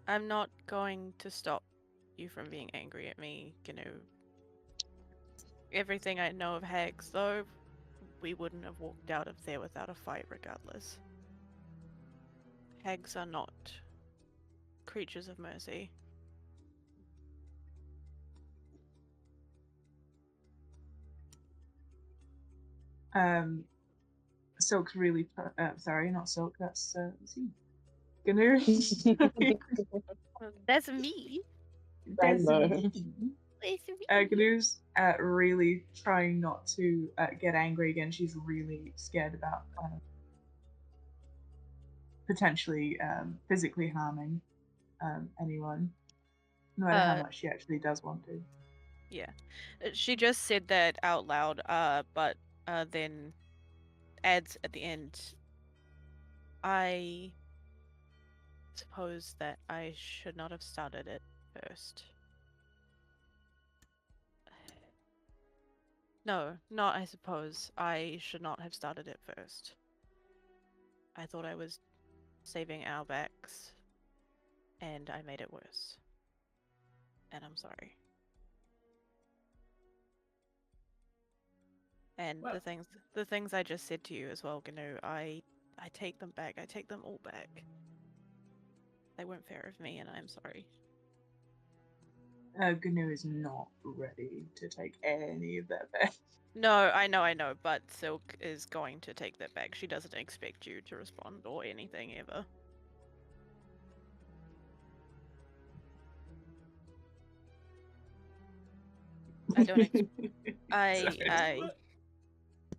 I'm not going to stop you from being angry at me, Everything I know of hags, though, we wouldn't have walked out of there without a fight regardless. Hags are not creatures of mercy. Silk's really sorry, not Silk. That's Gnu. That's me. That's know. me. It's me. Gnu's really trying not to get angry again. She's really scared about potentially physically harming anyone, no matter how much she actually does want to. Yeah. She just said that out loud, but then adds at the end, I suppose that I should not have started it first. No, not I suppose. I should not have started it first. I thought I was saving our backs, and I made it worse. And I'm sorry. And Well- the things I just said to you as well, Gnu, I take them back. I take them all back. They weren't fair of me, and I'm sorry. GNU is not ready to take any of that back. No, I know, but Silk is going to take that back. She doesn't expect you to respond or anything ever. I don't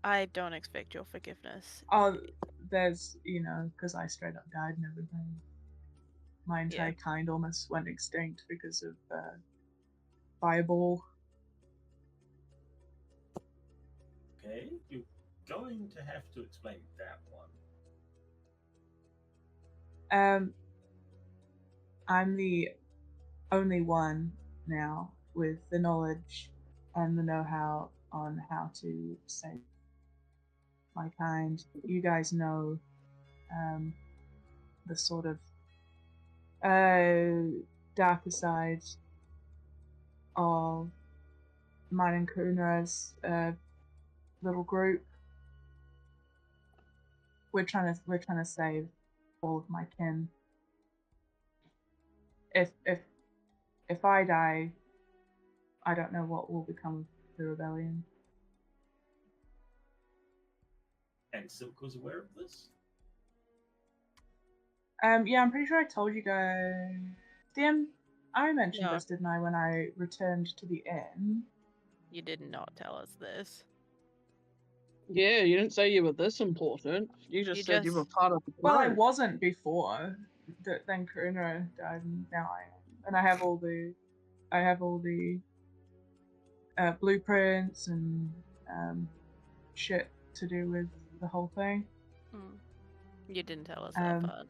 I don't expect your forgiveness. Oh, there's, because I straight up died and everything. My entire kind almost went extinct because of fireball. Okay, you're going to have to explain that one. I'm the only one now with the knowledge and the know-how on how to save my kind. You guys know the sort of darker side of mine and Kuna's little group. We're trying to save all of my kin. If I die, I don't know what will become of the rebellion. And Silk was aware of this? Yeah, I'm pretty sure I told you guys. DM, I mentioned No. this, didn't I, when I returned to the inn? You did not tell us this. Yeah, you didn't say you were this important. You just said you were part of the group. Well, I wasn't before. Then Karuna died, and now I am. And I have all the blueprints and shit to do with the whole thing. You didn't tell us that part.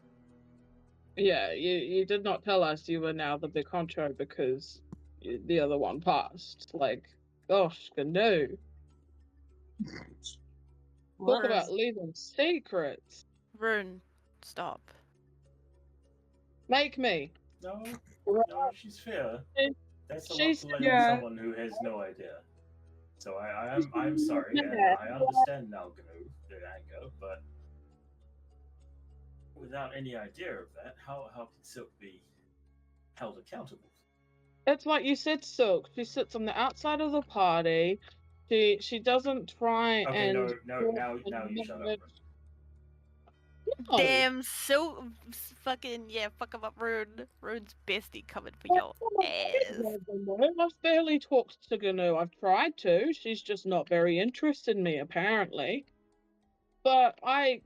Yeah, you did not tell us you were now the big honcho because the other one passed. Like, gosh, no. Talk about leaving secrets. Rune, stop. Make me. No, she's fair. That's a lot She's to lay on someone who has no idea. So I'm sorry, and I understand now, GNU, the anger, but without any idea of that, how can Silk be held accountable? That's what you said, Silk. She sits on the outside of the party. She doesn't try and. Okay, now you shut up. No. Damn, so fucking fuck him up, Rune. Rune's bestie coming for your ass. I've barely talked to GNU. I've tried to. She's just not very interested in me, apparently. But I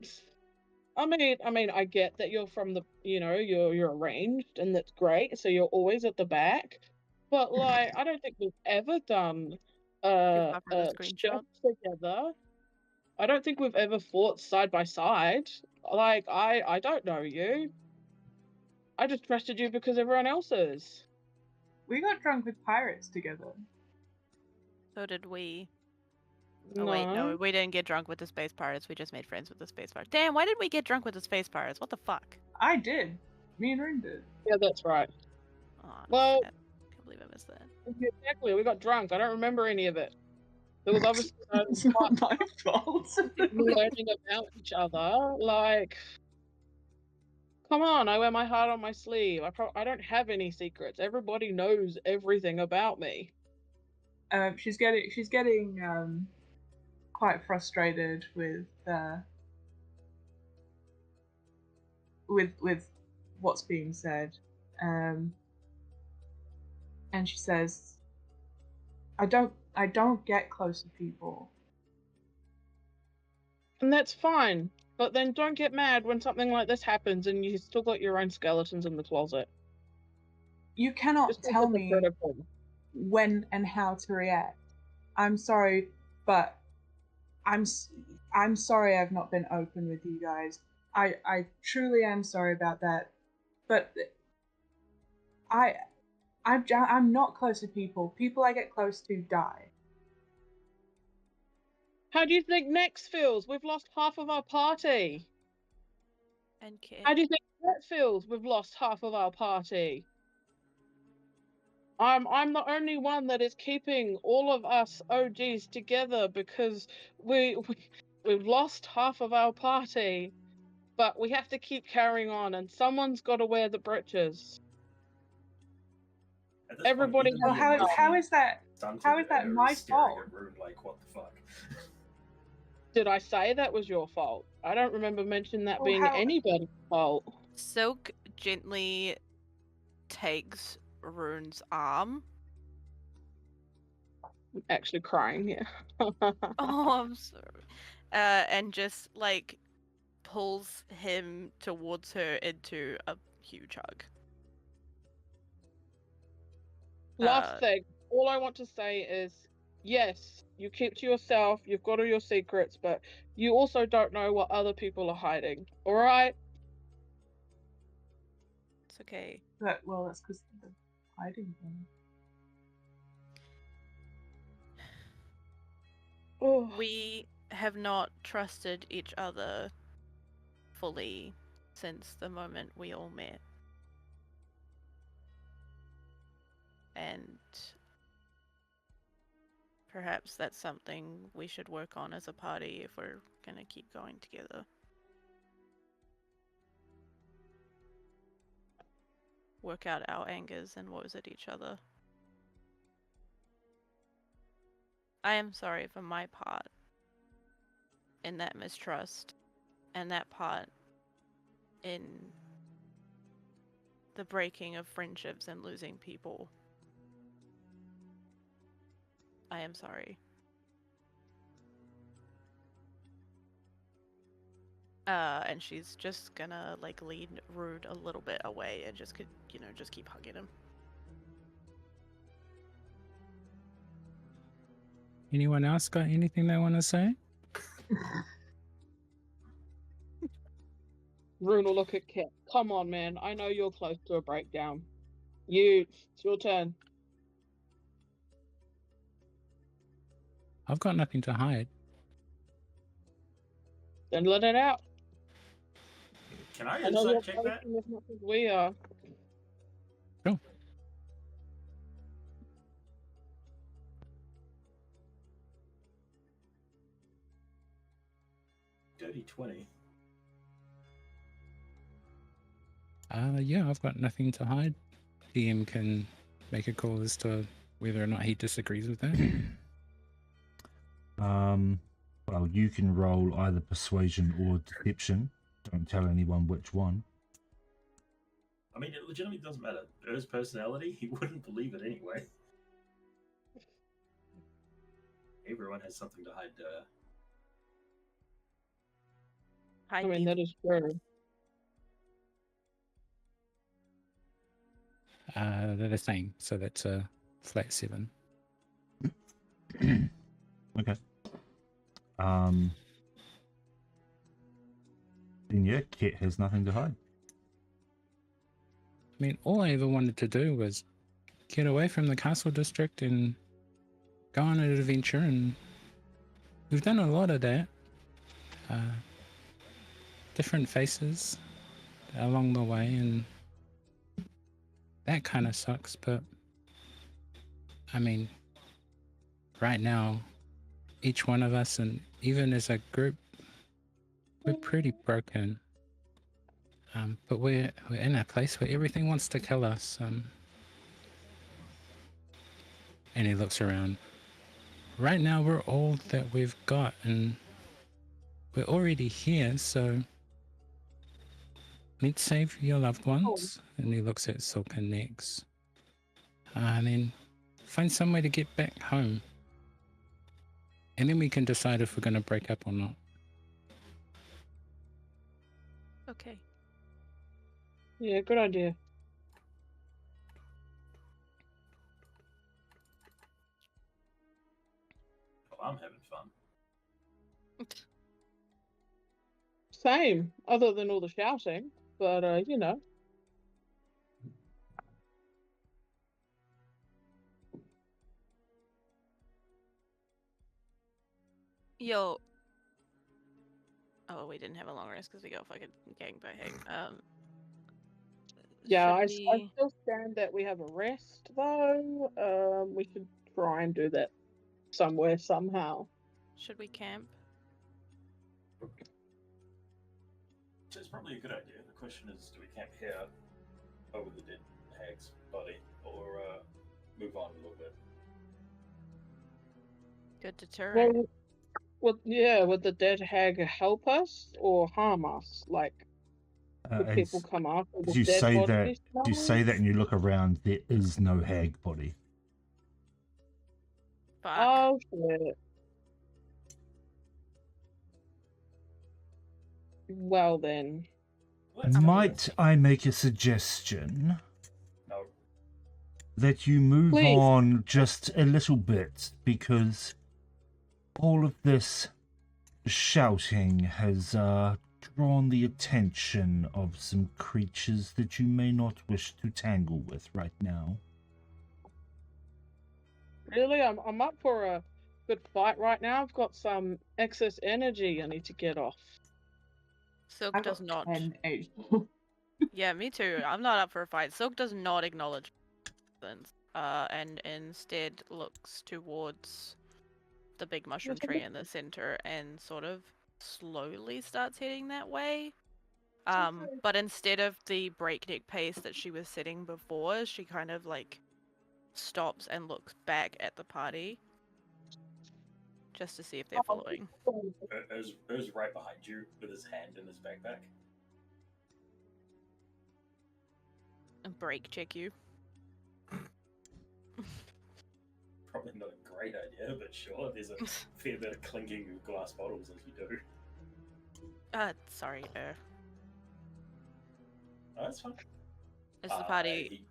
mean, I get that you're from the, you're arranged, and that's great. So you're always at the back. But like, I don't think we've ever done screenshot together. I don't think we've ever fought side by side. Like, I don't know you. I just trusted you because everyone else is. We got drunk with pirates together. So did we. No. Oh wait, no, we didn't get drunk with the space pirates. We just made friends with the space pirates. Damn, why did we get drunk with the space pirates? What the fuck? I did. Me and Rune did. Yeah, that's right. Oh, Well, I can't believe I missed that. Exactly, we got drunk. I don't remember any of it. There was obviously It's not my fault. learning about each other. Like, come on, I wear my heart on my sleeve. I don't have any secrets. Everybody knows everything about me. She's getting quite frustrated with what's being said, and she says, I don't get close to people. And that's fine. But then don't get mad when something like this happens and you still got your own skeletons in the closet. You cannot tell me when and how to react. I'm sorry, but I'm sorry I've not been open with you guys. I truly am sorry about that. But I'm not close to people. People I get close to die. How do you think Nex feels? We've lost half of our party. And kid. How do you think that feels? We've lost half of our party. I'm the only one that is keeping all of us OGs together because we've lost half of our party, but we have to keep carrying on, and someone's got to wear the breeches. At this Everybody point, Well, even the how is that? stunted how is that Anna my staring fault? at Rune like, what the fuck? Did I say that was your fault? I don't remember mentioning that Well, being how- anybody's fault. Silk gently takes Rune's arm. I'm actually crying here. Oh, I'm sorry. And just like pulls him towards her into a huge hug. Last Uh, thing, all I want to say is, yes, you keep to yourself, you've got all your secrets, but you also don't know what other people are hiding. All right? It's okay. Well, that's because the hiding thing. Oh, We have not trusted each other fully since the moment we all met. And perhaps that's something we should work on as a party if we're gonna keep going together. Work out our angers and woes at each other. I am sorry for my part in that mistrust and that part in the breaking of friendships and losing people. I am sorry. And she's just gonna like lead Rude a little bit away and just just keep hugging him. Anyone else got anything they want to say? Rune will look at Kit. Come on, man. I know you're close to a breakdown. It's your turn. I've got nothing to hide. Then let it out. Can I I know you're insight check that? facing as much as we are. Sure. Dirty 20. Yeah, I've got nothing to hide. DM can make a call as to whether or not he disagrees with that. Well, you can roll either persuasion or deception. Don't tell anyone which one. I mean, it legitimately doesn't matter. Er's personality, he wouldn't believe it anyway. Everyone has something to hide. I mean, that is true. They're the same, so that's a flat 7. Okay. Then yeah, Kit has nothing to hide. I mean, all I ever wanted to do was get away from the castle district and go on an adventure, and we've done a lot of that. Different faces along the way, and that kind of sucks, but I mean, right now, each one of us, and even as a group, we're pretty broken. But we're in a place where everything wants to kill us. And he looks around. Right now, we're all that we've got, and we're already here, so let's save your loved ones. And he looks at Silk and Nex. And then find some way to get back home. And then we can decide if we're going to break up or not. Okay. Yeah, good idea. Oh, I'm having fun. Same, other than all the shouting, but you know. Yo. Oh, we didn't have a long rest because we got fucking gangbang. Yeah, I we... still stand that we have a rest though. We should try and do that somewhere somehow. Should we camp? It's probably a good idea. The question is, do we camp here over the dead hag's body, or move on a little bit. Good deterrent. Would the dead hag help us or harm us? Like, would people come after As the you dead say body? that, you say that, and you look around. There is no hag body. Fuck. Oh shit. Well then. Let's go. Might I make a suggestion No. that you move Please. on just a little bit, because all of this shouting has drawn the attention of some creatures that you may not wish to tangle with right now. Really? I'm up for a good fight right now. I've got some excess energy I need to get off. Silk I've does got not. 10 HP. Yeah, me too. I'm not up for a fight. Silk does not acknowledge violence, and instead looks towards the big mushroom tree in the center and sort of slowly starts heading that way. But instead of the breakneck pace that she was setting before, she kind of like stops and looks back at the party just to see if they're following. Ur's right behind you with his hand in his backpack. And break check you. Probably not a great idea, but sure, there's a fair bit of clinking of glass bottles as you do. Sorry, Oh, that's fine. Is the party... He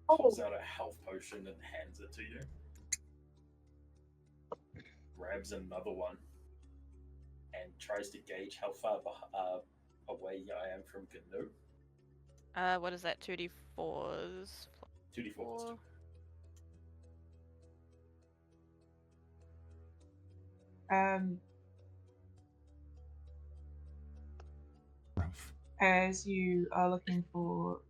pulls out a health potion and hands it to you. Grabs another one and tries to gauge how far away I am from Gnu. What is that? 2d4s? 2d4 plus 2. Ralph. As you are looking for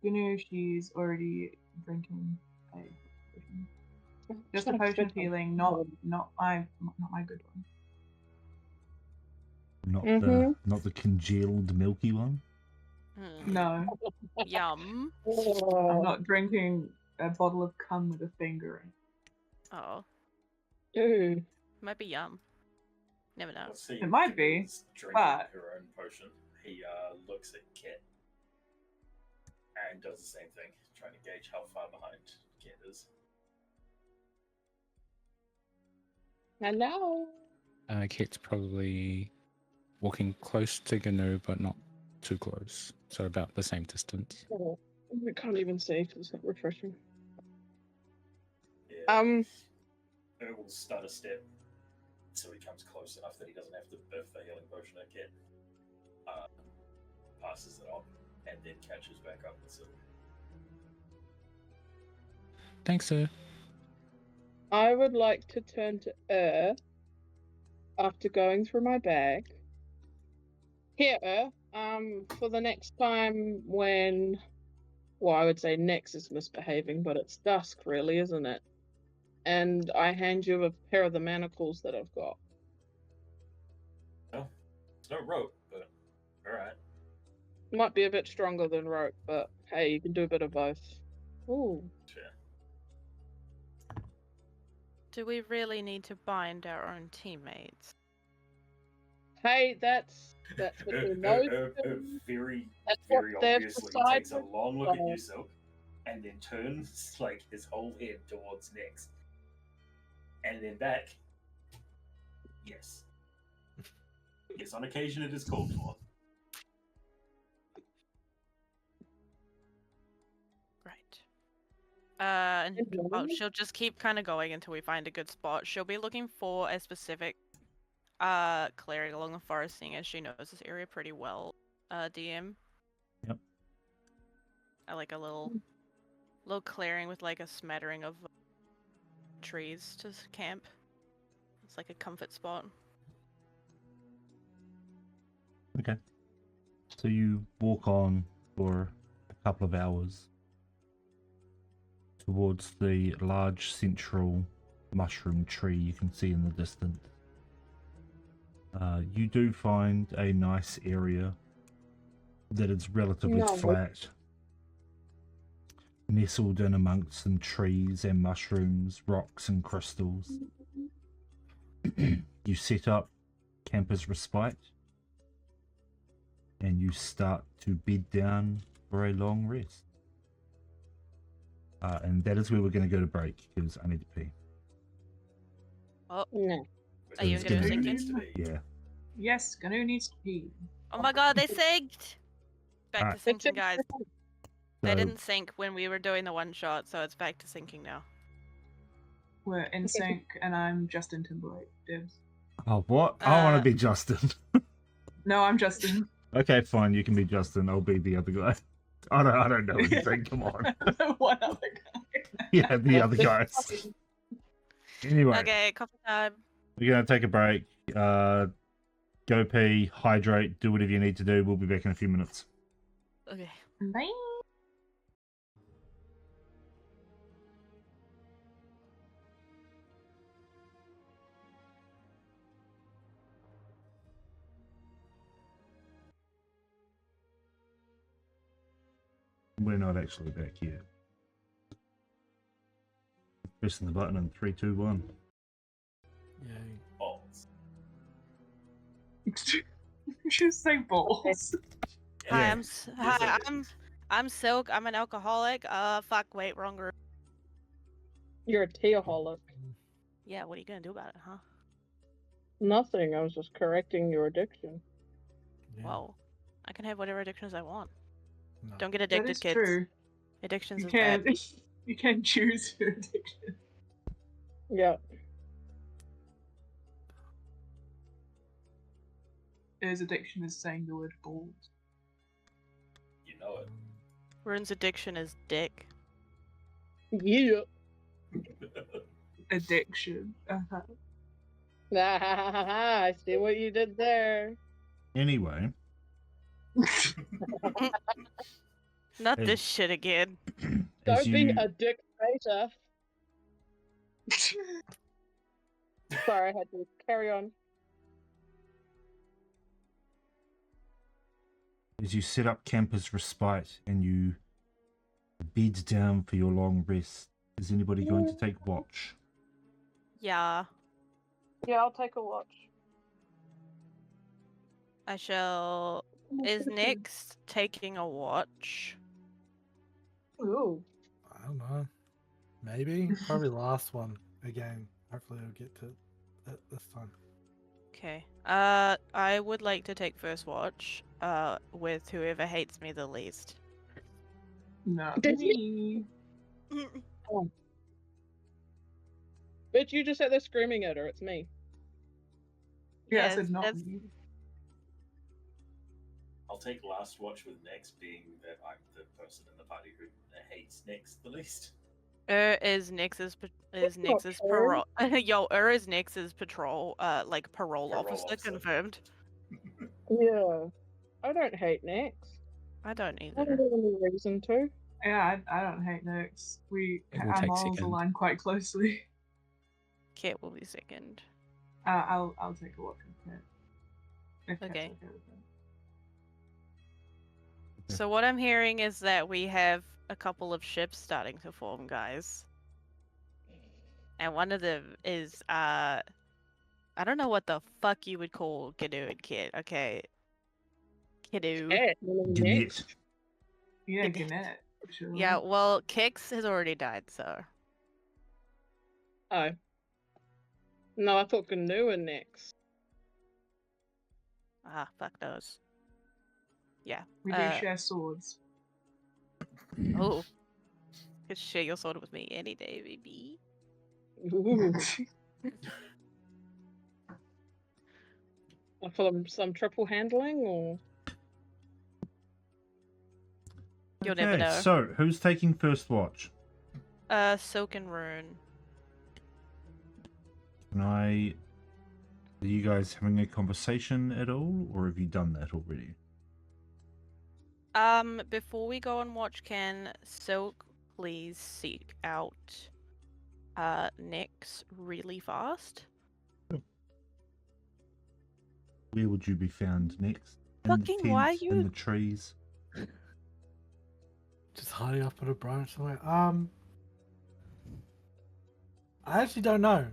Gnu, she's already drinking a potion. Just a potion of healing, not my good one. Not the congealed milky one. No, Yum. I'm not drinking a bottle of cum with a finger in. Oh. Ooh. Might be yum. Never know. Let's see It might be, Gnu's drinking but- her own potion. He looks at Kit and does the same thing, trying to gauge how far behind Kit is. Hello. Kit's probably walking close to Gnu, but not too close. So about the same distance. Oh, I can't even see because it's not refreshing. Yeah. It will start a step so he comes close enough that he doesn't have to biff the healing potion at Kit. Passes it on and then catches back up with Silk. Thanks, sir. I would like to turn to after going through my bag. Here, for the next time when, well, I would say Nex is misbehaving, but it's dusk, really, isn't it? And I hand you a pair of the manacles that I've got. No, it's no rope, but alright. Might be a bit stronger than rope, but hey, you can do a bit of both. Ooh. Sure. Do we really need to bind our own teammates? Hey, that's between those two. Very, That's what very they've obviously decided. takes a long look at So- you, Silk, and then turns like his whole head towards Nex. And then back. Yes. Yes, on occasion it is called for. Right. She'll just keep kind of going until we find a good spot. She'll be looking for a specific clearing along the forest, seeing as she knows this area pretty well. DM. Yep. I like a little clearing with like a smattering of trees to camp. It's like a comfort spot. Okay. So you walk on for a couple of hours towards the large central mushroom tree you can see in the distance. You do find a nice area that is relatively flat. nestled in amongst some trees and mushrooms, rocks and crystals. You set up Camper's Respite and you start to bed down for a long rest. And that is where we're going to go to break because I need to pee. Oh, No. are you it's going to gonna- sink in? Yeah. Yes, Ganu needs to pee. Oh my god, they synced! Back Alright. to sinking, guys. They So- didn't sink when we were doing the one shot, so it's back to sinking now. We're in sync, and I'm Justin Timberlake. Dibs. Oh, what? I want Uh, to be Justin. No, I'm Justin. Okay, fine. You can be Justin. I'll be the other guy. I don't know anything. Come on. One other guy. Yeah, the other guys. Anyway, Okay, coffee time. we're gonna take a break. Go pee, hydrate, do whatever you need to do. We'll be back in a few minutes. Okay. Bye. We're not actually back yet. Pressing the button in 3, 2, 1. Yay. Balls. You should say balls. Hi, Yeah. I'm Silk. I'm an alcoholic. Fuck. Wait, wrong group. You're a teaholic. Yeah, what are you gonna do about it, huh? Nothing. I was just correcting your addiction. Yeah. Well, I can have whatever addictions I want. No. Don't get That addicted, is kids. true. Addictions You is can bad. you can choose your addiction. Yeah. His addiction is saying the word balls. You know it. Rune's addiction is dick. Yeah. Addiction. Uh-huh. I see what you did there. Anyway, Not Hey. this shit again. as Don't be you a dictator. Sorry, I had to carry on. set up Camper's Respite and you bed down for your long rest, is anybody going to take watch? Yeah, Yeah, I'll take a watch. I shall. Is Nyx taking a watch? Ooh. I don't know. Maybe. Probably last one again. Hopefully I'll get to it this time. Okay. I would like to take first watch. With whoever hates me the least. Not Did me. Bitch, you just sat there screaming at her. It's me. Yeah, I Yes, said not that's- me. I'll take last watch with Nex, being that I'm the person in the party who hates Nex the least. Is Nyx's That's not Nyx's true. parole? Yo, is Nyx's patrol like parole Parole officer officer. confirmed? Yeah. I don't hate Nex. I don't I either. don't have any reason to. Yeah, I don't hate Nyx. It will Our take morals second. align quite closely. Kit will be second. I'll take a watch with Kat. If Kat's Okay. with it. So what I'm hearing is that we have a couple of ships starting to form, guys. And one of them is I don't know what the fuck you would call Canoe and Kit. Okay. Canoe. Gannett. Yeah, It- Gannett. Sure. Yeah, well, Kix has already died, so Oh. No, I thought Gnu and Nex. fuck those. Yeah. We do share swords. Oh. Could share your sword with me any day, baby. Ooh. For some triple handling, or You'll never know. So who's taking first watch? Silk and Rune. Are you guys having a conversation at all, or have you done that already? Before we go and watch, can Silk please seek out Nyx really fast? Where would you be found next? Fucking why in you- the trees? Just hiding up on a branch somewhere. I actually don't know.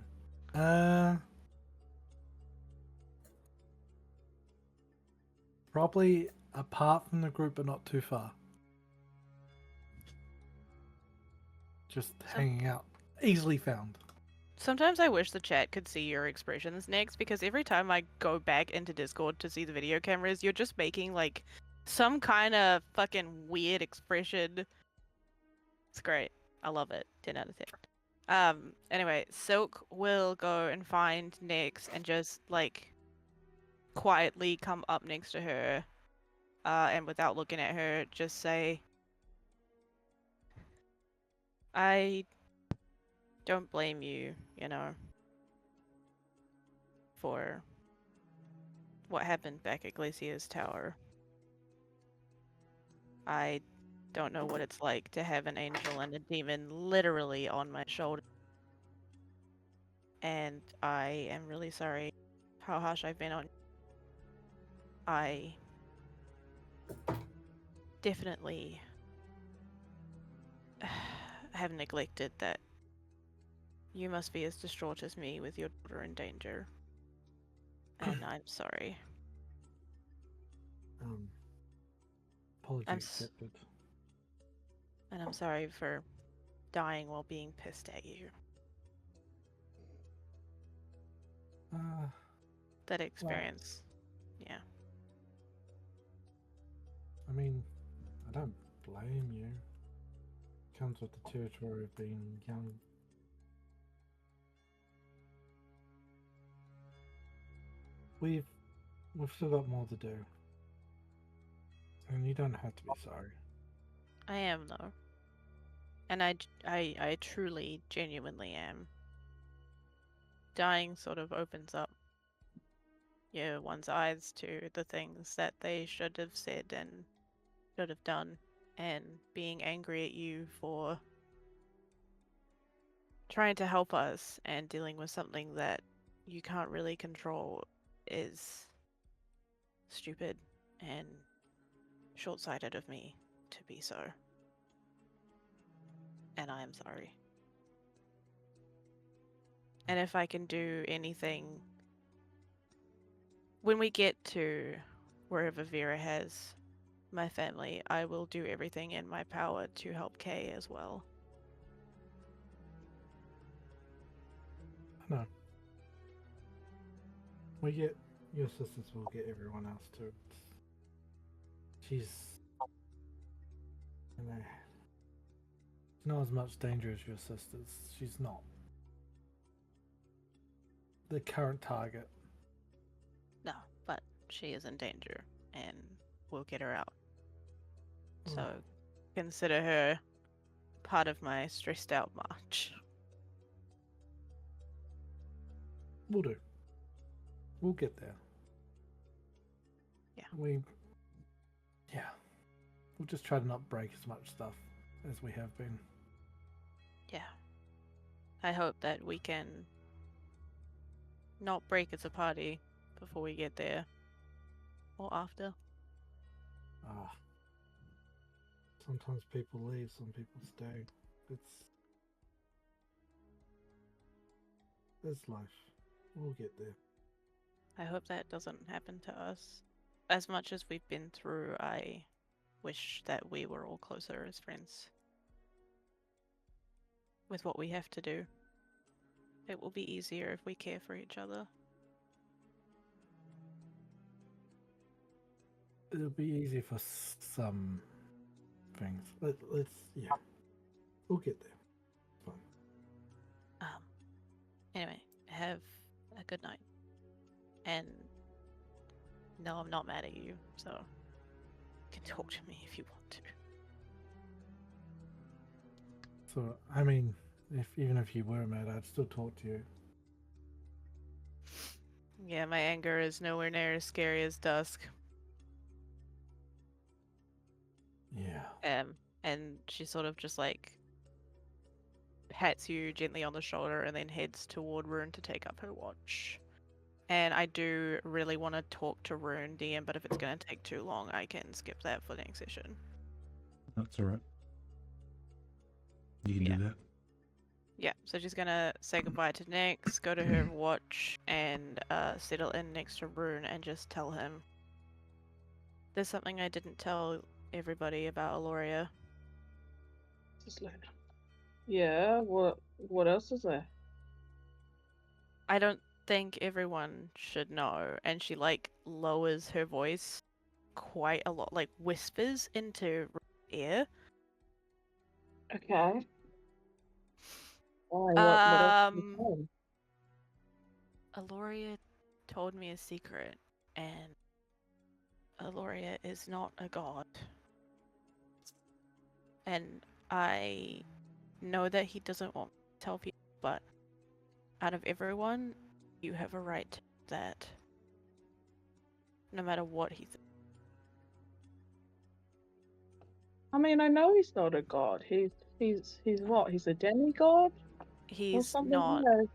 Probably apart from the group, but not too far. Just hanging out, easily found. Sometimes I wish the chat could see your expressions next, because every time I go back into Discord to see the video cameras, you're just making like some kind of fucking weird expression. It's great. I love it. 10 out of 10. Anyway, Silk will go and find Nyx and just like quietly come up next to her, and without looking at her, just say, I don't blame you, you know, for what happened back at Glacier's Tower. I don't know what it's like to have an angel and a demon literally on my shoulder. And I am really sorry how harsh I've been on you. I definitely have neglected that you must be as distraught as me with your daughter in danger. And I'm sorry. Apology I'm accepted. And I'm sorry for dying while being pissed at you. That experience. Yeah. I mean, I don't blame you. Comes with the territory of being young. We've still got more to do. And you don't have to be sorry. I am, though. And I truly, genuinely am. Dying sort of opens up, one's eyes to the things that they should have said and should have done. And being angry at you for trying to help us and dealing with something that you can't really control is stupid and short-sighted of me to be so. And I am sorry. And if I can do anything, when we get to wherever Vera has my family, I will do everything in my power to help Kay as well. I know. We get your sisters, will get everyone else too. She's, not as much danger as your sisters. She's not the current target. No, but she is in danger, and we'll get her out. So consider her part of my stressed out march. We'll do. We'll get there. Yeah. We'll just try to not break as much stuff as we have been. Yeah. I hope that we can not break as a party before we get there. Or after. Sometimes people leave, some people stay. It's life. We'll get there. I hope that doesn't happen to us. As much as we've been through, I wish that we were all closer as friends. With what we have to do. It will be easier if we care for each other. It'll be easy for some things. Let's we'll get there. It's fine. Anyway, have a good night. And no, I'm not mad at you, so you can talk to me if you want to. So, I mean, even if you were mad, I'd still talk to you. Yeah, my anger is nowhere near as scary as dusk. Yeah. And she sort of just like pats you gently on the shoulder and then heads toward Rune to take up her watch. And I do really want to talk to Rune, DM, but if it's going to take too long, I can skip that for the next session. That's alright. You can Yeah. do that. Yeah, so she's gonna say goodbye to Nyx, go to her watch, and settle in next to Rune and just tell him there's something I didn't tell everybody about Aloria. Just like, yeah. What else is there? I don't think everyone should know. And she like lowers her voice quite a lot, like whispers into Rune's ear. Okay. Why? What else? Is Um, there? Aloria told me a secret, and Aloria is not a god. And I know that he doesn't want me to tell people, but out of everyone, you have a right to that. No matter what he thinks. I mean, I know he's not a god. He's what? He's a demigod or He's something. not. You know?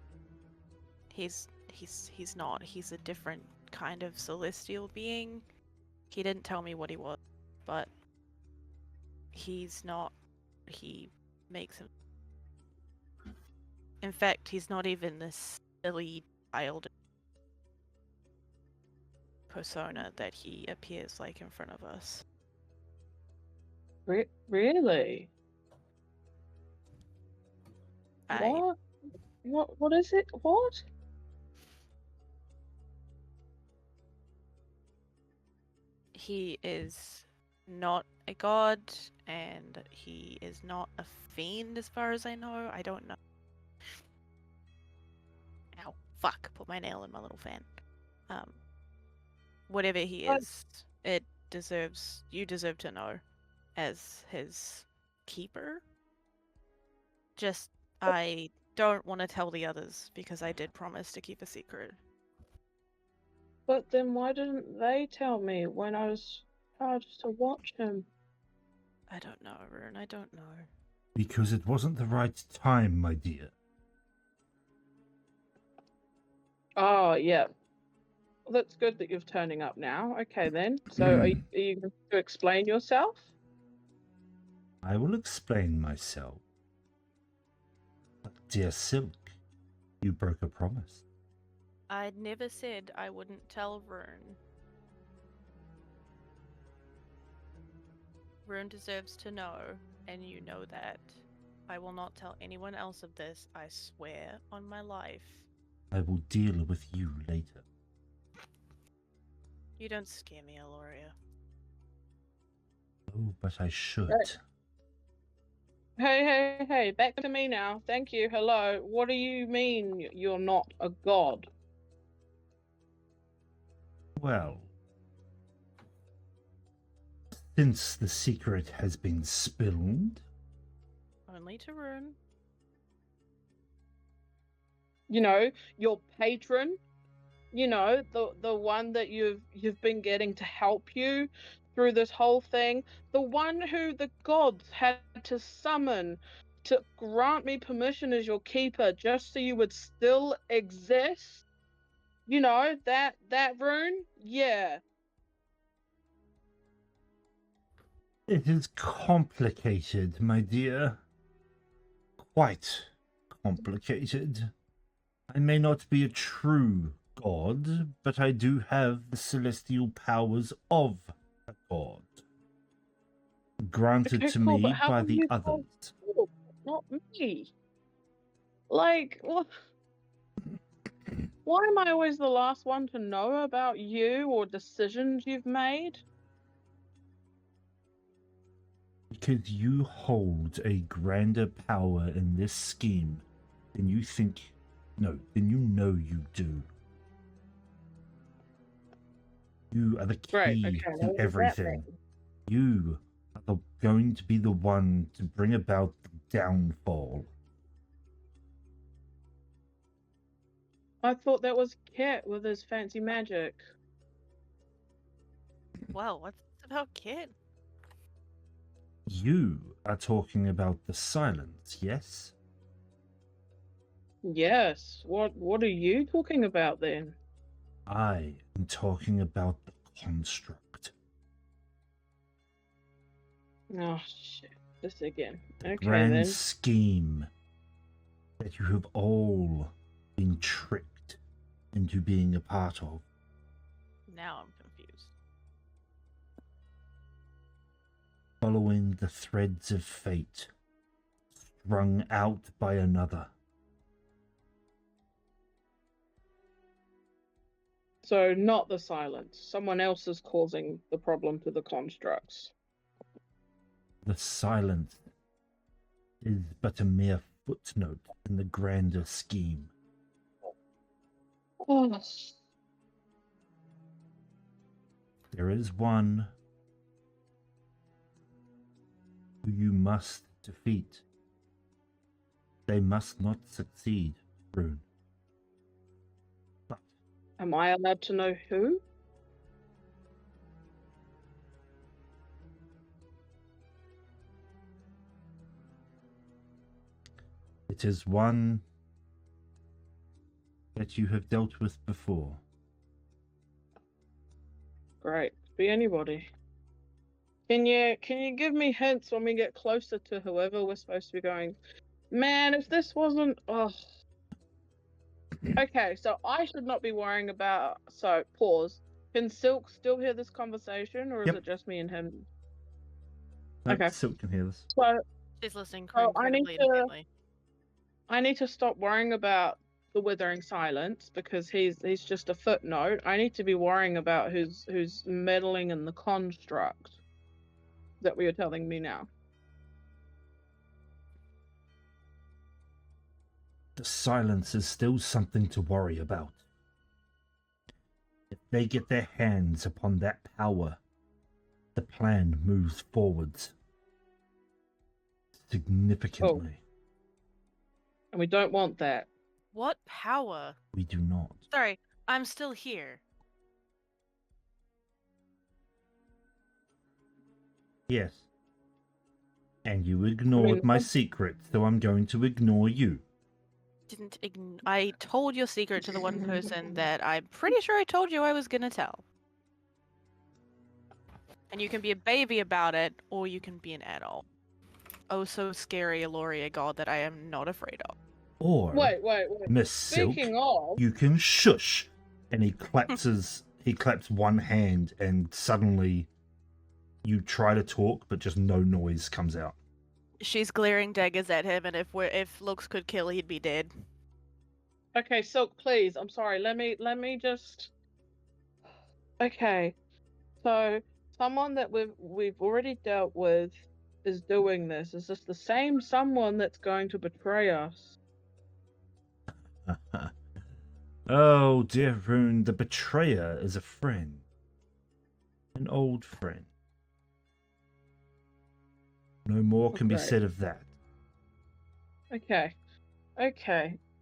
He's not. He's a different kind of celestial being. He didn't tell me what he was, but he's not. He makes him. In fact, he's not even this silly child persona that he appears like in front of us. Really? What? What is it? What? He is not a god, and he is not a fiend as far as I know. I don't know. Ow, fuck, put my nail in my little fan. Whatever he But- is, you deserve to know as his keeper. Just, I don't want to tell the others because I did promise to keep a secret. But then why didn't they tell me when I was charged to watch him? I don't know, Rune, I don't know. Because it wasn't the right time, my dear. Oh, yeah. Well, that's good that you're turning up now. Okay, then. So are you going to explain yourself? I will explain myself. But dear Silk, you broke a promise. I'd never said I wouldn't tell Rune. Rune deserves to know, and you know that. I will not tell anyone else of this, I swear on my life. I will deal with you later. You don't scare me, Aloria. Oh, but I should. Right. Hey, back to me now. Thank you. Hello. What do you mean you're not a god? Well, since the secret has been spilled, Only to Rune. You know, your patron, you know, the one that you've been getting to help you through this whole thing, the one who the gods had to summon to grant me permission as your keeper just so you would still exist. You know, that Rune? Yeah. it is complicated, my dear. Quite complicated. I may not be a true god, but I do have the celestial powers of a god. Granted Okay, to cool, but me how by come the you others. told Silk, not me? Like, what? Why am I always the last one to know about you or decisions you've made? Because you hold a grander power in this scheme than you think. No, than you know you do. You are the key Right, okay, now to what does that everything. You are going to be the one to bring about the downfall. I thought that was Kit with his fancy magic. Well, what's this about Kit? You are talking about the silence, yes? Yes. What are you talking about then? I am talking about the construct. Oh shit. this again. The Okay, grand then. scheme that you have all been tricked into being a part of. Now I'm confused. Following the threads of fate strung out by another. So not the silence. Someone else is causing the problem to the constructs. The silence is but a mere footnote in the grander scheme. Oh. There is one who you must defeat. They must not succeed, Rune. But Am I allowed to know who? it is one that you have dealt with before. Great. Be anybody. Can you give me hints when we get closer to whoever we're supposed to be going? Man, if this wasn't Okay, so I should not be worrying about pause. Can Silk still hear this conversation or is Yep. it just me and him? No, Okay. Silk can hear this. So She's listening Oh, I need incredibly to- intently. I need to stop worrying about the withering silence because he's just a footnote. I need to be worrying about who's meddling in the construct that we are telling me now. The silence is still something to worry about. If they get their hands upon that power, the plan moves forwards significantly. And we don't want that. What power? We do not. Sorry, I'm still here. Yes. And you ignored my secret, so I'm going to ignore you. I told your secret to the one person that I'm pretty sure I told you I was gonna tell. And you can be a baby about it, or you can be an adult. Oh, so scary, Eloria god that I am not afraid of. Or, Wait. Miss Silk, Speaking of, you can shush. And he claps one hand, and suddenly you try to talk, but just no noise comes out. She's glaring daggers at him, and if looks could kill, he'd be dead. okay, Silk, please. I'm sorry. Let me just. Okay, so someone that we've already dealt with is doing this. Is this the same someone that's going to betray us? Oh, dear Rune, the betrayer is a friend. An old friend. No more can be Okay. said of that. Okay.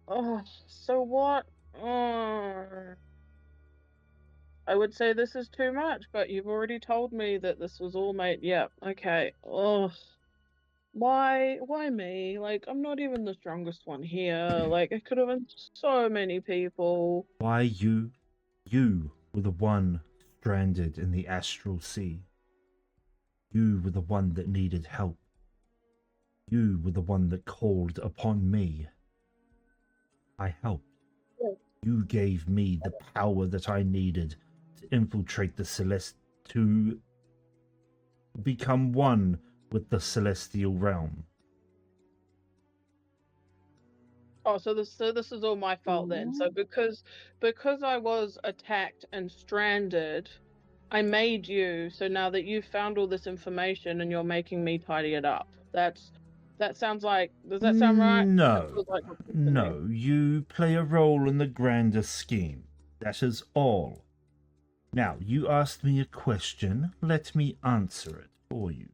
Oh, so what? I would say this is too much, but you've already told me that this was all made. Yep. Okay. Oh, why me? Like, I'm not even the strongest one here. Like, it could have been so many people. Why you? You were the one stranded in the astral sea. You were the one that needed help. You were the one that called upon me. I helped. Yeah. You gave me the power that I needed to infiltrate the Celeste, to become one with the celestial realm. Oh, so this is all my fault then. So because I was attacked and stranded, I made you. So now that you've found all this information and you're making me tidy it up. That sounds like. Does that sound right? That No, feels like what's happening. no. You play a role in the grander scheme. That is all. Now, you asked me a question. Let me answer it for you.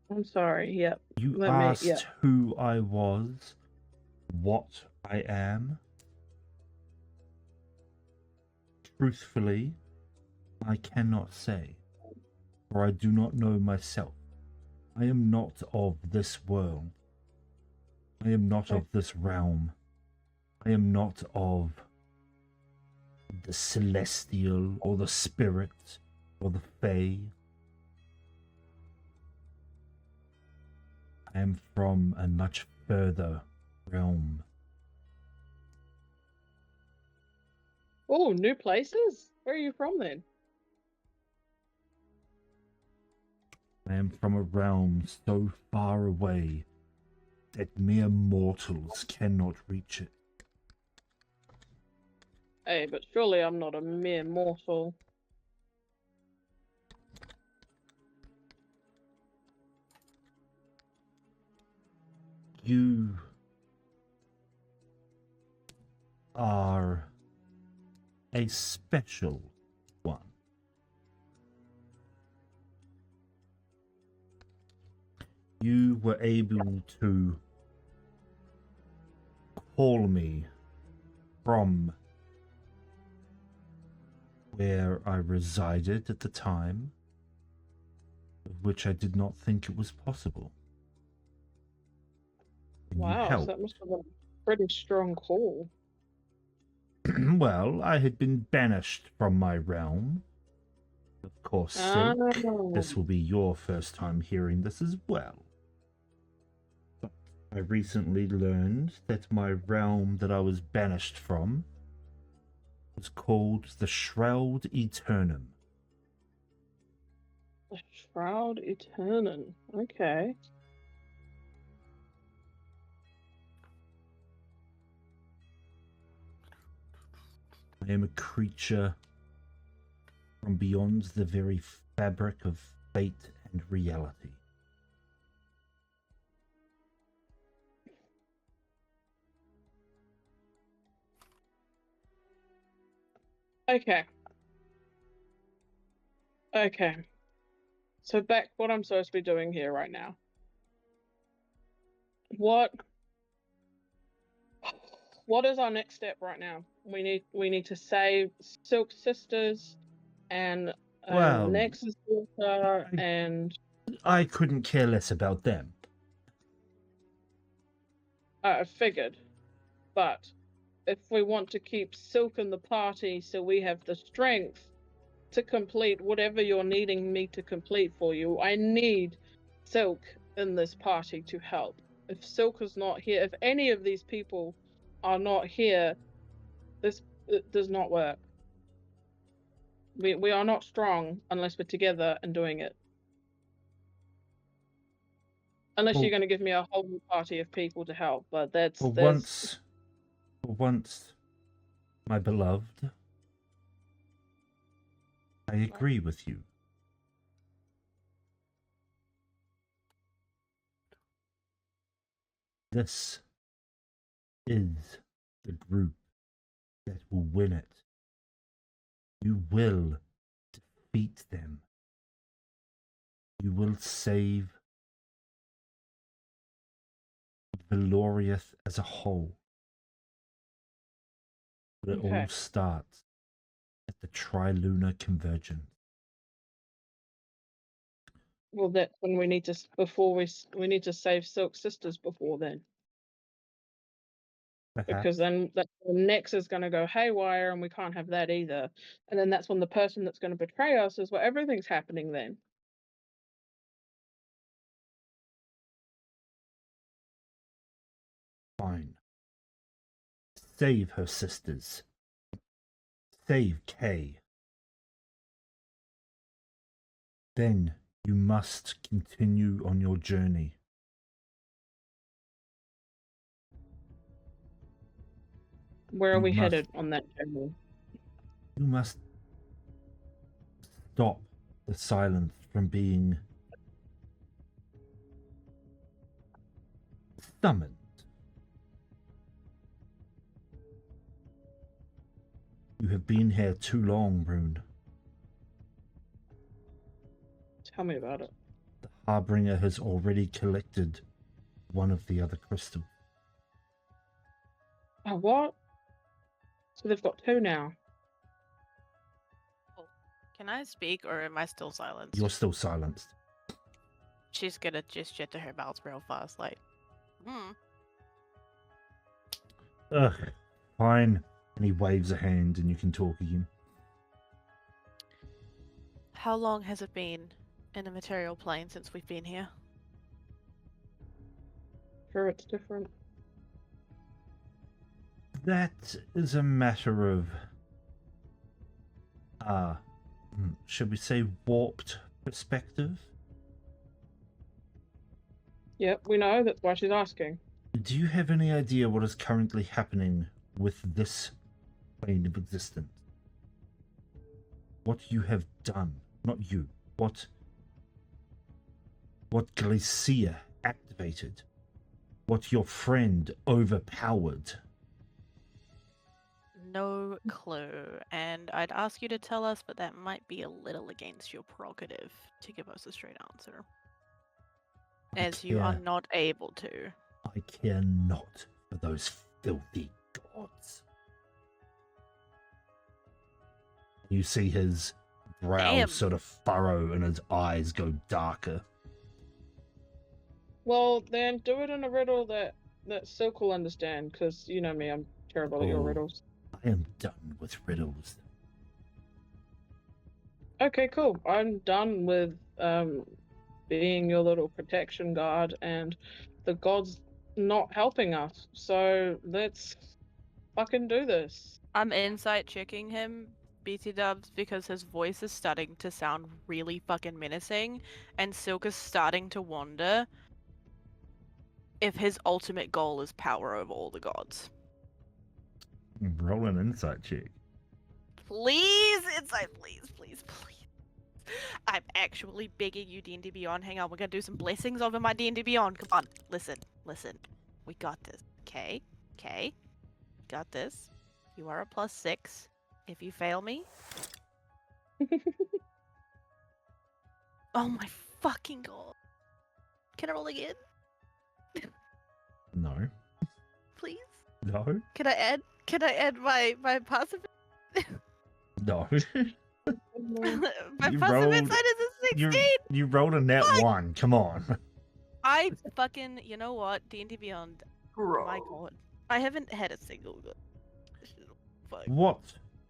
I'm sorry. Yep. You Let me- asked yeah. who I was, what I am. Truthfully, I cannot say, for I do not know myself. I am not of this world. I am not of this realm. I am not of the celestial or the spirit or the fae. I am from a much further realm. Oh, new places? Where are you from then? I am from a realm so far away that mere mortals cannot reach it. Hey, but surely I'm not a mere mortal. You are a special one. You were able to call me from where I resided at the time, of which I did not think it was possible. And you Wow, so helped. that must have been a pretty strong call. Well, I had been banished from my realm. Of course, Silk, this will be your first time hearing this as well. But I recently learned that my realm that I was banished from was called the Shroud Eternum. The Shroud Eternum. Okay. I am a creature from beyond the very fabric of fate and reality. Okay. Okay. So back what I'm supposed to be doing here right now. What is our next step right now? We need to save Silk Sisters and Well, Nexus daughter and I couldn't care less about them. I figured. But if we want to keep Silk in the party so we have the strength to complete whatever you're needing me to complete for you, I need Silk in this party to help. If Silk is not here, if any of these people are not here, this does not work. We are not strong unless we're together and doing it. Unless you're going to give me a whole party of people to help, but that's For once, my beloved, I agree with you. This is the group that will win it. You will defeat them. You will save Valorious as a whole. But it all starts at the Trilunar Convergence. Well, that's when we need to we need to save Silk Sisters before then. Perhaps. Because then the Nex is going to go haywire and we can't have that either. And then that's when the person that's going to betray us is where everything's happening then. Fine. Save her sisters. Save Kay. Then you must continue on your journey. Where are we headed on that journey? You must stop the silence from being summoned. You have been here too long, Rune. Tell me about it. The Harbinger has already collected one of the other crystals. Oh, what? So they've got two now. Can I speak or am I still silenced? You're still silenced. She's gonna gesture to her mouth real fast, like, Ugh, fine. And he waves a hand and you can talk again. How long has it been in the material plane since we've been here? sure it's different. That is a matter of, should we say, warped perspective? Yep, we know. That's why she's asking. Do you have any idea what is currently happening with this plane of existence? What you have done, not you. What Glacia activated? What your friend overpowered? No clue. And I'd ask you to tell us, but that might be a little against your prerogative to give us a straight answer. As you are not able to. I care not for those filthy gods. You see his brow sort of furrow and his eyes go darker. Well, then do it in a riddle that Silk will understand, because you know me, I'm terrible at your riddles. I am done with riddles. Okay, cool. I'm done with being your little protection guard, and the gods not helping us. So let's fucking do this. I'm insight checking him, BT dubs, because his voice is starting to sound really fucking menacing, and Silk is starting to wonder if his ultimate goal is power over all the gods. Roll an insight check. Please, insight, please. I'm actually begging you, D&D Beyond. Hang on, we're gonna do some blessings over my D&D Beyond. Come on, listen. We got this, okay? Got this. You are a +6. If you fail me... Oh my fucking god. Can I roll again? No. Please? No. Can I add my passive? No. My You passive rolled- insight is a 16! You rolled a net 1. Come on. I fucking, you know what? D&D Beyond. Bro. My god. I haven't had a single good. Fuck. What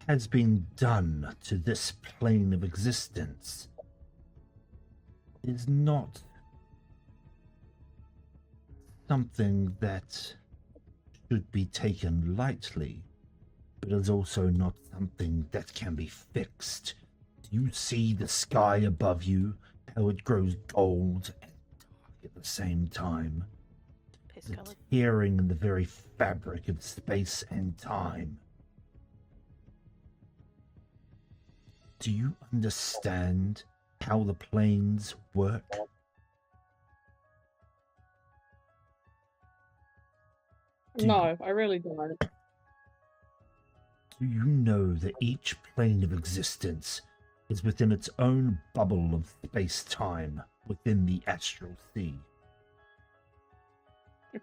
has been done to this plane of existence is not something that should be taken lightly, but is also not something that can be fixed. Do you see the sky above you, how it grows gold and dark at the same time? Piss The colored. tearing in the very fabric of space and time. Do you understand how the planes work? No, I really don't. Do you know that each plane of existence is within its own bubble of space-time within the astral sea?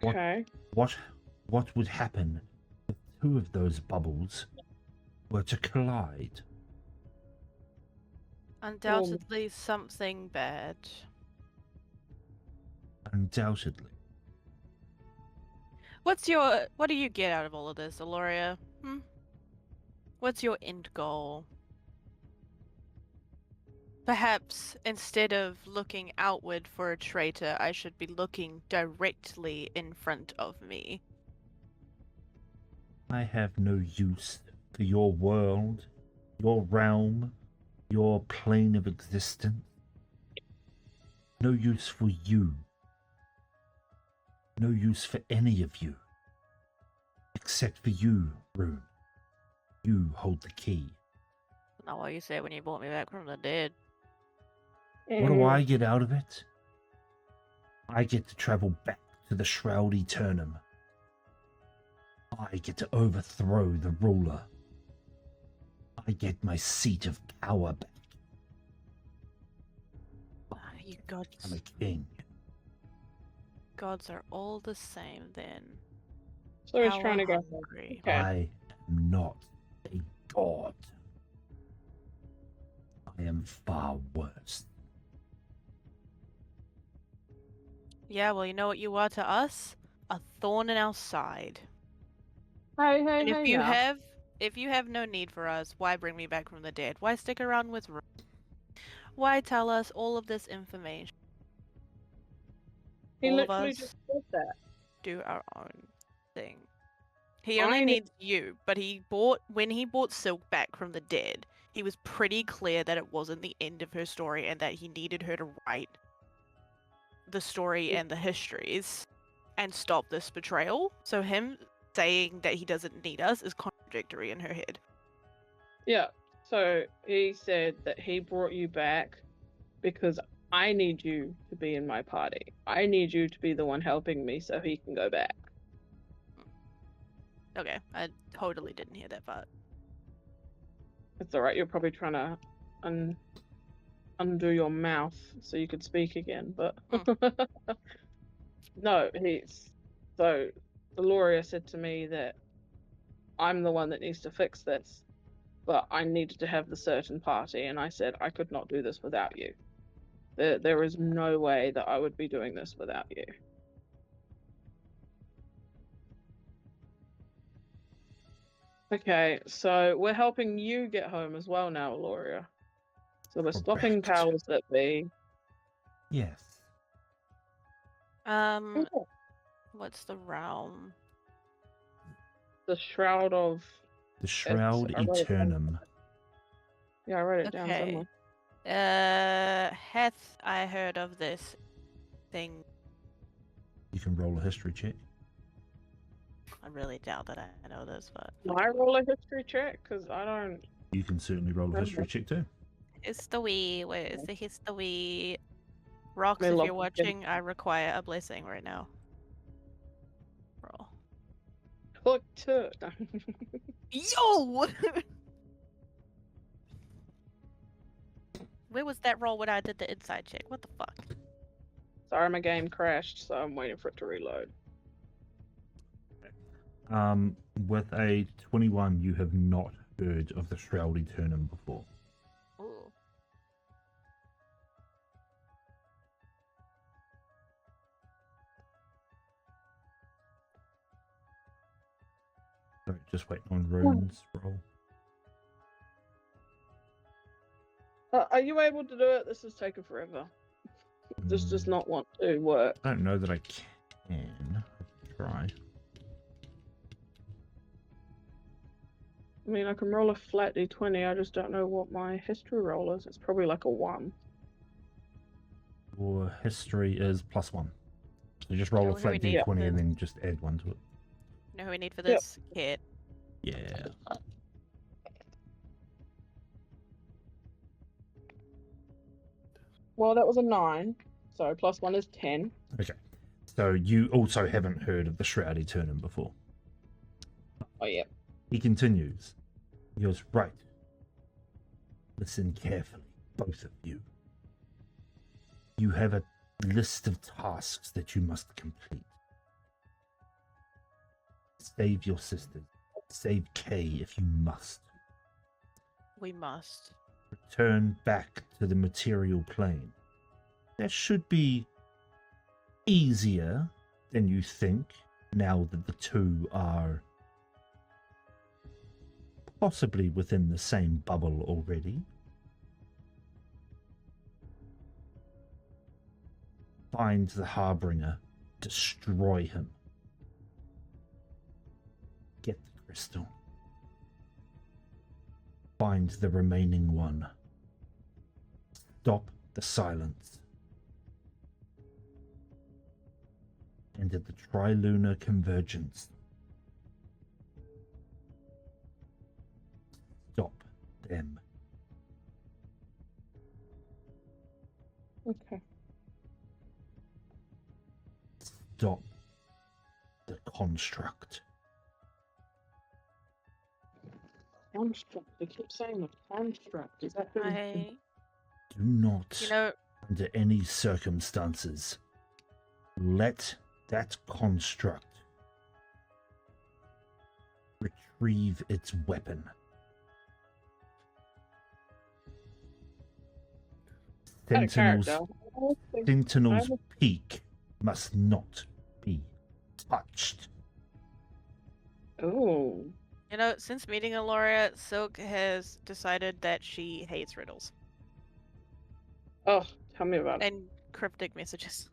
Okay. What would happen if two of those bubbles were to collide? Undoubtedly something bad. Undoubtedly. What do you get out of all of this, Aloria? What's your end goal? Perhaps instead of looking outward for a traitor, I should be looking directly in front of me. I have no use for your world, your realm, your plane of existence. No use for you. No use for any of you. Except for you, Rune. You hold the key. Not what you said when you brought me back from the dead. What do I get out of it? I get to travel back to the Shroud Eternum. I get to overthrow the ruler. I get my seat of power back. You gods. I'm a king. Gods are all the same then. So he's trying to go. Hungry. Okay. I am not a god. I am far worse. Yeah, well, you know what you are to us? A thorn in our side. Hey, And hey, hey. if you have no need for us, why bring me back from the dead? Why stick around with Ru? Why tell us all of this information? He all of literally us. just said that. do our own thing. He only I- needs you, but when he brought Silk back from the dead, he was pretty clear that it wasn't the end of her story and that he needed her to write the story and the histories and stop this betrayal. So him saying that he doesn't need us is contradictory in her head. Yeah. So he said that he brought you back because I need you to be in my party. I need you to be the one helping me so he can go back. Okay, I totally didn't hear that part. It's alright, you're probably trying to undo your mouth so you could speak again, but no, so Deloria said to me that I'm the one that needs to fix this, but I needed to have the certain party, and I said I could not do this without you. There is no way that I would be doing this without you. Okay, so we're helping you get home as well now, Aloria. So we're stopping Correct. powers that be. Yes. What's the realm? The Shroud of... The Shroud I wrote it down. Eternum. Yeah, I wrote it down Okay. somewhere. Hath I heard of this thing? You can roll a history check. I really doubt that I know this, but Can I roll a history check? Because I don't... You can certainly roll a history check too. history. Where is the history? Rocks, May if love you're begin. watching, I require a blessing right now. Roll. Look to... Yo! Where was that roll when I did the inside check? What the fuck? Sorry, my game crashed, so I'm waiting for it to reload. With a 21, you have not heard of the Shroud Eternum before. Ooh. Sorry, just waiting on runes roll. Are you able to do it? This is taking forever. This does not want to work. I don't know that I can. Try. I mean, I can roll a flat d20, I just don't know what my history roll is. It's probably like a 1. Your history is +1. So just roll Know a who flat we need d20 and for- then just add 1 to it. You know who we need for Yep. this? Kit. Yeah. Well, that was a 9, so +1 is 10. Okay. So you also haven't heard of the Shroud Eternum before. Oh, yeah. He continues. He goes, right. Listen carefully, both of you. You have a list of tasks that you must complete. Save your sisters. Save Kay if you must. We must. Return back to the material plane. That should be easier than you think, now that the two are possibly within the same bubble already. Find the Harbinger, destroy him. Get the crystal. Find the remaining one. Stop the silence. And at the Trilunar Convergence, stop them. Okay. Stop the construct. Construct. They keep saying the construct. Is that who? I, Do not, you know, under any circumstances, let that construct retrieve its weapon. Out of Sentinel's, character. I don't think- Sentinel's I would- peak must not be touched. Oh. you know, since meeting Aloria, Silk has decided that she hates riddles Oh, tell me about it. and cryptic messages.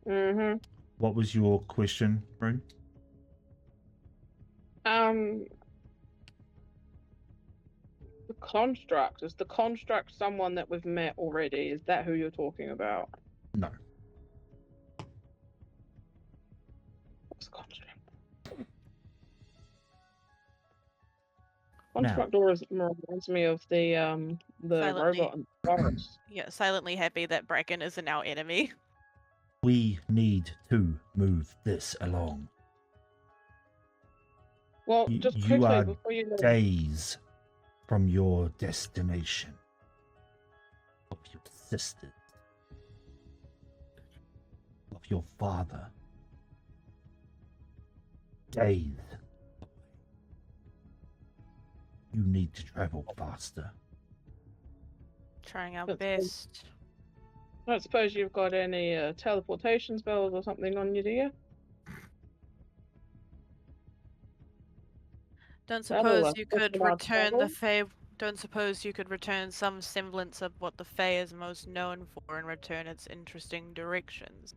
Mm-hmm. What was your question, Rune? The construct, is the construct someone that we've met already? Is that who you're talking about? No. What's the construct? Construct always reminds me of the Silently. robot in the forest. Yeah, silently happy that Bracken is now enemy. We need to move this along. Well, You- just you quickly are before you leave. Days from your destination. Of your sisters. Of your father. Days. You need to travel faster. Trying our That's best. I don't suppose you've got any teleportation spells or something on you, do you? Don't That'll, suppose you push could them out return the trouble. Fae. Don't suppose you could return some semblance of what the Fae is most known for and return its interesting directions.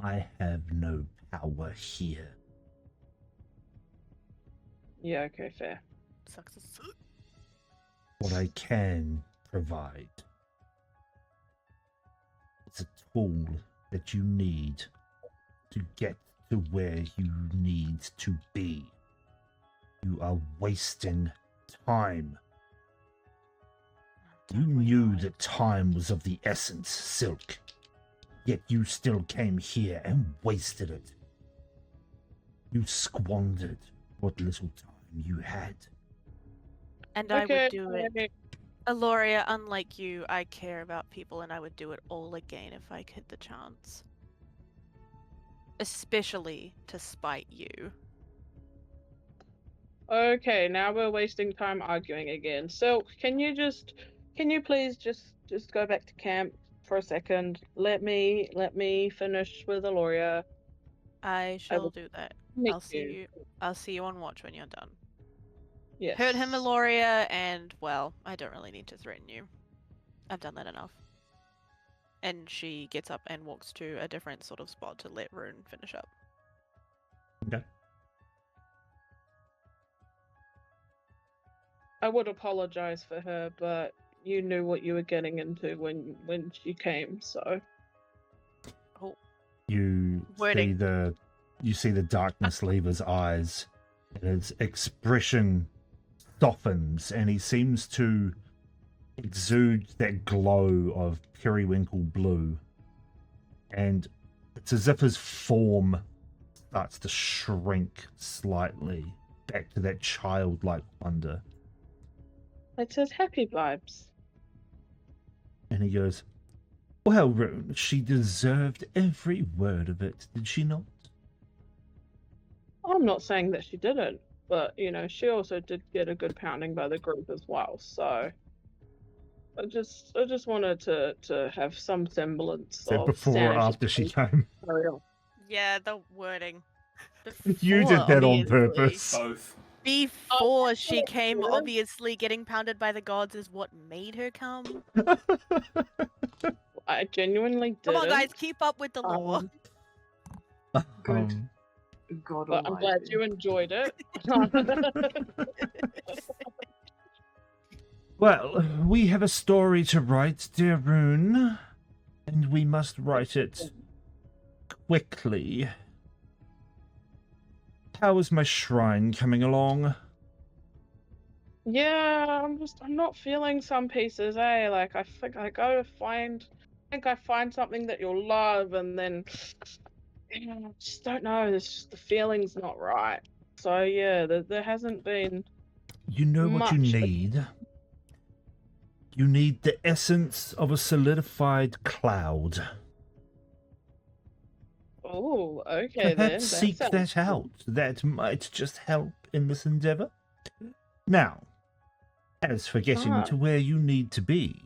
I have no power here. Yeah, okay, fair. Sucks. What I can provide is a tool that you need to get to where you need to be. You are wasting time. You knew that time was of the essence, Silk. Yet you still came here and wasted it. You squandered what little time you had. And I Okay, would do it. Aloria, unlike you, I care about people and I would do it all again if I could the chance. Especially to spite you. Okay, now we're wasting time arguing again. Silk, can you please just go back to camp for a second? Let me finish with Aloria. I shall do that. Thank I'll see you on watch when you're done. Yes. Hurt him, Aloria, and well, I don't really need to threaten you. I've done that enough. And she gets up and walks to a different sort of spot to let Rune finish up. Okay. I would apologize for her, but you knew what you were getting into when she came, so. You Wording. see the darkness leave his eyes, and his expression softens, and he seems to exude that glow of periwinkle blue, and it's as if his form starts to shrink slightly back to that childlike wonder. It says happy vibes. And he goes, "Well, Rune, she deserved every word of it, did she not?" I'm not saying that she didn't, but she also did get a good pounding by the group as well. So I just wanted to have some semblance So of before or sanity. after she came? Yeah, the wording. You did that on purpose. Both. Before she came, obviously getting pounded by the gods is what made her come. I genuinely did. Come on, guys, keep up with the lore. Good. God But I'm glad almighty. you enjoyed it. Well, we have a story to write, dear Rune, and we must write it quickly. How is my shrine coming along? Yeah, I'm not feeling some pieces, eh? Like I think I find something that you'll love, and then I just don't know. The feeling's not right. So yeah, there hasn't been. You know what you much. need? You need the essence of a solidified cloud. Oh, okay then. Perhaps seek that out. That might just help in this endeavor. Now, as for getting to where you need to be,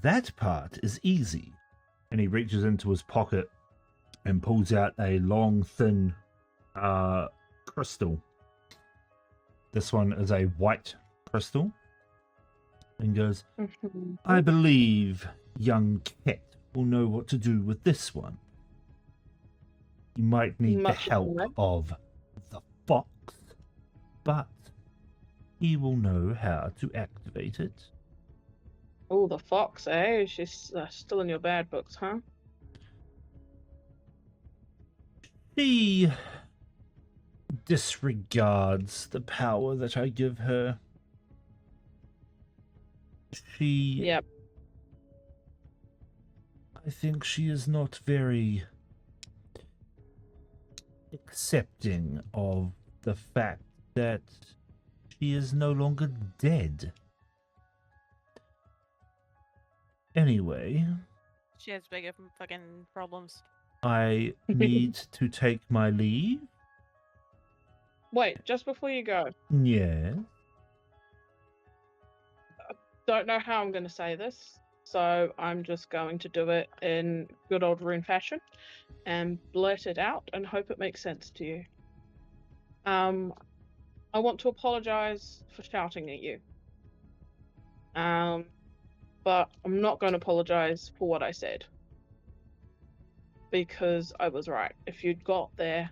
that part is easy. And he reaches into his pocket and pulls out a long, thin crystal. This one is a white crystal. And goes, I believe young Ket will know what to do with this one. You might need Much the help obliged. of the fox, but he will know how to activate it. Oh, the fox, eh? She's still in your bad books, huh? She disregards the power that I give her. She... Yep. I think she is not very accepting of the fact that she is no longer dead. Anyway, She has bigger fucking problems. I need to take my leave. Wait, just before you go, Yeah. don't know how I'm going to say this, so I'm just going to do it in good old rune fashion and blurt it out and hope it makes sense to you. I want to apologize for shouting at you. But I'm not going to apologize for what I said. Because I was right. If you'd got there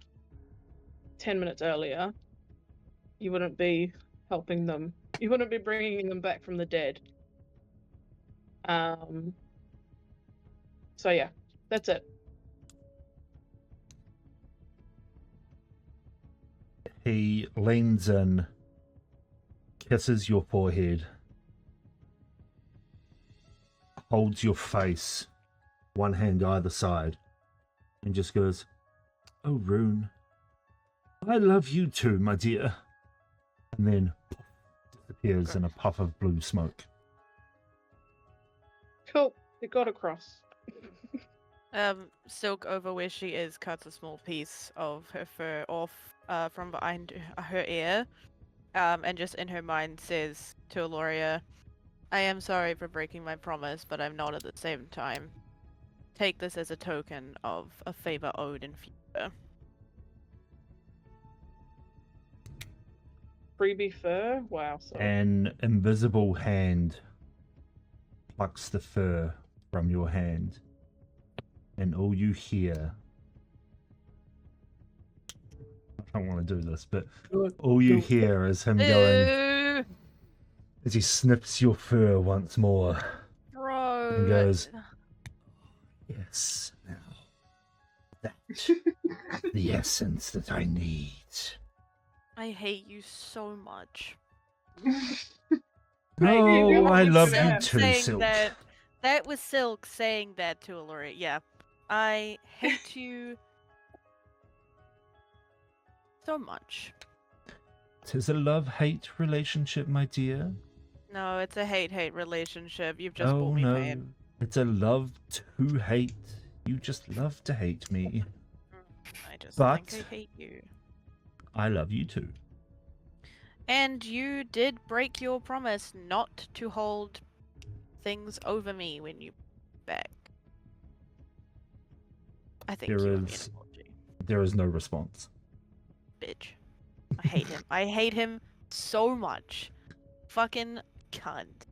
10 minutes earlier, you wouldn't be helping them. You wouldn't be bringing them back from the dead. So yeah, that's it. He leans in, kisses your forehead, holds your face, one hand either side, and just goes, "Oh, Rune, I love you too, my dear." And then poof, disappears in a puff of blue smoke. Cool. It got across. Silk, over where she is, cuts a small piece of her fur off from behind her ear, and just in her mind says to Aloria, "I am sorry for breaking my promise, but I'm not at the same time. Take this as a token of a favor owed in future." Freebie fur? Wow. So An invisible hand plucks the fur from your hand, and all you hear... I don't want to do this, but all you hear is him going, Ew, as he snips your fur once more, bro. and goes, "Yes, now that's the essence that I need." I hate you so much. Oh, I love you Yeah. too, Saying Silk. that was Silk saying that to Aloria. Yeah, I hate you so much. 'Tis a love-hate relationship, my dear. No, it's a hate-hate relationship. You've just Oh bought me no, pain. it's a love to hate. You just love to hate me. I just But- think I hate you. I love you too. And you did break your promise not to hold things over me when you back. I think There you owe me an is- apology, There is no response. bitch. I hate him. I hate him so much. Fucking cunt.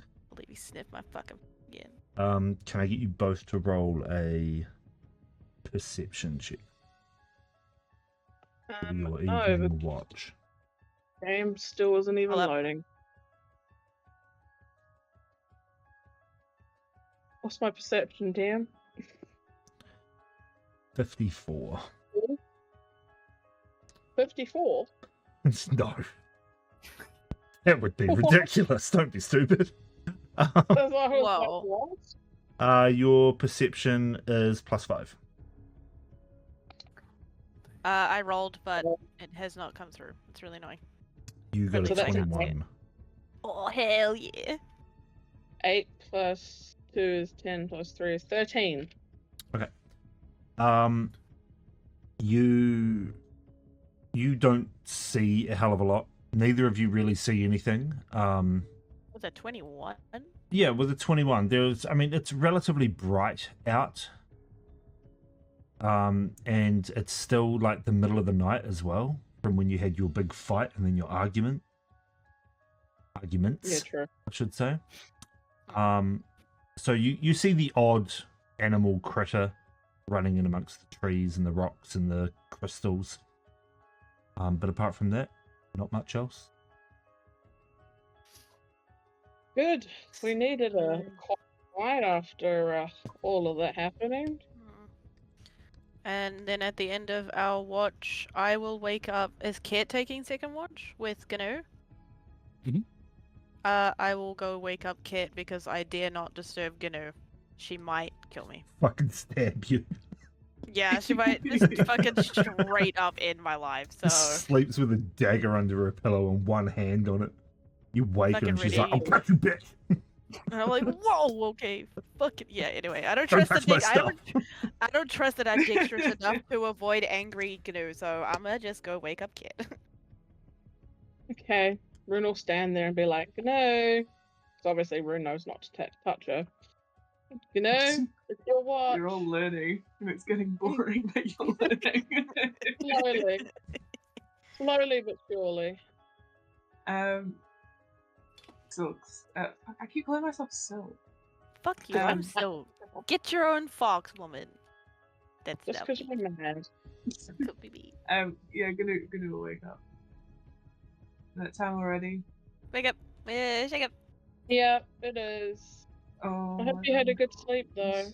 I believe he sniffed my fucking again. Can I get you both to roll a perception check for your no, evening the watch? game still isn't even Hold up. loading. What's my perception, damn? 54. 54? No. That would be ridiculous. Don't be stupid. That's what I was Whoa. like, what? Your perception is +5. I rolled, but it has not come through. It's really annoying. You got So a that's 21. Oh, hell yeah. 8 plus 2 is 10 plus 3 is 13. You don't see a hell of a lot. Neither of you really see anything. Was that 21? Yeah, with a 21, it's relatively bright out. And it's still like the middle of the night as well, from when you had your big fight and then your arguments, Yeah, true. I should say. So you see the odd animal critter running in amongst the trees and the rocks and the crystals. But apart from that, not much else. Good. We needed a quiet after all of that happening. And then at the end of our watch, I will wake up. Is Kit taking second watch with Gnu? Mhm. I will go wake up Kit because I dare not disturb Gnu. She might kill me. Fucking stab you. Yeah, she might just fucking straight up end my life. So Sleeps with a dagger under her pillow and one hand on it. You wake her Fucking and she's like, ready. "I'll cut you, bitch." and I'm like, whoa, okay, fucking yeah. Anyway, I don't Don't trust the touch my dick. stuff. I don't trust that I'm dexterous enough to avoid angry Gnu. So I'm gonna just go wake up Kit. Okay. Rune will stand there and be like, no. Because obviously Rune knows not to touch her. You know, it's your watch. You're all learning, and it's getting boring, but you're learning. Slowly. Slowly but surely. Silks. I keep calling myself Silk. Fuck you. I'm Um, so. Get your own fox, woman. That's Just because you're mad. could be me. Yeah, gonna wake up. That time already. Wake up. Shake up. Yeah, it is. Oh. I hope you had a good sleep though.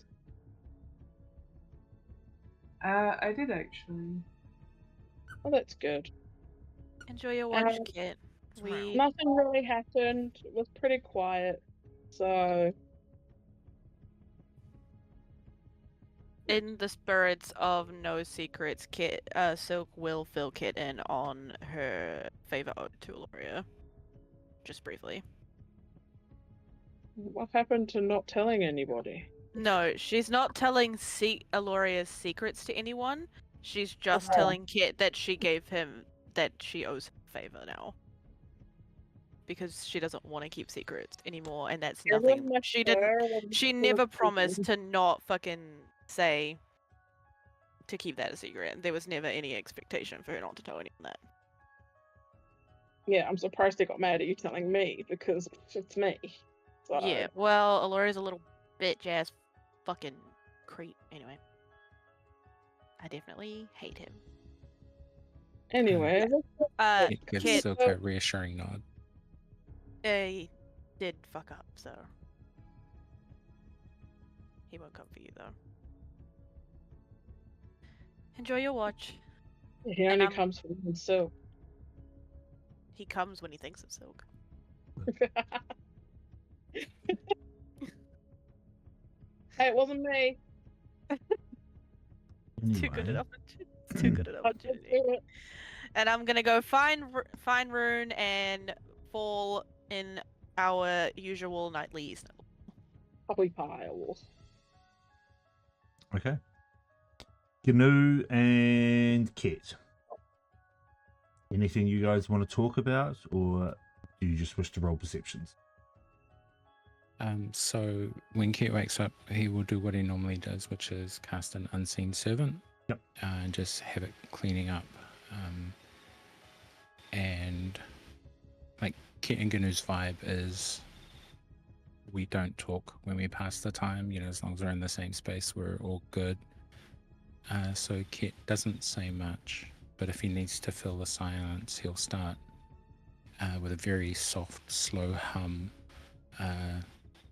I did actually. Oh, that's good. Enjoy your watch, Kit. We Nothing really happened. It was pretty quiet. So in the spirits of no secrets, Kit Silk will fill Kit in on her favor ode to Aloria. Just briefly. what happened to not telling anybody? No, she's not telling Aloria's secrets to anyone. She's just Okay. telling Kit that she gave him that she owes him a favor now. Because she doesn't want to keep secrets anymore, and that's It nothing. wasn't She fair, didn't. it wasn't She fair never to promised you. to not fucking say to keep that a secret. There was never any expectation for her not to tell anyone that. Yeah, I'm surprised they got mad at you telling me because it's me. So Yeah, well, Aloria's a little bitch ass fucking creep. Anyway, I definitely hate him. anyway, It gives Kit, Silk a reassuring nod. he did fuck up, so he won't come for you though. Enjoy your watch. he only comes from himself. He comes when he thinks of Silk. Hey, it wasn't me. Too good an Anyway, opportunity. Too good an I didn't opportunity. do it. And I'm gonna go find Rune and fall in our usual nightly snuggle. Puppy pile. okay. Gnu and Kit. Anything you guys want to talk about, or do you just wish to roll perceptions? So when Kit wakes up, he will do what he normally does, which is cast an unseen servant. Yep. And just have it cleaning up. And like Kit and Gnu's vibe is we don't talk when we pass the time, as long as we're in the same space, we're all good. So Kit doesn't say much, but if he needs to fill the silence, he'll start with a very soft, slow hum,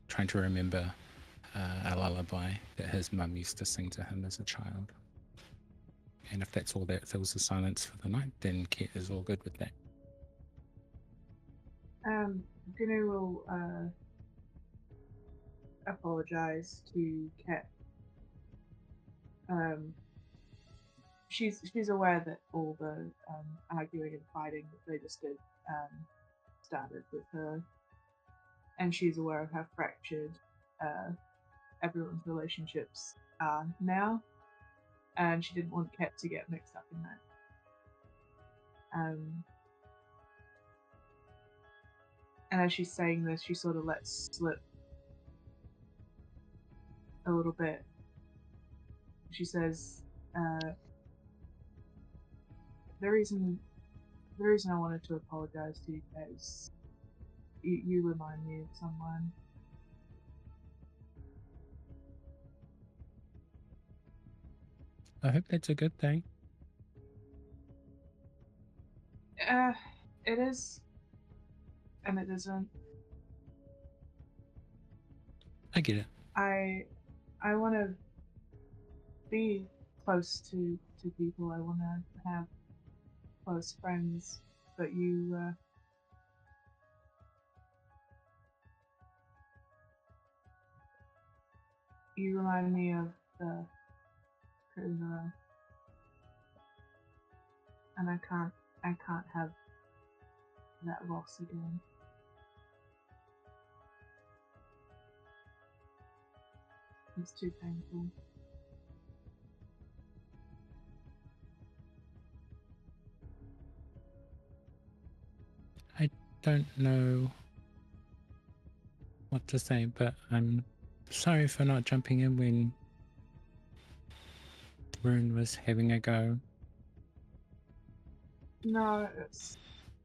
trying to remember a lullaby that his mum used to sing to him as a child. And if that's all that fills the silence for the night, then Kit is all good with that. Gnu will apologize to Ket. She's aware that all the arguing and fighting that they just did started with her, and she's aware of how fractured everyone's relationships are now, and she didn't want Ket to get mixed up in that. And as she's saying this, she sort of lets slip a little bit. She says, the reason I wanted to apologize to you guys, you remind me of someone. I hope that's a good thing. It is, and it isn't. I get it. I want to be close to people. I want to have close friends, but you remind me of the prisoner, and I can't have that loss again. It's too painful. I don't know what to say, but I'm sorry for not jumping in when Rune was having a go. No,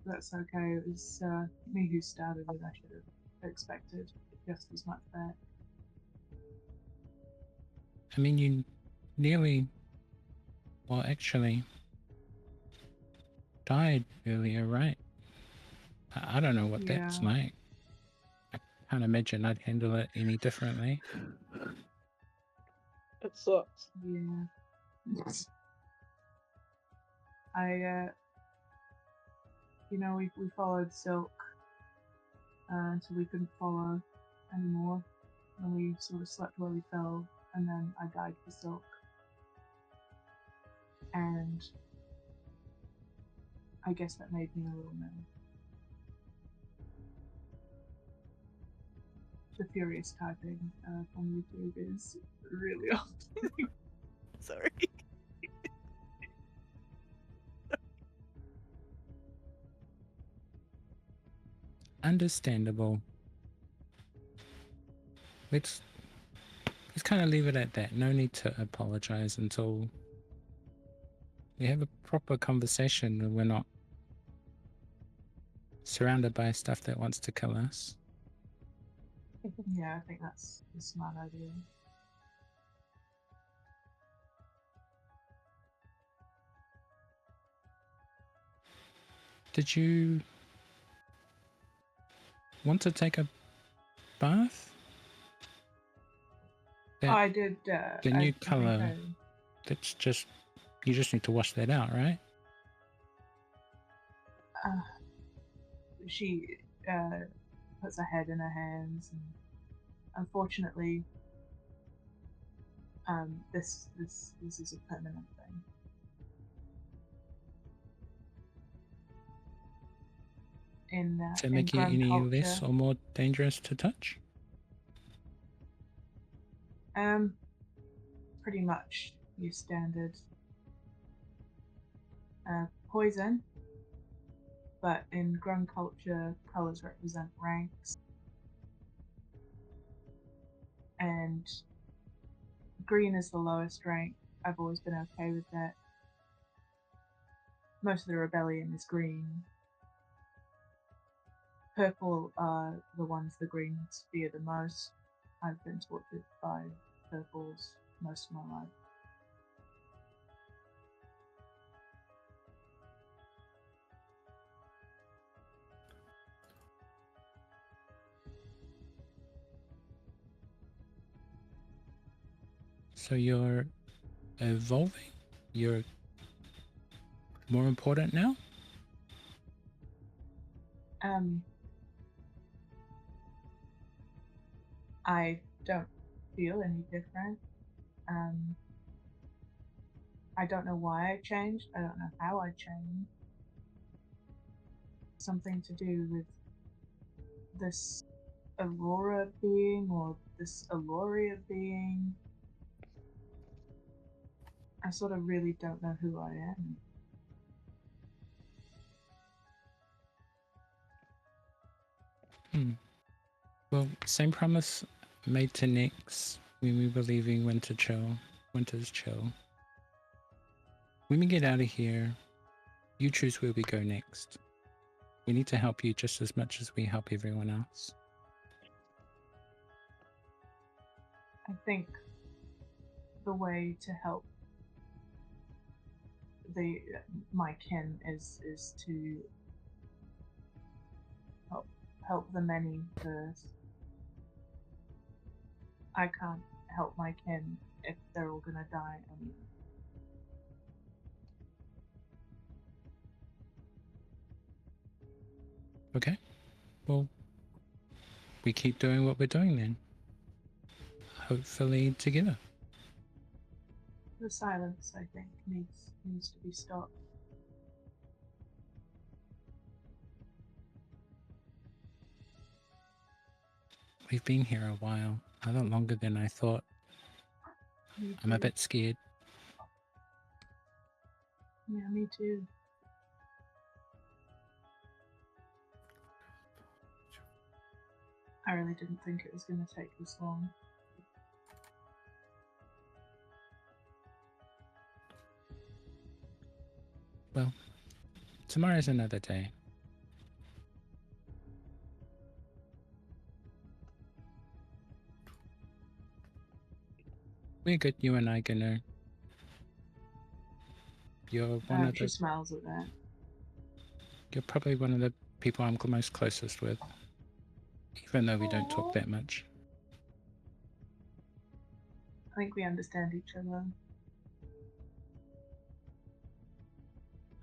that's okay. It was me who started it. I should have expected just as much back. I mean, you nearly, well, actually died earlier, right? I don't know what that's Yeah. like. I can't imagine I'd handle it any differently. It sucks. Yeah. I we followed Silk until we couldn't follow anymore, and we sort of slept where we fell, and then I died for Silk. And I guess that made me a little mad. The furious typing from YouTube is really off. Sorry. Understandable. Let's kind of leave it at that. No need to apologize until we have a proper conversation and we're not surrounded by stuff that wants to kill us. Yeah, I think that's a smart idea. Did you want to take a bath? I did. The new I think color. That's just, you just need to wash that out, right? She puts her head in her hands, and unfortunately, this is a permanent thing. Does that make you any less or more dangerous to touch? Pretty much your standard poison, but in Grun culture, colors represent ranks, and green is the lowest rank. I've always been okay with that. Most of the rebellion is green. Purple are the ones the Greens fear the most. I've been tortured by purples most of my life. So you're evolving? You're more important now? I don't feel any different. I don't know why I changed. I don't know how I changed. Something to do with this Aurora being or this Aloria being. I sort of really don't know who I am. Well, same promise made to Nyx when we were leaving Winter's Chill. When we get out of here, you choose where we go next. We need to help you just as much as we help everyone else. I think the way to help my kin is to help the many first. I can't help my kin if they're all gonna die. I mean, Okay. Well, we keep doing what we're doing then. Hopefully together. the silence, I think, needs to be stopped. We've been here a while. A lot longer than I thought. Me I'm a too. bit scared. Yeah, me too. I really didn't think it was going to take this long. Well, tomorrow's another day. We're good, you and I, Gnu. You're one of She the. smiles at that. You're probably one of the people I'm most closest with, even though we don't Aw. talk that much. I think we understand each other.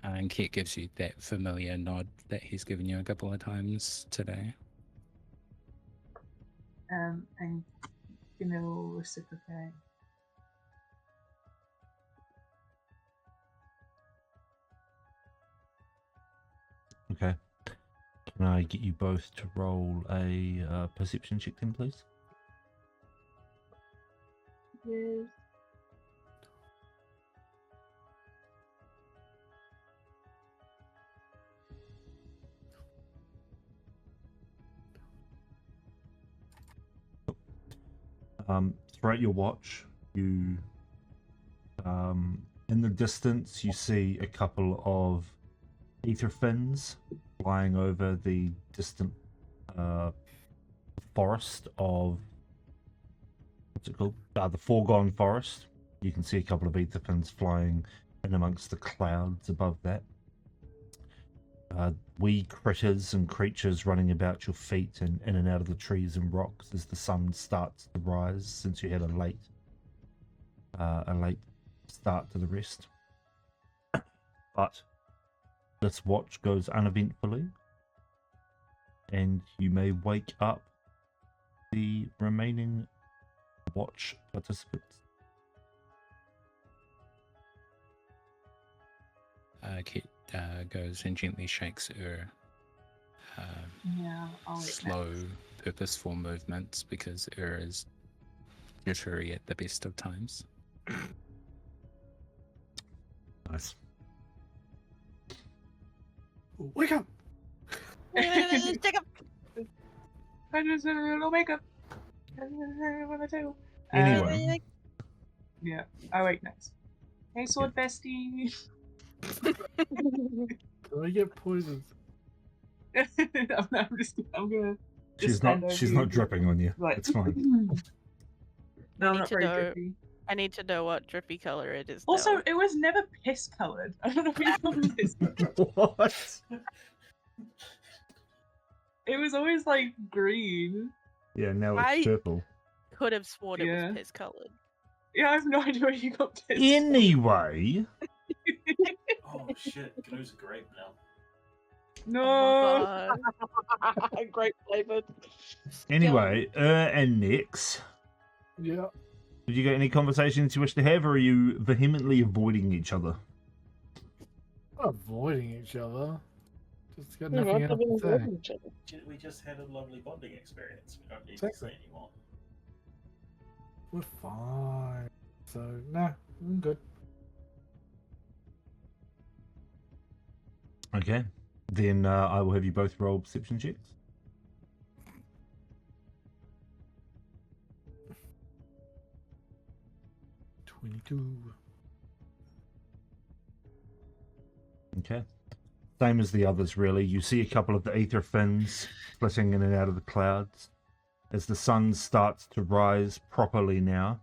And Kit gives you that familiar nod that he's given you a couple of times today. And reciprocate. Okay. Can I get you both to roll a perception check then, please? Yes. Throughout your watch, you, in the distance, you see a couple of ether fins flying over the distant forest of, what's it called? The foregone forest. You can see a couple of ether fins flying in amongst the clouds above that. Wee critters and creatures running about your feet and in and out of the trees and rocks as the sun starts to rise, since you had a late start to the rest. But this watch goes uneventfully, and you may wake up the remaining watch participants. Kit goes and gently shakes her Yeah, I'll wait slow, next. purposeful movements because is jittery at the best of times. Nice. Wake up! Take up. I just did a little makeup. What I do? Anyway. Yeah, I wait next. Hey, sword bestie. Do I get poisoned? I'm gonna. She's stand not. over She's you. not dripping on you. Right. It's fine. No, I'm need not to very know- drippy. I need to know what drippy color it is. Also, though. it was never piss colored. I don't know if you noticed. What? It was always like green. Yeah, now it's I- purple. Could have sworn it Yeah. was piss colored. Yeah, I have no idea where you got piss. Anyway, Oh shit, Gnu's a grape now. No. Oh god. Great flavored. anyway, and Nix, Yeah. did you get any conversations you wish to have, or are you vehemently avoiding each other? Avoiding each other. Just got Yeah, nothing I've else been to say. avoiding each other. We just had a lovely bonding experience. We don't need to Exactly. say anymore. We're fine. So, nah, I'm good. Okay, then I will have you both roll perception checks. Okay. Same as the others, really. You see a couple of the ether fins flitting in and out of the clouds as the sun starts to rise properly now.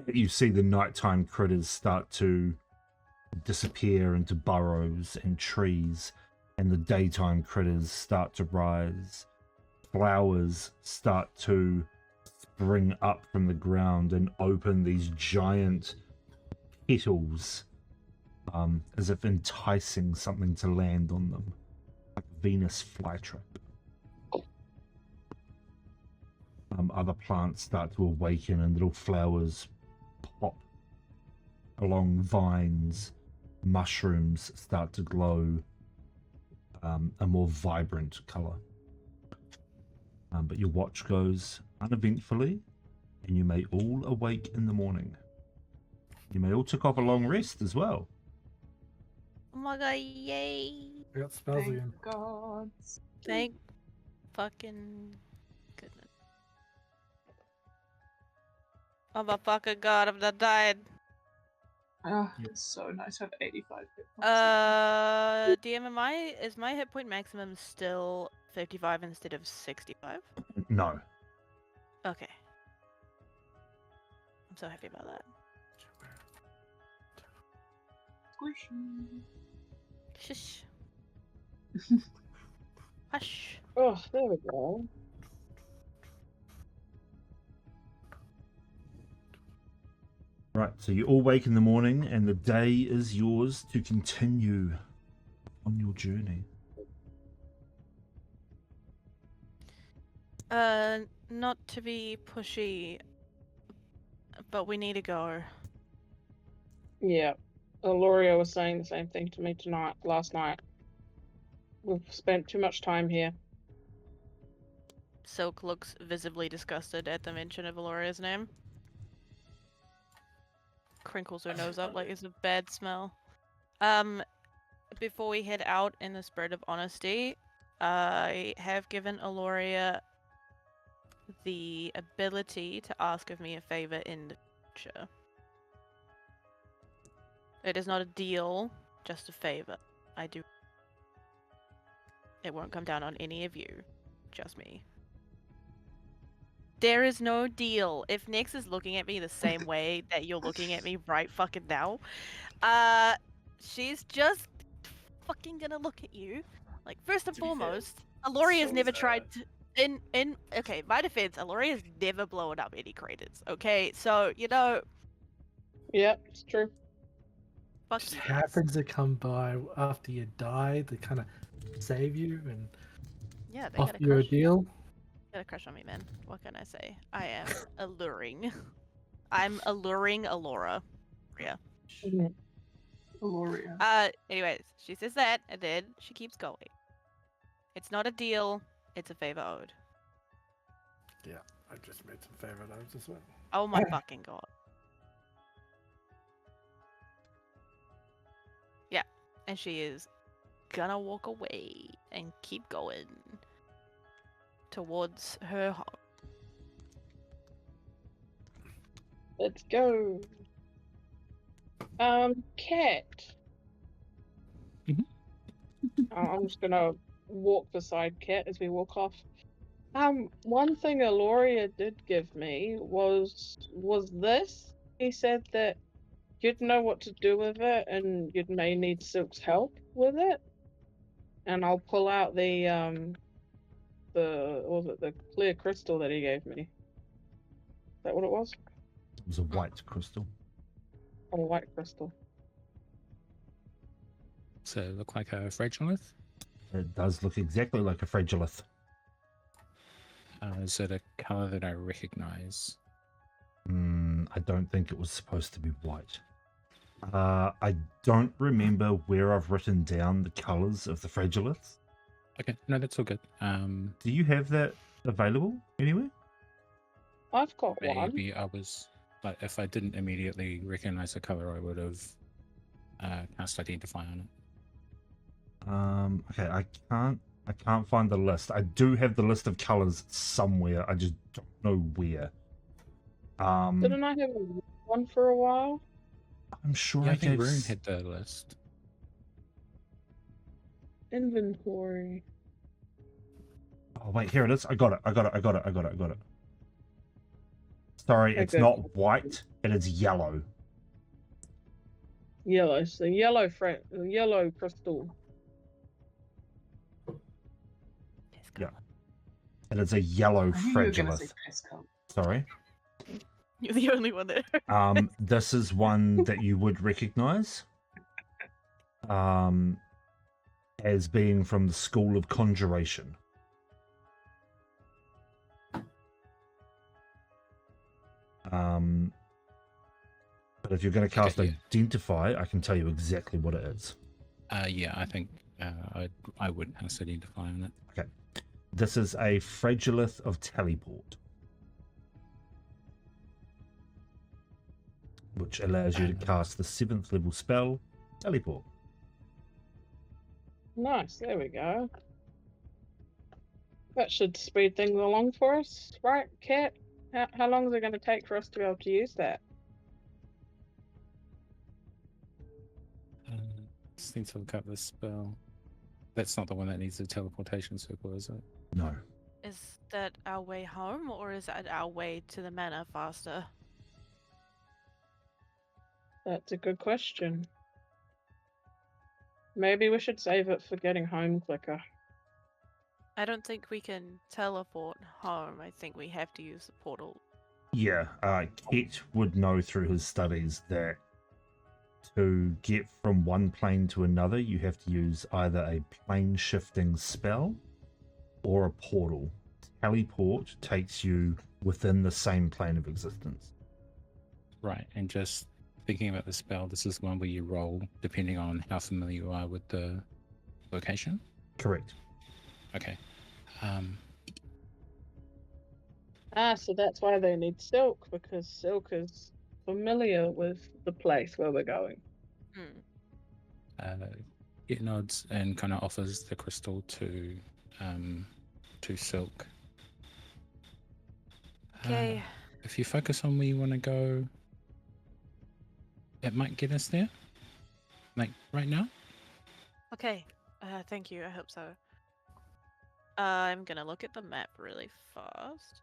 you see the nighttime critters start to disappear into burrows and trees, and the daytime critters start to rise. Flowers start to spring up from the ground and open these giant petals, as if enticing something to land on them, like a Venus flytrap. Other plants start to awaken and little flowers pop along vines. Mushrooms start to glow a more vibrant color. But your watch goes uneventfully, and you may all awake in the morning. You may all take off a long rest as well. Oh my god, yay! I got spells Thank again. God. Thank fucking goodness. Oh my fucking god, I'm not dying. Oh, it's so nice to have 85 hit points. DM, is my hit point maximum still 55 instead of 65? No. Okay. I'm so happy about that. Squishy. Shush. Hush. Oh, there we go. Right, so you all wake in the morning, and the day is yours to continue on your journey. Not to be pushy, but we need to go. Yeah. Aloria was saying the same thing to me last night. We've spent too much time here. Silk looks visibly disgusted at the mention of Aloria's name. Crinkles her nose up like it's a bad smell. Before we head out, in the spirit of honesty, I have given Aloria the ability to ask of me a favor in the future. It is not a deal, just a favor. I do. It won't come down on any of you, just me. There is no deal. If Nyx is looking at me the same way that you're looking at me right fucking now, she's just fucking gonna look at you. Like, first and To be fair, foremost, Aloria's so never is, tried to. Okay, my defense, Aloria's never blown up any craters. Okay, so you know, Yeah, it's true. fuck Just you. happens to come by after you die to kind of save you and Yeah, they offer got a you a crush. deal. Got a crush on me, man. What can I say? I am alluring. I'm alluring Alora. Yeah. Aloria. Anyways, she says that, and then she keeps going. It's not a deal. It's a favor owed. Yeah, I just made some favorite notes as well. Oh my fucking god. Yeah, and she is gonna walk away and keep going towards her home. Let's go. Cat. Mhm. I'm just gonna walk beside Cat as we walk off. One thing Aloria did give me was this. He said that you'd know what to do with it, and you may need Silk's help with it. And I'll pull out the what was it, the clear crystal that he gave me. Is that what it was? It was a white crystal. A white crystal. So look like a fragilith. It does look exactly like a fragilith. Is it a color that I recognize? I don't think it was supposed to be white. I don't remember where I've written down the colors of the fragiliths. Okay, no, that's all good. Do you have that available anywhere? I've got one. Maybe I was, like, if I didn't immediately recognize the color, I would have cast Identify on it. Okay, I can't find the list. I do have the list of colors somewhere. I just don't know where. Didn't I have one for a while? I'm sure Yeah, I I think gave Rune had the list. Inventory. Oh wait, here it is. I got it. Sorry, it's Okay. not white. It is yellow. Yellow. So yellow crystal. Piss Yeah. color. It is a yellow I knew you were going to say fragilith. piss color. Sorry. You're the only one that. This is one that you would recognize. As being from the School of Conjuration. But if you're going to cast Okay, yeah. Identify, I can tell you exactly what it is. Yeah, I think I would cast Identify on it. Okay. This is a Fragilith of Teleport, which allows you to cast the 7th level spell, Teleport. Nice. There we go. That should speed things along for us, right, Kat? How long is it going to take for us to be able to use that? Just need to look up this spell. That's not the one that needs the teleportation circle, is it? No. Is that our way home, or is that our way to the manor faster? That's a good question. Maybe we should save it for getting home quicker. I don't think we can teleport home. I think we have to use the portal. Yeah, Ket would know through his studies that to get from one plane to another, you have to use either a plane shifting spell or a portal. Teleport takes you within the same plane of existence. Right, and just thinking about the spell, this is one where you roll depending on how familiar you are with the location? Correct. Okay. So that's why they need Silk, because Silk is familiar with the place where we're going. It nods and kind of offers the crystal to Silk. Okay. If you focus on where you want to go, it might get us there. Like right now. Okay. Thank you. I hope so. I'm gonna look at the map really fast.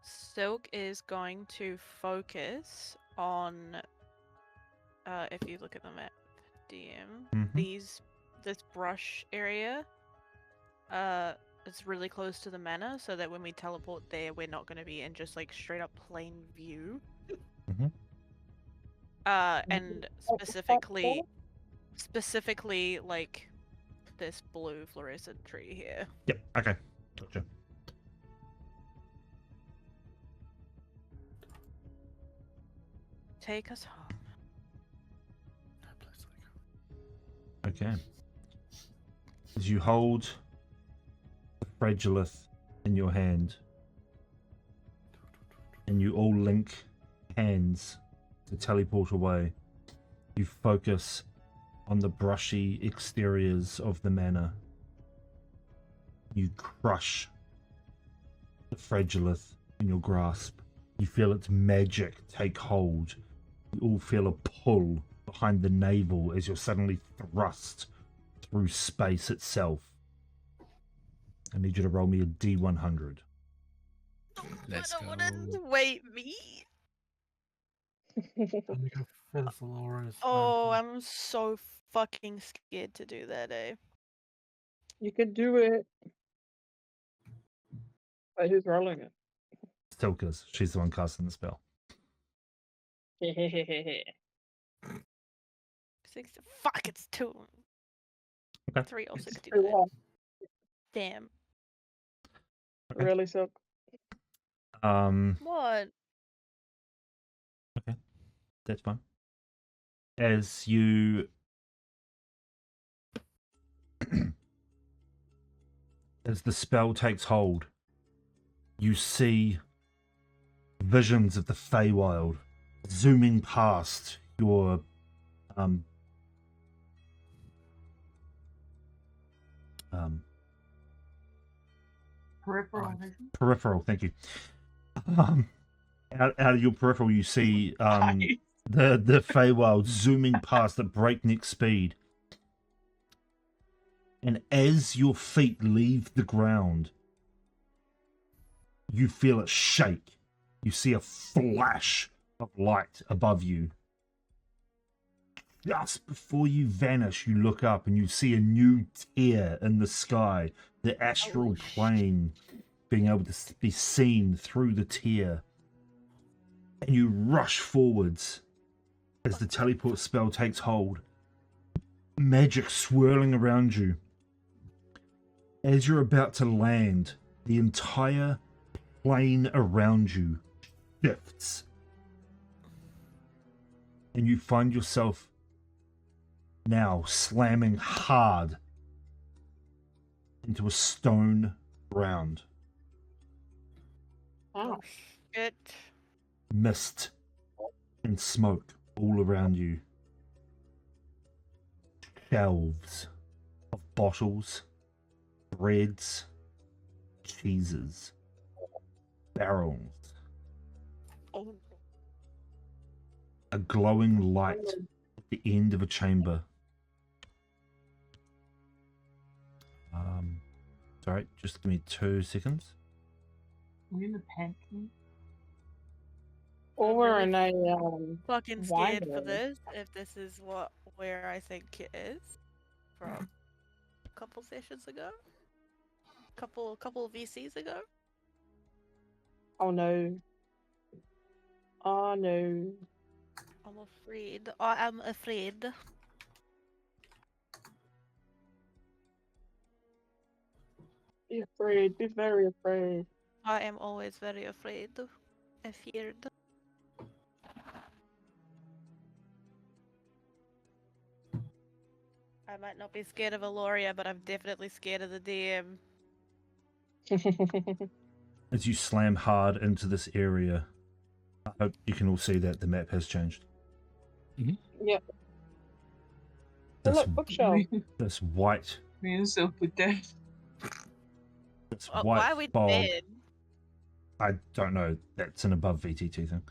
Silk is going to focus on. If you look at the map, DM, this brush area. It's really close to the manor, so that when we teleport there, we're not going to be in just like straight up plain view. And specifically like this blue fluorescent tree here. Yep, okay. Gotcha. Take us home. Okay. As you hold the Fragilith in your hand, and you all link hands to teleport away, you focus on the brushy exteriors of the manor. You crush the Fragilith in your grasp. You feel its magic take hold. You all feel a pull behind the navel as you're suddenly thrust through space itself. I need you to roll me a D100. Let's I don't go. want to wait me. Let me go fill Laura's. Oh, I'm so fucking scared to do that, eh? You can do it. But who's rolling it? Stilkers. She's the one casting the spell. Fuck, it's 2. Okay. 3 or 60. Damn. Okay. Really, Silk? What? Okay. That's fine. As you as the spell takes hold, you see visions of the Feywild zooming past your Peripheral vision. peripheral, thank you. Out of your peripheral, you see the Feywild zooming past at breakneck speed. And as your feet leave the ground, you feel it shake You see a flash of light above you. Just before you vanish, you look up and you see a new tear in the sky. The astral plane being able to be seen through the tear. And you rush forwards as the teleport spell takes hold. Magic swirling around you. As you're about to land, the entire plane around you shifts. And you find yourself now slamming hard into a stone ground. Oh. Shit. Mist and smoke all around you. Shelves of bottles, breads, cheeses, barrels. Oh. A glowing light at the end of a chamber. Sorry, just give me 2 seconds. We're in the pantry. Or we're in really a Fucking wine scared for room. this. If this is where I think it is from a couple sessions ago, couple VCs ago. Oh no. Oh no. I'm afraid. I am afraid. Be afraid. Be very afraid. I am always very afraid. Feared. I might not be scared of Aloria, but I'm definitely scared of the DM. As you slam hard into this area, I hope you can all see that the map has changed. Yep. This, Look, bookshelf. this white, Me and Silk were dead. this Why white are we fog. dead? I don't know. That's an above VTT thing.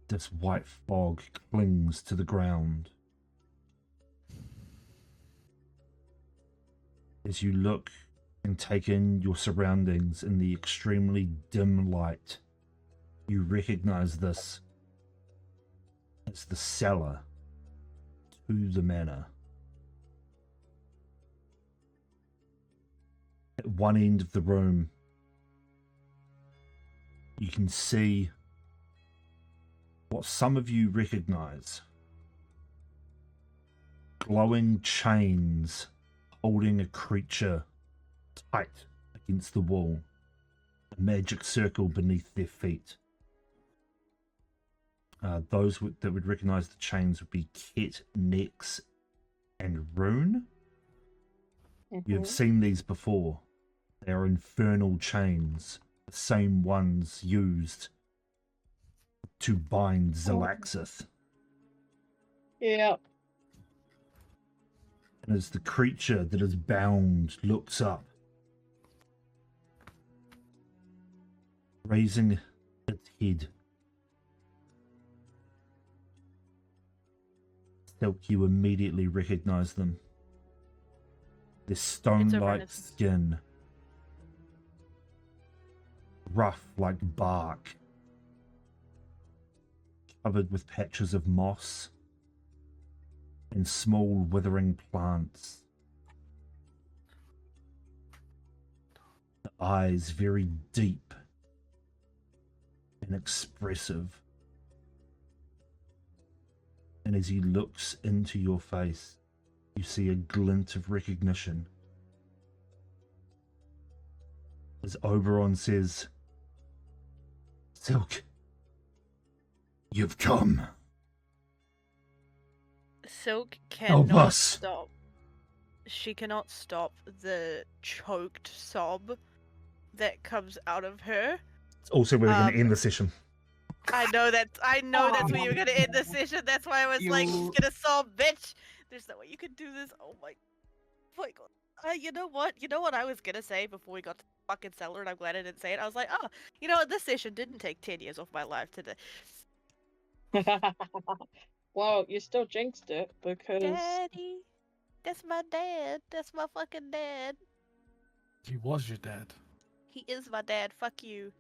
This white fog clings to the ground. As you look and take in your surroundings in the extremely dim light, you recognize this as the cellar to the manor. At one end of the room, you can see what some of you recognize. Glowing chains holding a creature tight against the wall. A magic circle beneath their feet. Those that would recognize the chains would be Ket, Nex, and Rune. You have seen these before. They are infernal chains, the same ones used to bind Zalaxith. Yeah. And as the creature that is bound looks up, raising its head, Silk, you immediately recognize them. Their stone-like Avernus. skin, rough like bark, covered with patches of moss and small withering plants. The eyes very deep and expressive. And as he looks into your face, you see a glint of recognition. As Oberon says, "Silk, you've come." Silk Help cannot us. stop. She cannot stop the choked sob that comes out of her. It's also where we're going Um, to end the session. I know that's where you were gonna end the session. That's why I was like, she's You- gonna sob, bitch. There's no way you can do this. Oh my god. You know what? You know what I was gonna say before we got to the fucking cellar, and I'm glad I didn't say it. I was like, oh, you know what? This session didn't take 10 years off my life today. Well, you still jinxed it because Daddy, that's my dad. That's my fucking dad. He was your dad. He is my dad. Fuck you.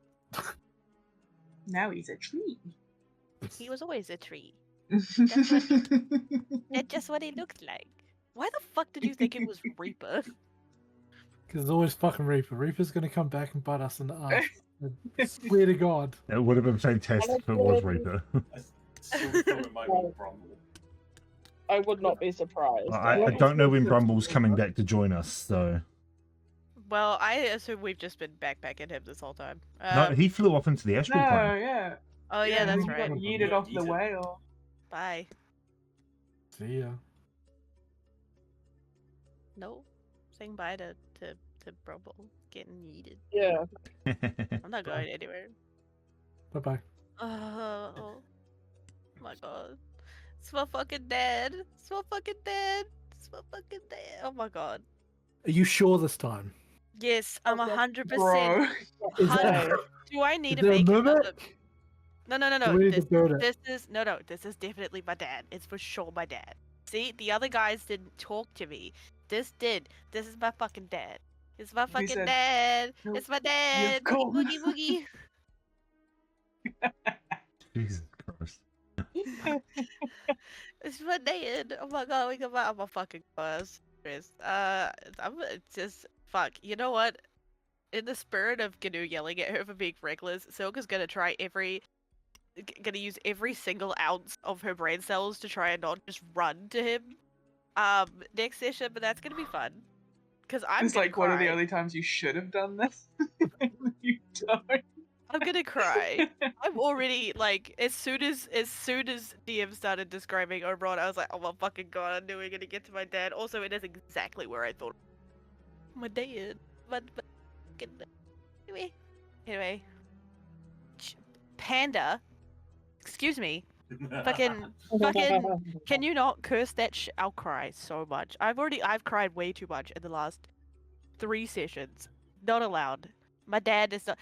Now he's a tree. He was always a tree. That's just what he looked like. Why the fuck did you think it was Reaper? Because it's always fucking Reaper. Reaper's gonna come back and bite us in the ass. I swear to God. It would have been fantastic if it was Reaper. I still thought it might be Brumble. I would not be surprised. I don't know when Brumble's coming back to join us, so... Well, I assume we've just been backpacking him this whole time. No, he flew off into the No, astral plane. yeah. Oh yeah, that's he right. got yeeted off the whale. Bye. See ya. No, saying bye to Brumble getting yeeted. Yeah. I'm not going anywhere. Bye bye. Oh my god. It's my fucking dad. It's my fucking dad. It's my fucking dad. Oh my god. Are you sure this time? Yes, I'm Okay. 100%. Bro. Is that, Do I need is to there a make another? mimic? No. Do we need to build it? This is definitely my dad. It's for sure my dad. See, the other guys didn't talk to me. This did. This is my fucking dad. It's my fucking said, dad. "Nope, It's my dad. gone." Boogie boogie. Jesus Christ. It's my dad. Oh my god, we got my. I'm a fucking class. I'm just fuck. You know what? In the spirit of Gnu yelling at her for being reckless, Silk is gonna try gonna use every single ounce of her brain cells to try and not just run to him. Next session, but that's gonna be fun. Cause I'm It's gonna like cry. one of the only times you should have done this. You don't. I'm gonna cry. I'm already like, as soon as DM started describing Oberon, I was like, oh my fucking god, I knew we were gonna get to my dad. Also, it is exactly where I thought. My dad. My Anyway. Panda. Excuse me. Fucking. Can you not curse that I'll cry so much. I've cried way too much in the last 3 sessions. Not allowed. My dad is not.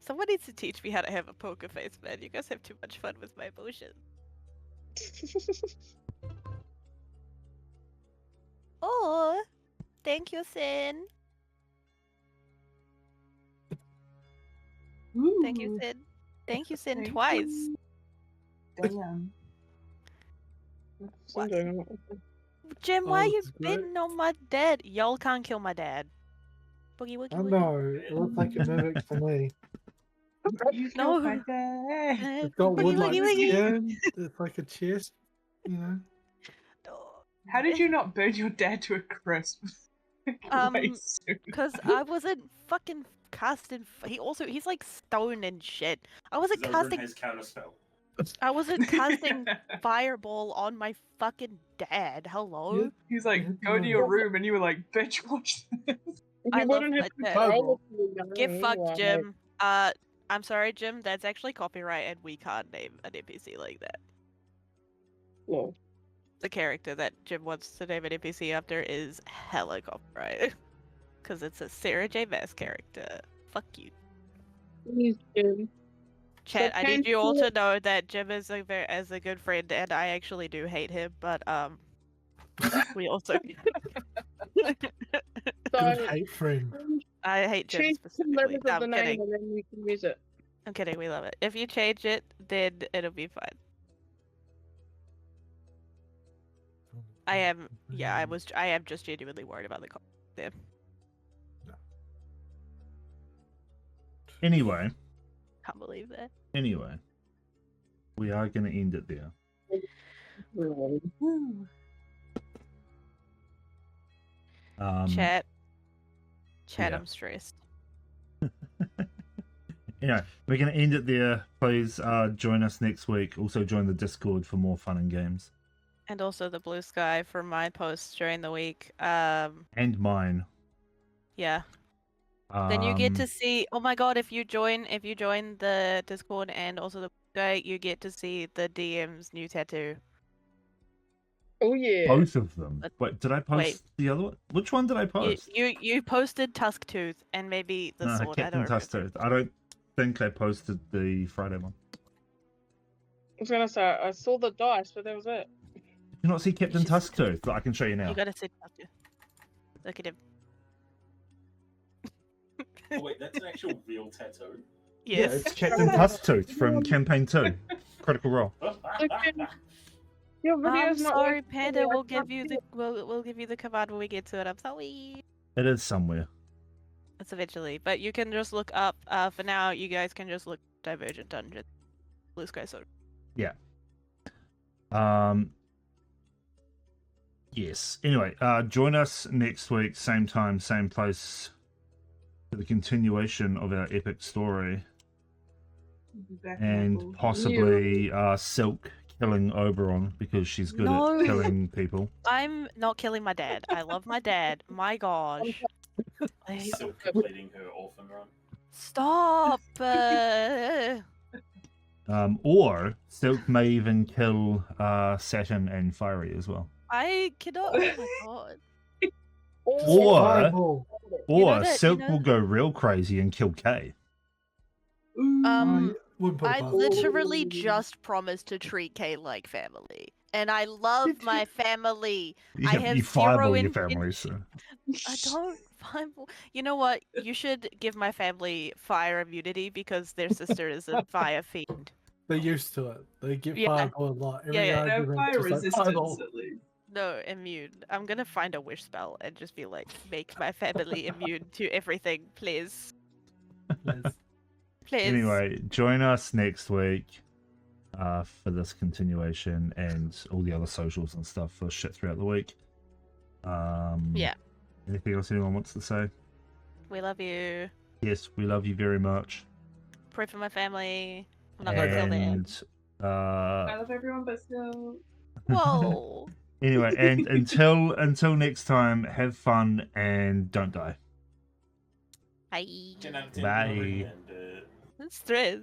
Someone needs to teach me how to have a poker face, man. You guys have too much fun with my emotions. Oh, thank you, Sin. Thank you, Ooh, Sin. Thank you, Sin, thank twice. you. Damn. What? Something. Jim, why are Oh, you this is great. betting on my dad? Y'all can't kill my dad. Boogie woogie I woogie. know. It looks like a mimic to me. You No. killed my dad. It's got Boogie wood like woogie woogie. skin. It's like a chest. You know. How did you not burn your dad to a crisp? Way soon. Because I wasn't fucking casting. He's like stone and shit. I wasn't Zogren casting. has counterspell. I wasn't casting fireball on my fucking dad. Hello. Yeah. He's like, go to your room, and you were like, bitch, watch this. I You love wouldn't my have dad. control Fireball. if you were Get young fucked, anyway. Jim. I'm sorry, Jim. That's actually copyright, and we can't name an NPC like that. No. The character that Jim wants to name an NPC after is hella copyright. Because it's a Sarah J. Maas character. Fuck you. Please, Jim. Chat, I need you all Potential- to know that Jim is a good friend, and I actually do hate him, but we also So, Good hate friend. I hate Jim change the specifically. letters No, of the I'm name kidding. and then we can use it. I'm kidding. We love it. If you change it, then it'll be fine. I am just genuinely worried about the there. Anyway, Can't believe that. we are going to end it there. Woo. Chat, yeah. I'm stressed. Anyway, we're going to end it there. Please join us next week. Also join the Discord for more fun and games. And also the blue sky for my posts during the week. And mine. Yeah. Then you get Um, to see. Oh my god! If you join the Discord and also the guy, you get to see the DM's new tattoo. Oh yeah. both of them. But- Wait, did I post wait. the other one? Which one did I post? You posted Tusk Tooth and maybe the No, sword. I Captain don't remember. Tuster. I don't think I posted the Friday one. was gonna say I saw the dice, but that was it. Do you not see Captain should see Tusktooth? But I can show you now. You gotta sit up here. Look at him. Oh wait, that's an actual real tattoo. Yeah, Yes. it's Captain Tusktooth from Campaign 2. Critical Role. Your I'm video's not sorry, working for me, Panda. I We'll can't give you see the it. we'll give you the command when we get to it. I'm sorry. It is somewhere. It's eventually, but you can just look up. For now, you guys can just look Divergent Dungeon. Blue Sky Soda. Yes. Anyway, join us next week, same time, same place, for the continuation of our epic story, We'll be back in and April. possibly Silk killing Oberon because she's good No. at killing people. I'm not killing my dad. I love my dad. My gosh. Please Still completing her orphan run. stop. Or Silk may even kill Saturn and Fiery as well. I cannot. Oh my god. Or Survival. or that- Silk will go real crazy and kill Kay. Ooh. Wouldn't put it I past. literally just promised to treat Kay like family, and I love my family. I have You zero fireball your intention- family, so I don't fireball. You know what? You should give my family fire immunity because their sister is a fire fiend. They're used to it. They get Yeah. fireball a lot. Every Yeah. No argument, fire just like, resistance fireball. at least. No, immune. I'm gonna find a wish spell and just be like, make my family immune to everything, please. Yes. Please. anyway, join us next week for this continuation and all the other socials and stuff for shit throughout the week. Yeah. Anything else anyone wants to say? We love you. Yes, we love you very much. Pray for my family. I'm not gonna kill them. And I love everyone, but still. Whoa. anyway, and until next time, have fun and don't die. Bye. Ten out of 10 Bye. delivery and Stress.